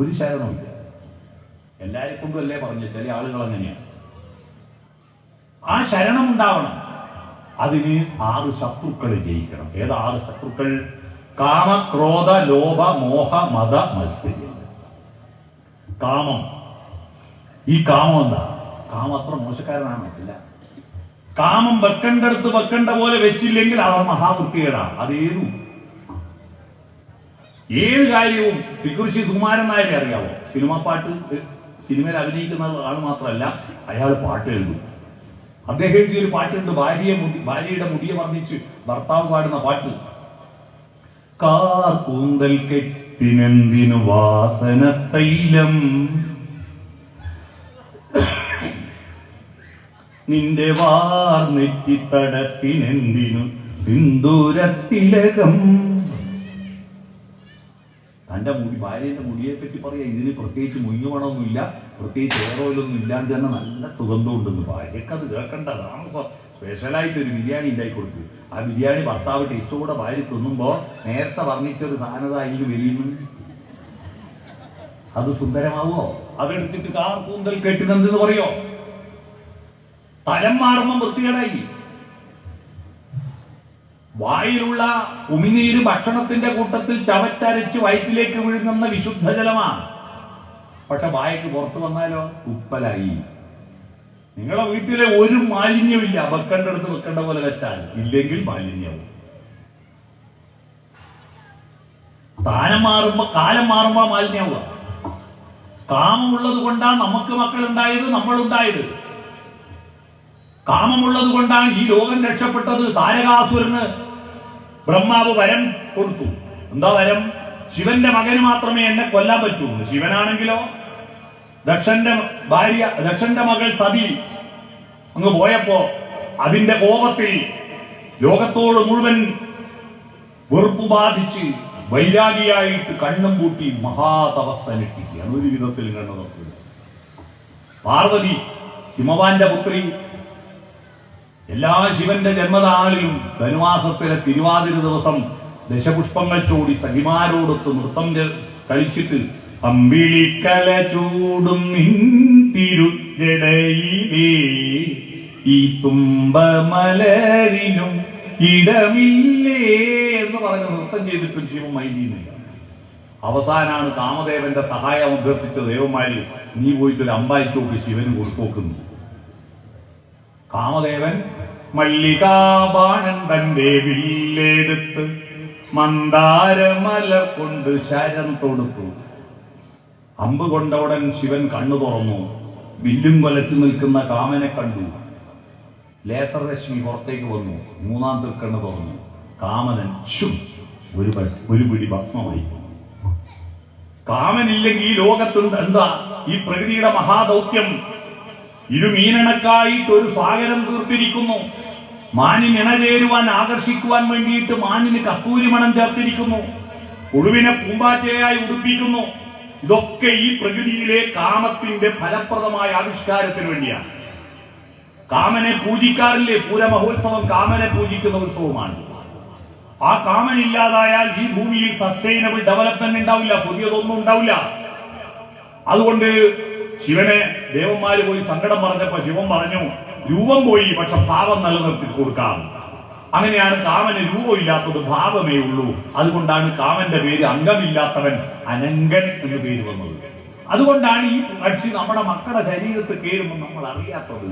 ഒരു ശരണമില്ല. എല്ലാരെ കൊണ്ടും അല്ലേ പറഞ്ഞു, ചില ആളുകൾ അങ്ങനെയാണ്. ആ ശരണം ഉണ്ടാവണം. അതിന് 6 ശത്രുക്കളെ ജയിക്കണം. ഏത് 6 ശത്രുക്കൾ? കാമ, ക്രോധ, ലോഭ, മോഹ, മത, മത്സര്യം. കാമം. ഈ കാമം എന്താ? കാമം അത്ര മോശക്കാരനാണില്ല. കാമം വെക്കേണ്ടടുത്ത് വെക്കേണ്ട പോലെ വെച്ചില്ലെങ്കിൽ അവർ മഹാവൃത്തികേടാണ്. ഏത് കാര്യവും തിക്കുറിശി സുകുമാരൻ നായരെ അറിയാവോ? സിനിമയിൽ അഭിനയിക്കുന്ന ആൾ മാത്രമല്ല, അയാൾ പാട്ട് എഴുതും. അദ്ദേഹം എഴുതിയൊരു പാട്ടുണ്ട്, ഭാര്യയുടെ മുടിയെ വർദ്ധിച്ച് ഭർത്താവ് പാടുന്ന പാട്ട്. കാർ കൂന്തൽ കെട്ടിനെന്തിനു വാസന തൈലം, നിന്റെ വാർന്നെറ്റിത്തടത്തിനെന്തിനു സിന്ദൂരത്തിലകം. തന്റെ ഭാര്യയുടെ മുടിയെ പറ്റി പറയാ. ഇതിന് പ്രത്യേകിച്ച് മുയ്യുമണമൊന്നുമില്ല, പ്രത്യേകിച്ച് ഓരോയിലൊന്നും ഇല്ലാണ്ട് തന്നെ നല്ല സുഗന്ധം ഉണ്ടെന്ന്. ഭാര്യക്ക് അത് കേൾക്കേണ്ടതാണ്. സ്പെഷ്യലായിട്ട് ഒരു ബിരിയാണി ഉണ്ടാക്കി കൊടുത്തു. ആ ബിരിയാണി ഭർത്താവ് ടേസ്റ്റോടെ ഭാര്യ തിന്നുമ്പോ നേരത്തെ വർണ്ണിച്ചൊരു സാധനത അതിൽ വലിയുന്നു. അത് സുന്ദരമാവോ? അതെടുത്തിട്ട് കാർ കൂന്തൽ കെട്ടിനെന്തെന്ന് പറയോ? തലം മാറുമ്പം വൃത്തികേടായി. വായിലുള്ള ഉമിനീര് ഭക്ഷണത്തിന്റെ കൂട്ടത്തിൽ ചവച്ചരച്ച് വയറ്റിലേക്ക് വിഴുങ്ങുന്ന വിശുദ്ധജലമാണ്. പക്ഷെ വായക്ക് പുറത്തു വന്നാലോ ഉപ്പലായി. നിങ്ങളെ വീട്ടിലെ ഒരു മാലിന്യമില്ല, വെക്കേണ്ടടുത്ത് വെക്കേണ്ട പോലെ വെച്ചാൽ, ഇല്ലെങ്കിൽ മാലിന്യവും. സ്ഥാനം മാറുമ്പോ കാലം മാറുമ്പോ മാലിന്യാവുക. കാമമുള്ളത് കൊണ്ടാണ് നമുക്ക് മക്കളുണ്ടായത്, നമ്മളുണ്ടായത്. കാമമുള്ളത് കൊണ്ടാണ് ഈ ലോകം രക്ഷപ്പെട്ടത്. താരകാസുരന് ബ്രഹ്മാവ് വരം കൊടുത്തു. എന്താ വരം? ശിവന്റെ മകന് മാത്രമേ എന്നെ കൊല്ലാൻ പറ്റൂ. ശിവനാണെങ്കിലോ ദക്ഷന്റെ മകൾ സതി അങ്ങ് പോയപ്പോ അതിന്റെ കോപത്തിൽ ലോകത്തോട് മുഴുവൻ വെറുപ്പ് ബാധിച്ച് വൈരാഗിയായിട്ട് കണ്ണും പൂട്ടി മഹാതപസ്സനുഷ്ഠിക്കുകയാണ്. ഒരു വിധത്തിൽ കണ്ണു നോക്കുക. പാർവതി ഹിമവാന്റെ പുത്രി എല്ലാ ശിവന്റെ ജന്മനാളിലും ധനുമാസത്തിലെ തിരുവാതിര ദിവസം ദശപുഷ്പങ്ങൾ ചോടി സഖിമാരോടൊത്ത് നൃത്തം കളിച്ചിട്ട് അമ്പിളിക്കല ചൂടും തിരുജടയിലേ ഈ തുമ്പമലരിനും ഇടമില്ലേ എന്ന് പറഞ്ഞ് നൃത്തം ചെയ്തിട്ടും ശിവൻ മൈലിയുന്നില്ല. അവസാനാണ് കാമദേവന്റെ സഹായം അഭ്യർത്ഥിച്ച ദേവന്മാര് നീ പോയിട്ടൊരു അമ്പായിച്ചോക്ക് ശിവന് കൊടുത്തോക്കുന്നു. കാമദേവൻ മല്ലികാബാണൻ തന്റെ വില്ലെടുത്ത് മന്ദാരമല കൊണ്ട് ശരം തൊടുത്തു. അമ്പ് കൊണ്ടവുടൻ ശിവൻ കണ്ണു തുറന്നു. വില്ലും കൊലച്ചു നിൽക്കുന്ന കാമനെ കണ്ടു. ലേസർ രശ്മി പുറത്തേക്ക് വന്നു. മൂന്നാമത്തെ കണ്ണ് തുറന്നു. കാമനൻ ഒരു പിടി ഭസ്മമായി. കാമനില്ലെങ്കിൽ ഈ ലോകത്തുണ്ട് എന്താ? ഈ പ്രകൃതിയുടെ മഹാദൗത്യം. ഇരുമീനണക്കായിട്ട് ഒരു സാഗരം തീർത്തിരിക്കുന്നു. മാനിന് ഇണചേരുവാൻ ആകർഷിക്കുവാൻ വേണ്ടിയിട്ട് മാനിന് കസ്തൂരി മണം ചേർത്തിരിക്കുന്നു. പുഴുവിനെ പൂമ്പാറ്റയായി ഉടുപ്പിക്കുന്നു. ഇതൊക്കെ ഈ പ്രകൃതിയിലെ കാമത്തിന്റെ ഫലപ്രദമായ ആവിഷ്കാരത്തിന് വേണ്ടിയാണ്. കാമനെ പൂജിക്കാറില്ലേ? പൂരമഹോത്സവം കാമനെ പൂജിക്കുന്ന ഉത്സവമാണ്. ആ കാമൻ ഇല്ലാതായാൽ ഈ ഭൂമിയിൽ സസ്റ്റൈനബിൾ ഡെവലപ്മെന്റ് ഉണ്ടാവില്ല, പുതിയതൊന്നും ഉണ്ടാവില്ല. അതുകൊണ്ട് ശിവനെ ദേവന്മാര് പോയി സങ്കടം പറഞ്ഞപ്പോ ശിവൻ പറഞ്ഞു, രൂപം പോയി, പക്ഷെ ഭാവം നിലനിർത്തി കൊടുക്കാം. അങ്ങനെയാണ് കാമന് രൂപമില്ലാത്തത്, ഭാവമേ ഉള്ളൂ. അതുകൊണ്ടാണ് കാമന്റെ പേര് അംഗമില്ലാത്തവൻ അനങ്കൻ എന്ന് പേര് വന്നത്. അതുകൊണ്ടാണ് ഈ പക്ഷി നമ്മുടെ മക്കളുടെ ശരീരത്തിൽ കയറുമ്പോൾ നമ്മൾ അറിയാത്തത്.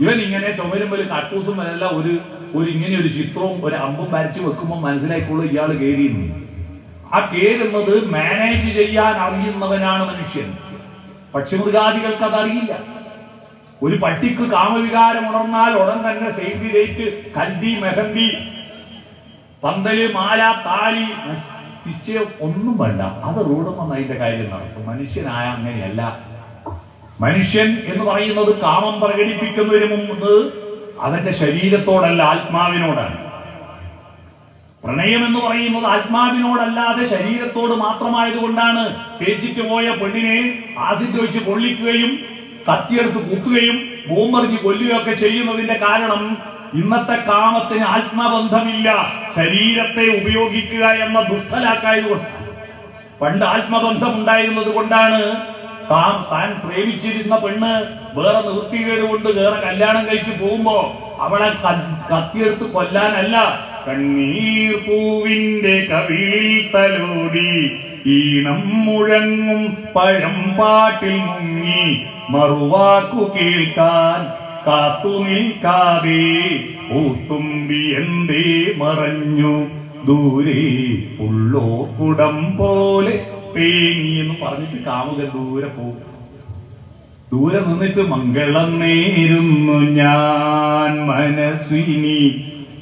ഇവൻ ഇങ്ങനെ ചുമരുമ്പോൾ കട്ടൂസും വരല്ല ഇങ്ങനെ ഒരു ചിത്രവും ഒരു അമ്പും വരച്ചു വെക്കുമ്പോൾ മനസ്സിലായിക്കുള്ളൂ ഇയാൾ കയറിയിരുന്നു. ആ കയറുന്നത് മാനേജ് ചെയ്യാൻ അറിയുന്നവനാണ് മനുഷ്യൻ. പക്ഷിമൃഗാദികൾക്ക് അതറിയില്ല. ഒരു പട്ടിക്ക് കാമവികാരം ഉണർന്നാൽ ഉടൻ തന്നെ സേവ് ദി ഡേറ്റ്, കൽദി, മെഹന്തി, പന്തല്, മാല, താലി, നിശ്ചയം ഒന്നും വേണ്ട. അത് റോഡും വന്ന് അതിന്റെ കാര്യം നടക്കും. മനുഷ്യനായ അങ്ങനെയല്ല. മനുഷ്യൻ എന്ന് പറയുന്നത് കാമം പ്രകടിപ്പിക്കുന്നതിന് മുമ്പ് അവന്റെ ശരീരത്തോടല്ല, ആത്മാവിനോടാണ്. പ്രണയം എന്ന് പറയുന്നത് ആത്മാവിനോടല്ലാതെ ശരീരത്തോട് മാത്രമായതുകൊണ്ടാണ് തേച്ചിട്ട് പോയ പെണ്ണിനെ ആസിഡ് ഒഴിച്ച് പൊള്ളിക്കുകയും കത്തിയെടുത്ത് കുത്തുകയും ബോംബെറിഞ്ഞ് കൊല്ലുകയൊക്കെ ചെയ്യുന്നതിന്റെ കാരണം ഇന്നത്തെ കാമത്തിന് ആത്മബന്ധമില്ല, ശരീരത്തെ ഉപയോഗിക്കുക എന്ന ദുഷ്ടലാക്കായതുകൊണ്ട്. പണ്ട് ആത്മബന്ധം ഉണ്ടായിരുന്നത് കൊണ്ടാണ് താൻ പ്രേമിച്ചിരുന്ന പെണ്ണ് വേറെ നിവൃത്തികേട് കൊണ്ട് വേറെ കല്യാണം കഴിച്ചു പോകുമ്പോ അവളെ കത്തിയെടുത്ത് കൊല്ലാനല്ല, കണ്ണീർ പൂവിന്റെ കവിളിൽ തലോടി ഈണം മുഴങ്ങും പഴംപാട്ടിൽ മുങ്ങി മറുവാക്കു കേൾക്കാൻ കാത്തു നിൽക്കാതെ പൂത്തുമ്പി എന്തേ മറഞ്ഞു ദൂരെ ഉള്ളോ കുടം പോലെ തേങ്ങി എന്ന് പറഞ്ഞിട്ട് കാമുകൻ ദൂരെ പോകും. ദൂരെ നിന്നിട്ട് മംഗളം നേരുന്നു ഞാൻ മനസ്വിനി,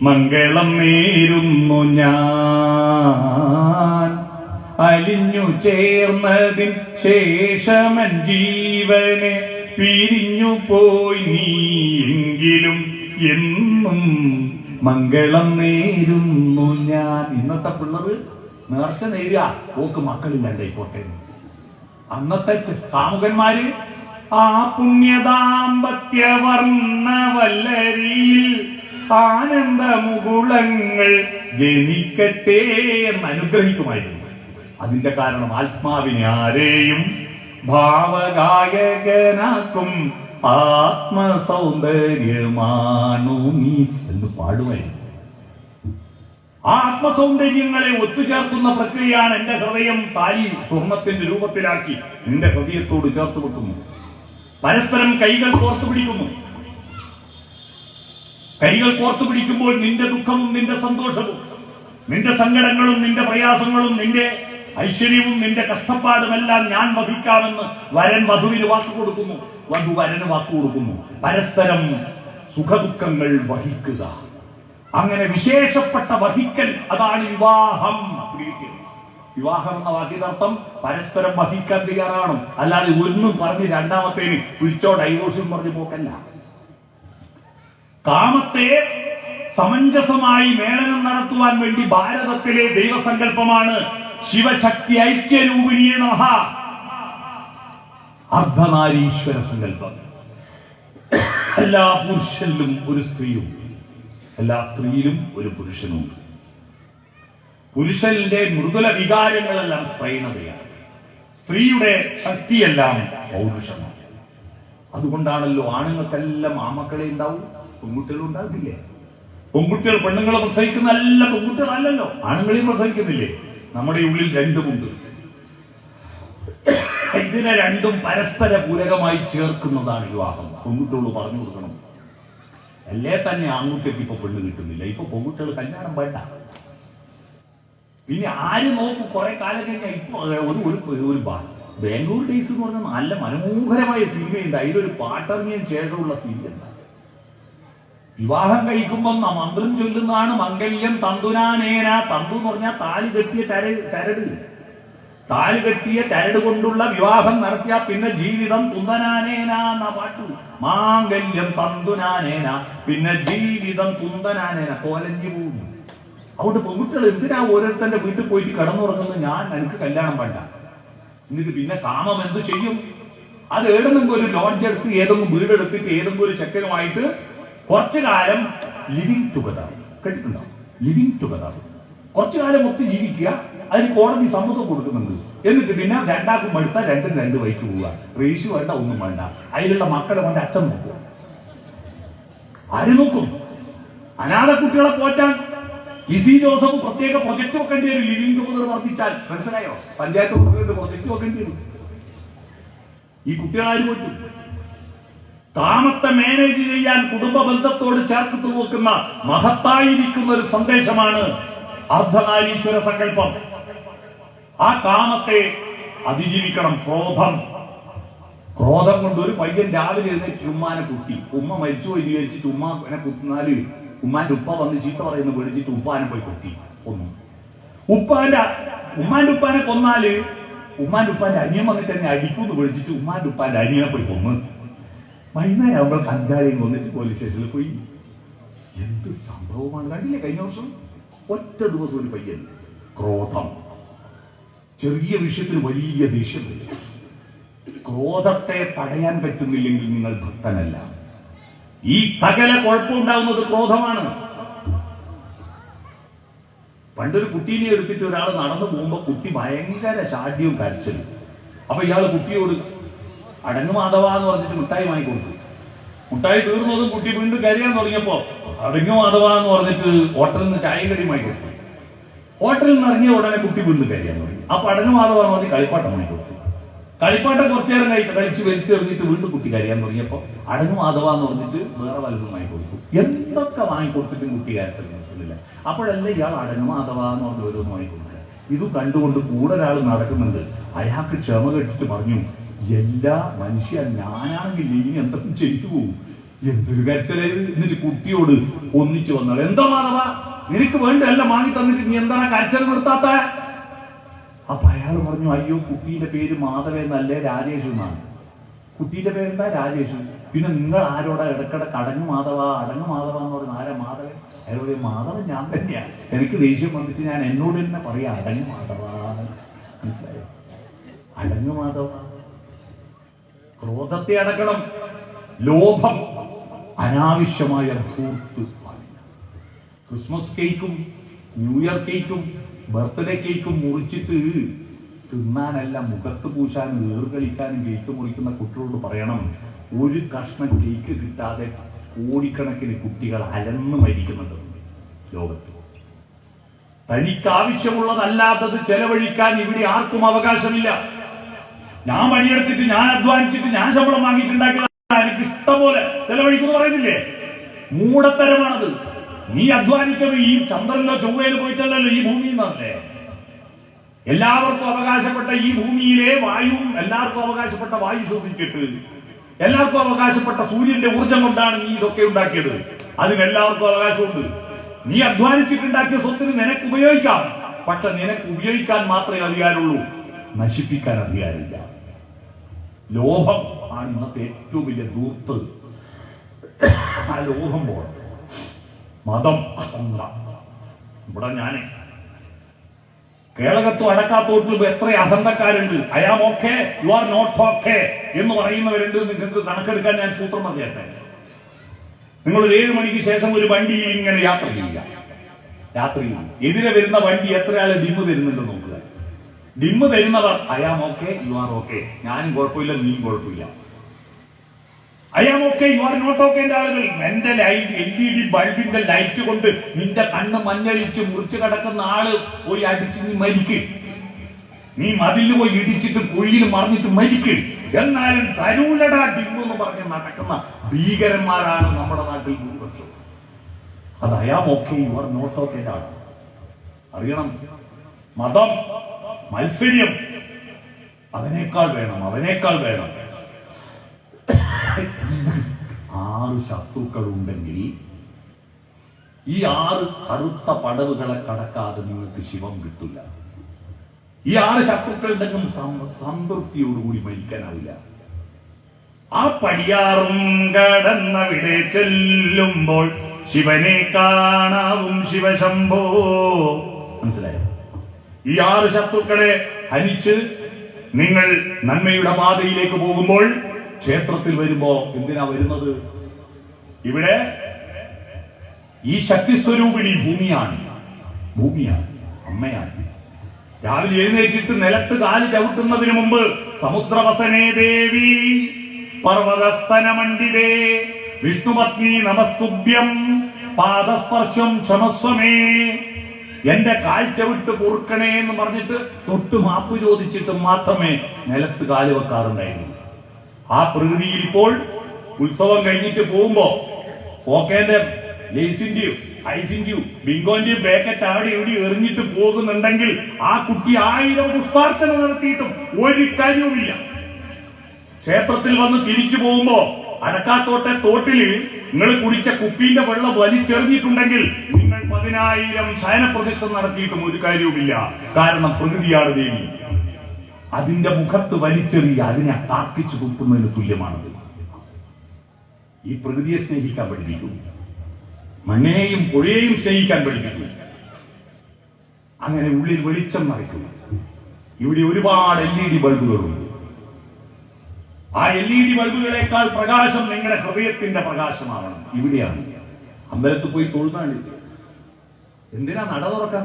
മംഗളം നേരുന്നു ഞാൻ. അലിഞ്ഞു ചേർന്നതിൻ ശേഷമൻ ജീവനെ പിരിഞ്ഞു പോയി നീയെങ്കിലും എന്നും മംഗളം നേരുന്നു ഞാൻ. ഇന്നത്തെ പിള്ളേർ നേർച്ച നേരുക, ഓക്ക് മക്കളില്ലാണ്ടായിക്കോട്ടെ. അന്നത്തെ കാമുകന്മാര് ആ പുണ്യദാമ്പത്യവർണ്ണവല്ലരിയിൽ ആനന്ദമുകുളങ്ങൾ ജനിക്കട്ടെ എന്ന് അനുഗ്രഹിക്കുമായിരുന്നു. അതിന്റെ കാരണം ആത്മാവിനെ ആരെയും ഭാവഗായകനാക്കും ആത്മസൗന്ദര്യമാണു നീ എന്ന് പാടുമായിരുന്നു. ആത്മസൗന്ദര്യങ്ങളെ ഒത്തുചേർക്കുന്ന പ്രക്രിയയാണ് എന്റെ ഹൃദയം താലി സ്വർണത്തിന്റെ രൂപത്തിലാക്കി നിന്റെ ഹൃദയത്തോട് ചേർത്ത് വെക്കുന്നു. പരസ്പരം കൈകൾ കോർത്തു പിടിക്കുന്നു. കൈകൾ കോർത്തു പിടിക്കുമ്പോൾ നിന്റെ ദുഃഖവും നിന്റെ സന്തോഷവും നിന്റെ സങ്കടങ്ങളും നിന്റെ പ്രയാസങ്ങളും നിന്റെ ഐശ്വര്യവും നിന്റെ കഷ്ടപ്പാടുമെല്ലാം ഞാൻ വഹിക്കാമെന്ന് വരൻ വധുവിന് വാക്കു കൊടുക്കുന്നു, വധു വരന് വാക്കു കൊടുക്കുന്നു. പരസ്പരം സുഖദുഃഖങ്ങൾ വഹിക്കുക, അങ്ങനെ വിശേഷപ്പെട്ട വഹിക്കൽ, അതാണ് വിവാഹം. വിവാഹം എന്ന വാക്കിനർത്ഥം പരസ്പരം വഹിക്കാൻ തയ്യാറാണ്, അല്ലാതെ ഒന്നും പറഞ്ഞ് രണ്ടാമത്തേന് വിളിച്ചോ ഡൈവോഴ്സും പറഞ്ഞ് പോക്കല്ല. കാമത്തെ സമഞ്ജസമായി മേളനം നടത്തുവാൻ വേണ്ടി ഭാരതത്തിലെ ദൈവസങ്കല്പമാണ് ശിവശക്തി ഐക്യരൂപിണിയെ നമഃ, അർദ്ധനാരീശ്വര സങ്കല്പം. എല്ലാ പുരുഷനിലും ഒരു സ്ത്രീയും എല്ലാ സ്ത്രീയിലും ഒരു പുരുഷനുണ്ട്. പുരുഷന്റെ മൃദുല വികാരങ്ങളെല്ലാം പ്രേരണതയാണ്, സ്ത്രീയുടെ ശക്തിയെല്ലാം പൗരുഷമാണ്. അതുകൊണ്ടാണല്ലോ ആണുങ്ങൾക്കെല്ലാം ആമക്കളെ ഉണ്ടാവും, പെൺകുട്ടികളും ഉണ്ടാവില്ലേ? പെൺകുട്ടികൾ പെണ്ണുങ്ങളെ പ്രസവിക്കുന്ന അല്ല, പെൺകുട്ടികളല്ലല്ലോ, ആണുങ്ങളെയും പ്രസവിക്കുന്നില്ലേ? നമ്മുടെ ഉള്ളിൽ രണ്ടുമുണ്ട്. ഇതിനെ രണ്ടും പരസ്പര പൂരകമായി ചേർക്കുന്നതാണ് വിവാഹം. പെൺകുട്ടികൾ പറഞ്ഞു കൊടുക്കണം, അല്ലേ തന്നെ ആൺകുട്ടിക്ക് ഇപ്പൊ പെണ്ണ് കിട്ടുന്നില്ല. ഇപ്പൊ പെൺകുട്ടികൾ കല്യാണം വേണ്ട. പിന്നെ ആര് നോക്കും? കുറെ കാലം കഴിഞ്ഞാൽ ഇപ്പൊ ഒരു ബാംഗ്ലൂർ ഡേയ്സ് എന്ന് പറഞ്ഞാൽ നല്ല മനോഹരമായ സിനിമയുണ്ട്, അതിലൊരു പാട്ടിറങ്ങിയതിന് ശേഷമുള്ള സീൻ എന്താ? വിവാഹം കഴിക്കുമ്പം മന്ത്രം ചൊല്ലുന്നതാണ് മംഗല്യം തന്തുനാനേന. തന്തു എന്ന് പറഞ്ഞാൽ താലി കെട്ടിയ ചരട്. താലി കെട്ടിയ ചരട് കൊണ്ടുള്ള വിവാഹം നടത്തിയ പിന്നെ ജീവിതം തുന്തനാനേന എന്ന പാട്ട്. മാംഗല്യം തന്തുനാനേന, പിന്നെ ജീവിതം തുന്തനാനേന, കോലഞ്ഞു പോകുന്നു. അതുകൊണ്ട് പെൺകുട്ടികൾ എന്തിനാ ഓരോരുത്തന്റെ വീട്ടിൽ പോയിട്ട് കിടന്നുറങ്ങുന്നത്? എനിക്ക് കല്യാണം വേണ്ട. എന്നിട്ട് പിന്നെ കാമം എന്ത് ചെയ്യും? അത് ഏതെങ്കിലും ഒരു ലോഡ്ജ് എടുത്ത് ഏതെങ്കിലും വീടെടുത്തിട്ട് ഏതെങ്കിലും ഒരു ചെക്കനുമായിട്ട് കുറച്ചു കാലം ലിവിങ് ടുഗദർ, കേട്ടിട്ടുണ്ടോ? ലിവിങ് ടുഗദർ കുറച്ചു കാലം ഒത്ത് ജീവിക്കുക, അതിന് കോടതി സമ്മതം കൊടുക്കുന്നുണ്ട്. എന്നിട്ട് പിന്നെ രണ്ടാക്കും മടുത്ത രണ്ടും രണ്ട് വഴിക്ക് പോവുക. റേഷു വേണ്ട, ഒന്നും വേണ്ട. അതിലുള്ള മക്കളെ കൊണ്ട് അച്ഛൻ നോക്കുക. ആര് നോക്കും? അനാഥ കുട്ടികളെ പോറ്റാൻ ഇസി ജോസഫ് പ്രത്യേക പ്രൊജക്ട് വെക്കേണ്ടി വരും. ലിവിങ് ടുഗദർ വർദ്ധിച്ചാൽ, മനസ്സിലായോ? പഞ്ചായത്ത് പ്രൊജക്ട് വെക്കേണ്ടി വരും. ഈ കുട്ടികളാര് പോറ്റും? കാമത്തെ മാനേജ് ചെയ്യാൻ കുടുംബ ബന്ധത്തോട് ചേർത്ത് നോക്കുന്ന മഹത്തായിരിക്കുന്ന ഒരു സന്ദേശമാണ് അർദ്ധനാരീശ്വര സങ്കല്പം. ആ കാമത്തെ അതിജീവിക്കണം. ക്രോധം കൊണ്ട് ഒരു പയ്യൻ രാവിലെ എഴുന്നേറ്റ് ഉമ്മാനെ കുത്തി. ഉമ്മ മരിച്ചുപോയി വിചാരിച്ചിട്ട് ഉമ്മാനെ കുത്തിനാല് ഉമ്മാന്റെ ഉപ്പ വന്ന് ചീത്ത പറയുന്ന പേടിച്ചിട്ട് ഉപ്പാനെ പോയി കുത്തി കൊന്നു. ഉമ്മാന്റെ ഉപ്പാനെ കൊന്നാല് ഉമ്മാന്റെ ഉപ്പാന്റെ അനിയൻ വന്നിട്ട് തന്നെ അടിക്കൂന്ന് പേടിച്ചിട്ട് ഉമ്മാന്റെ ഉപ്പാന്റെ അനിയനെ പോയി കൊന്നു. വൈകുന്നേരം ആകുമ്പോൾ കഞ്ചാലയും കൊന്നിട്ട് പോലീസ് സ്റ്റേഷനിൽ പോയി. എന്ത് സംഭവമാണ്! കണ്ടില്ലേ കഴിഞ്ഞ വർഷം ഒറ്റ ദിവസം ഒരു പയ്യൻ. ക്രോധം, ചെറിയ വിഷയത്തിന് വലിയ ദേഷ്യം വരും. ക്രോധത്തെ തടയാൻ പറ്റുന്നില്ലെങ്കിൽ നിങ്ങൾ ഭക്തനല്ല. ഈ സകല കുഴപ്പമുണ്ടാവുന്നത് ക്രോധമാണ്. പണ്ടൊരു കുട്ടീനെ എടുത്തിട്ട് ഒരാൾ നടന്നു പോകുമ്പോ കുട്ടി ഭയങ്കര ശാഠ്യവും കരച്ചിലും. അപ്പൊ ഇയാള് കുട്ടിയോട് അടങ്ങു മാധവ എന്ന് പറഞ്ഞിട്ട് മിഠായി വാങ്ങിക്കൊടുത്തു. മുട്ടായി തീർന്നതും കുട്ടി വീണ്ടും കരയാൻ തുടങ്ങിയപ്പോ അടങ്ങു മാധവ എന്ന് പറഞ്ഞിട്ട് ഹോട്ടലിൽ നിന്ന് ചായയും കടിയും വാങ്ങിക്കൊടുത്തു. ഹോട്ടലിൽ നിന്ന് ഇറങ്ങിയ ഉടനെ കുട്ടി വീണ്ടും കരയാൻ തുടങ്ങി. അപ്പൊ അടങ്ങു മാധവ എന്ന് പറഞ്ഞ് കളിപ്പാട്ടം വാങ്ങിക്കൊടുത്തു. കളിപ്പാട്ടം കുറച്ചു നേരം കളിച്ച് വലിച്ചെറിഞ്ഞിട്ട് വീണ്ടും കുട്ടി കരയാൻ തുടങ്ങിയപ്പോ അടങ്ങു മാധവ എന്ന് പറഞ്ഞിട്ട് വേറെ വലുതും വാങ്ങിക്കൊടുത്തു. എന്തൊക്കെ വാങ്ങിക്കൊടുത്തിട്ടും കുട്ടി കരച്ചിൽ നിർത്തുന്നില്ല. അപ്പോഴല്ലേ ഇയാൾ അടങ്ങു മാധവ എന്ന് പറഞ്ഞ് ഓരോന്ന് വാങ്ങിക്കൊടുക്കുക. ഇത് കണ്ടുകൊണ്ട് കൂടെ ഒരാൾ നടക്കുന്നുണ്ട്. അയാൾക്ക് ക്ഷമ കെട്ടിട്ട് പറഞ്ഞു, എല്ലാ മനുഷ്യ ഞാനാണെങ്കിൽ ഇനി എന്തൊക്കെ ചെയ്തു പോകും. എന്തൊരു കരച്ചിലേത്. എന്നിട്ട് കുട്ടിയോട് ഒന്നിച്ചു വന്നാൽ എന്താ മാധവ നിനക്ക് വേണ്ടല്ല വാങ്ങി തന്നിട്ട് നീ എന്താണ് കരച്ചിൽ നിർത്താത്ത? അപ്പൊ അയാൾ പറഞ്ഞു, അയ്യോ കുട്ടീന്റെ പേര് മാധവ എന്നല്ലേ രാജേഷ് എന്നാണ്. കുട്ടീന്റെ പേരെന്താ? രാജേഷ്. പിന്നെ നിങ്ങൾ ആരോടാ ഇടക്കിടക്ക് അടങ്ങ് മാധവ അടങ്ങ് മാധവ എന്ന് പറയുന്നത്? ആരാ മാധവൻ? അയാൾ പറയും, മാധവൻ ഞാൻ തന്നെയാ. എനിക്ക് ദേഷ്യം വന്നിട്ട് ഞാൻ എന്നോട് തന്നെ പറയാ അടങ്ങ് മാധവ. മനസ്സിലായോ? അടങ്ങ് മാധവ. ക്രോധത്തെ അടക്കണം. ലോഭം, അനാവശ്യമായ ധൂർത്ത് പാടില്ല. ക്രിസ്മസ് കേക്കും ന്യൂ ഇയർ കേക്കും ബർത്ത്ഡേ കേക്കും മുറിച്ചിട്ട് തിന്നാനല്ല മുഖത്ത് പൂശാനും ഏറുകളിക്കാനും കേക്ക് മുറിക്കുന്ന കുട്ടികളോട് പറയണം, ഒരു കഷ്ണം കേക്ക് കിട്ടാതെ കോടിക്കണക്കിന് കുട്ടികൾ അലന്ന് മരിക്കുന്നുണ്ട് ലോകത്ത്. തനിക്ക് ആവശ്യമുള്ളതല്ലാത്തത് ചെലവഴിക്കാൻ ഇവിടെ ആർക്കും അവകാശമില്ല. ഞാൻ പണിയെടുത്തിട്ട് ഞാൻ അധ്വാനിച്ചിട്ട് ഞാൻ ശമ്പളം വാങ്ങിയിട്ടുണ്ടാക്കിയ എനിക്ക് ഇഷ്ടം പോലെ ചെലവഴിക്കുന്നു പറയുന്നില്ലേ? മൂഢത്തരമാണത്. നീ അധ്വാനിച്ചത് ഈ ചന്ദ്രനിലോ ചൊവ്വയിലോ പോയിട്ടല്ലല്ലോ, ഈ ഭൂമിയിൽ നിന്നല്ലേ. എല്ലാവർക്കും അവകാശപ്പെട്ട ഈ ഭൂമിയിലെ വായുവും എല്ലാവർക്കും അവകാശപ്പെട്ട വായു ശ്വസിച്ചിട്ട് എല്ലാവർക്കും അവകാശപ്പെട്ട സൂര്യന്റെ ഊർജം കൊണ്ടാണ് നീ ഇതൊക്കെ ഉണ്ടാക്കിയത്. അതിനെല്ലാവർക്കും അവകാശമുണ്ട്. നീ അധ്വാനിച്ചിട്ടുണ്ടാക്കിയ സ്വത്തിന് നിനക്ക് ഉപയോഗിക്കാം. പക്ഷെ നിനക്ക് ഉപയോഗിക്കാൻ മാത്രമേ അധികാരമുള്ളൂ, നശിപ്പിക്കാൻ അധികാരമില്ല. ലോഭം ആണ് ഇന്നത്തെ ഏറ്റവും വലിയ ധൂർത്ത്. ആ ലോഭം പോലെ മതം അഹങ്ക. ഇവിടെ ഞാന് കേരളത്തും അടക്കാത്തോട്ടിലും എത്ര അഹന്തക്കാരുണ്ട്. I am okay you are not okay എന്ന് പറയുന്നവരുണ്ട്. നിങ്ങൾക്ക് കണക്കെടുക്കാൻ ഞാൻ സൂത്രം പറഞ്ഞേട്ടെ. നിങ്ങൾ ഒരു 7 മണിക്ക് ശേഷം ഒരു വണ്ടിയിൽ ഇങ്ങനെ യാത്ര ചെയ്യുക. എതിരെ വരുന്ന വണ്ടി എത്രയാളെ ഡിമ്മ് തരുന്നുണ്ട് നോക്കുക. ഡിമ്മ് തരുന്നവർ I am okay you are okay, ഞാനും കുഴപ്പമില്ല നീയും കുഴപ്പമില്ല. I am okay you are not okay എന്റെ ആളുകൾ എന്റെ LED ബൾബിന്റെ ലൈറ്റ് കൊണ്ട് നിന്റെ കണ്ണ് മഞ്ഞളിച്ച് മുറിച്ച് കിടക്കുന്ന ആള് പോയി അടിച്ച് നീ മരിക്ക്. നീ മതില് പോയി ഇടിച്ചിട്ട് കുഴിയിൽ മറിഞ്ഞിട്ട് മരിക്ക്. എന്നാലും തരൂലടാ ഡിമ്മ് എന്ന് പറഞ്ഞ് നടക്കുന്ന ഭീകരന്മാരാണ് നമ്മുടെ നാട്ടിൽ ഭൂരിപക്ഷം. അത് I am okay you are not okay ആണ്. അറിയണം, മതം മത്സര്യം അവനേക്കാൾ വേണം. 6 ശത്രുക്കളുണ്ടെങ്കിൽ ഈ 6 കറുത്ത പടവുകളെ കടക്കാതെ നിങ്ങൾക്ക് ശിവം കിട്ടില്ല. ഈ 6 ശത്രുക്കളുണ്ടെങ്കിൽ സംതൃപ്തിയോടുകൂടി മരിക്കാനാവില്ല. ആ പടിയാറും കടന്നവിടെ ചെല്ലുമ്പോൾ ശിവനെ കാണാവും ശിവശംഭോ. മനസ്സിലായോ? ഈ 6 ശത്രുക്കളെ ഹനിച്ച് നിങ്ങൾ നന്മയുടെ പാതയിലേക്ക് പോകുമ്പോൾ ക്ഷേത്രത്തിൽ വരുമ്പോ എന്തിനാ വരുന്നത്? ഇവിടെ ഈ ശക്തിസ്വരൂപിണി ഭൂമിയാണ്, അമ്മയാണ്. രാവിലെ എഴുന്നേറ്റിട്ട് നിലത്ത് കാല് ചവിട്ടുന്നതിന് മുമ്പ് സമുദ്രവസനേ ദേവി പർവതസ്തനമണ്ഡിതേ വിഷ്ണുപത്നി നമസ്തുഭ്യം പാദസ്പർശം ക്ഷമസ്വമേ. എന്റെ കാഴ്ച വിട്ട് പൊറുക്കണേ എന്ന് പറഞ്ഞിട്ട് തൊട്ട് മാപ്പ് ചോദിച്ചിട്ട് മാത്രമേ നിലത്ത് കാല് വെക്കാറുണ്ടായിരുന്നു. ആ പ്രകൃതിയിൽ ഇപ്പോൾ ഉത്സവം കഴിഞ്ഞിട്ട് പോകുമ്പോ ഓക്കേന്റെ ലേസിന്റെയും ഐസിന്റെയും ബിങ്കോന്റെയും പാക്കറ്റ് അവിടെ ഇവിടെ എറിഞ്ഞിട്ട് പോകുന്നുണ്ടെങ്കിൽ ആ കുട്ടി 1000 പുഷ്പാർച്ചന നടത്തിയിട്ടും ഒരു കാര്യവുമില്ല. ക്ഷേത്രത്തിൽ വന്ന് തിരിച്ചു പോകുമ്പോ അടക്കാത്തോട്ടെ തോട്ടില് നിങ്ങൾ കുടിച്ച കുപ്പീന്റെ വെള്ളം വലിച്ചെറിഞ്ഞിട്ടുണ്ടെങ്കിൽ നിങ്ങൾ 10,000 ശയനപ്രതിഷ്ഠ നടത്തിയിട്ടും ഒരു കാര്യവുമില്ല. കാരണം പ്രകൃതിയാണ് ദേവി. അതിന്റെ മുഖത്ത് വലിച്ചെറിയ അതിനെ താക്കിച്ചു തുപ്പുന്നതിന് തുല്യമാണത്. ഈ പ്രകൃതിയെ സ്നേഹിക്കാൻ പഠിപ്പിക്കും, മണ്ണിനെയും പുഴയെയും സ്നേഹിക്കാൻ പഠിപ്പിക്കും. അങ്ങനെ ഉള്ളിൽ വെളിച്ചം നിറയ്ക്കും. ഇവിടെ ഒരുപാട് LED ബൾബുകളുണ്ട്. ആ LED ബൾബുകളെക്കാൾ പ്രകാശം നിങ്ങളുടെ ഹൃദയത്തിന്റെ പ്രകാശമാവണം. ഇവിടെയാണ്. അമ്പലത്തിൽ പോയി തൊഴുതാണില്ല. എന്തിനാ നട തുറക്കാൻ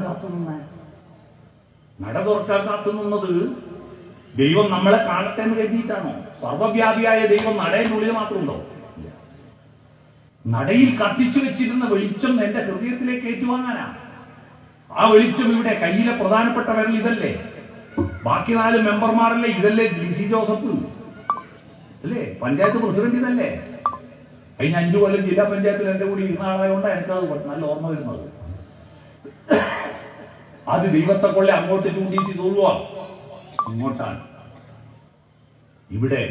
കാത്തുനിന്നത്? ദൈവം നമ്മളെ കാണട്ടെ എന്ന് കരുതിയിട്ടാണോ? സർവ്വവ്യാപിയായ ദൈവം നടയുടെ ഉള്ളിൽ മാത്രമുണ്ടോ? നടയിൽ കത്തിച്ചു വെച്ചിരുന്ന വെളിച്ചം എന്റെ ഹൃദയത്തിലേക്ക് ഏറ്റുവാങ്ങാനാ. ആ വെളിച്ചം ഇവിടെ കയ്യിലെ പ്രധാനപ്പെട്ട വിരൽ ഇതല്ലേ? ബാക്കി 4 മെമ്പർമാരല്ലേ? ഇതല്ലേ DC ജോസഫ് അല്ലേ? പഞ്ചായത്ത് പ്രസിഡന്റ് ഇതല്ലേ? കഴിഞ്ഞ 5 കൊല്ലം ജില്ലാ പഞ്ചായത്തിൽ എന്റെ കൂടി ഇരുന്ന ആളായതുകൊണ്ടാണ് എനിക്കത് നല്ല ഓർമ്മ വരുന്നത്. അത് ദൈവത്തെ കൊള്ളെ അങ്ങോട്ട് ചൂണ്ടിയിട്ട് തോന്നുക ഇങ്ങോട്ടാണ്. ഇവിടെ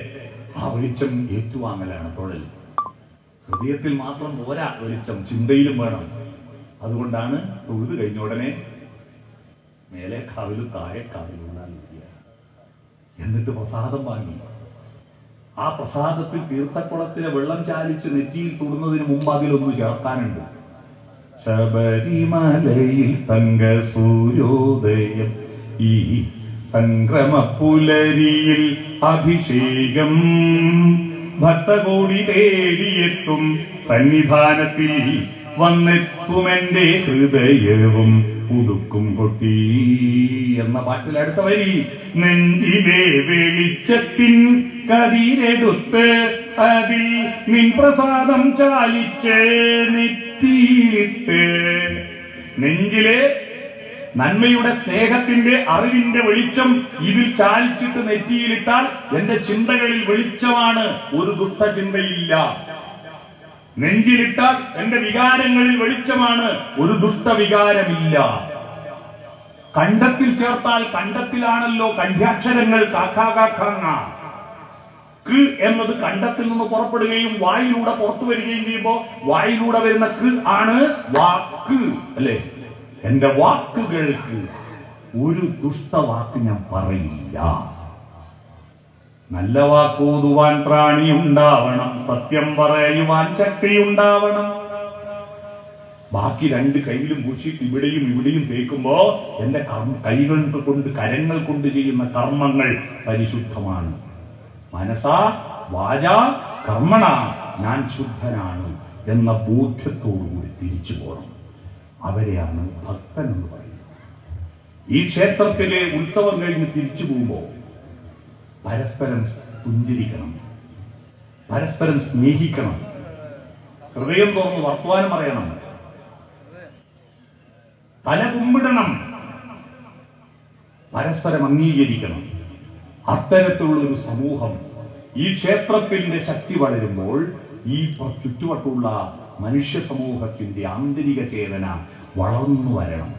ആ വെളിച്ചം ഏറ്റുവാങ്ങലാണ് തൊഴിൽ. ഹൃദയത്തിൽ മാത്രം പോരാ വെളിച്ചം, ചിന്തയിലും വേണം. അതുകൊണ്ടാണ് തൊഴുത് കഴിഞ്ഞ ഉടനെ മേലെ കാവിലും താഴെ കാവിലും എന്നിട്ട് പ്രസാദം വാങ്ങി. ആ പ്രസാദത്തിൽ തീർത്ഥക്കുളത്തിലെ വെള്ളം ചാലിച്ച് നെറ്റിയിൽ തൊടുന്നതിന് മുമ്പ് അതിലൊന്ന് ചേർക്കാനുണ്ട്. ശബരിമലയിൽ തങ്ക സൂര്യോദയം, ഈ സംക്രമ പുലരിയിൽ അഭിഷേകം, ഭക്തകോടി തേടിയെത്തും സന്നിധാനത്തിൽ വന്നെത്തുമെന്റെ ഹൃദയവും ഉടുക്കും കൊട്ടി എന്ന പാട്ടിൽ അടുത്ത വരി, നെഞ്ചിലെ വെളിച്ചത്തിൻ കതിരെടുത്ത് അതിൽ നിൻ പ്രസാദം ചാലിച്ച് നെറ്റിയിട്ട്. നെഞ്ചിലെ നന്മയുടെ സ്നേഹത്തിന്റെ അറിവിന്റെ വെളിച്ചം ഇതിൽ ചാലിച്ചിട്ട് നെറ്റിയിലിട്ടാൽ എന്റെ ചിന്തകളിൽ വെളിച്ചമാണ്, ഒരു ദുഷ്ടചിന്തയില്ല. നെഞ്ചിലിട്ടാൽ എന്റെ വികാരങ്ങളിൽ വെളിച്ചമാണ്, ഒരു ദുഷ്ടവികാരമില്ല. കണ്ഠത്തിൽ ചേർത്താൽ, കണ്ഠത്തിലാണല്ലോ കണ്ഠ്യാക്ഷരങ്ങൾ കാക്കാകാക്കാങ്ങ. ക് എന്നത് കണ്ഠത്തിൽ നിന്ന് പുറപ്പെടുകയും വായിലൂടെ പുറത്തു വരികയും ചെയ്യുമ്പോ വായിലൂടെ വരുന്ന ക് ആണ് വാക്ക്, അല്ലെ? എന്റെ വാക്കുകൾക്ക് ഒരു ദുഷ്ടവാക്ക് ഞാൻ പറയില്ല. നല്ല വാക്കോതുവാൻ പ്രാണിയുണ്ടാവണം, സത്യം പറയുവാൻ ശക്തിയുണ്ടാവണം. ബാക്കി രണ്ട് കൈയിലും പൂശിയിട്ട് ഇവിടെയും ഇവിടെയും തേക്കുമ്പോ എന്റെ കൈകൾ കൊണ്ട്, കരങ്ങൾ കൊണ്ട് ചെയ്യുന്ന കർമ്മങ്ങൾ പരിശുദ്ധമാണ്. മനസാ വാചാ കർമ്മണ ഞാൻ ശുദ്ധനാണ് എന്ന ബോധ്യത്തോടുകൂടി തിരിച്ചു പോകണം. അവരെയാണ് ഭക്തൻ എന്ന് പറയുന്നത്. ഈ ക്ഷേത്രത്തിലെ ഉത്സവം കഴിഞ്ഞ് തിരിച്ചു പോകുമ്പോൾ പരസ്പരം പുഞ്ചിരിക്കണം, പരസ്പരം സ്നേഹിക്കണം, ഹൃദയം തുറന്ന് വർത്തമാനം പറയണം, തല കുമ്പിടണം, പരസ്പരം അംഗീകരിക്കണം. അത്തരത്തിലുള്ള ഒരു സമൂഹം ഈ ക്ഷേത്രത്തിന്റെ ശക്തി വളരുമ്പോൾ ഈ ചുറ്റുവട്ടുള്ള മനുഷ്യ സമൂഹത്തിന്റെ ആന്തരിക ചേതന വളർന്നു വരണം.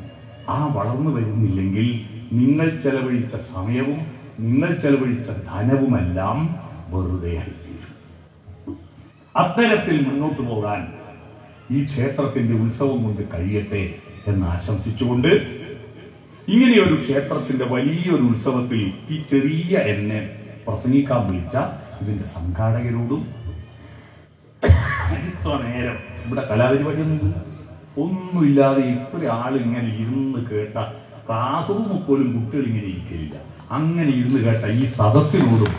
ആ വളർന്നു വരുന്നില്ലെങ്കിൽ നിങ്ങൾ ചെലവഴിച്ച സമയവും നിങ്ങൾ ചെലവഴിച്ച ധനവുമെല്ലാം വെറുതെ ആയിത്തീരും. അത്തരത്തിൽ മുന്നോട്ട് പോകാൻ ഈ ക്ഷേത്രത്തിന്റെ ഉത്സവം കൊണ്ട് കഴിയട്ടെ എന്ന് ആശംസിച്ചുകൊണ്ട്, ഇങ്ങനെയൊരു ക്ഷേത്രത്തിന്റെ വലിയൊരു ഉത്സവത്തിൽ ഈ ചെറിയ എന്നെ പ്രസംഗിക്കാൻ വിളിച്ച ഇതിന്റെ സംഘാടകരോടും, ഇത്ര നേരം ഇവിടെ ഒന്നുമില്ലാതെ ഇത്ര ആളിങ്ങനെ ഇരുന്ന് കേട്ട, ക്ലാസ് റൂമിൽ പോലും കുട്ടികൾ ഇങ്ങനെ ഇരിക്കില്ല, അങ്ങനെ ഇരുന്ന് കേട്ട ഈ സദസ്സിനോടും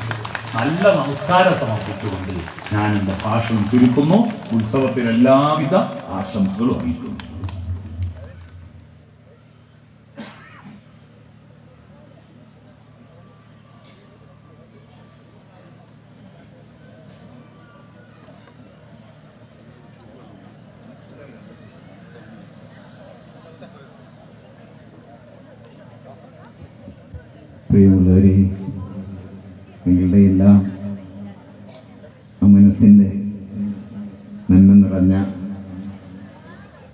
നല്ല നമസ്കാരം സമർപ്പിച്ചുകൊണ്ട് ഞാൻ എന്റെ ഭാഷണം ചുരുക്കുന്നു. ഉത്സവത്തിന് എല്ലാവിധ ആശംസകളും അറിയിക്കുന്നു. പ്രിയമുള്ളവരെ, നിങ്ങളുടെ എല്ലാം മനസ്സിൻ്റെ നന്മ നിറഞ്ഞ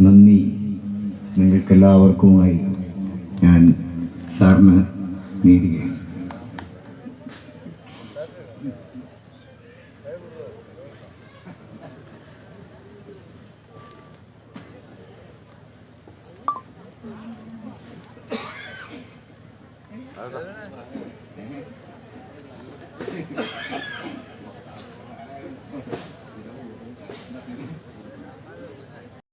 നന്ദി നിങ്ങൾക്കെല്ലാവർക്കുമായി ഞാൻ സാറിന് നേരുകയാണ്. Ada.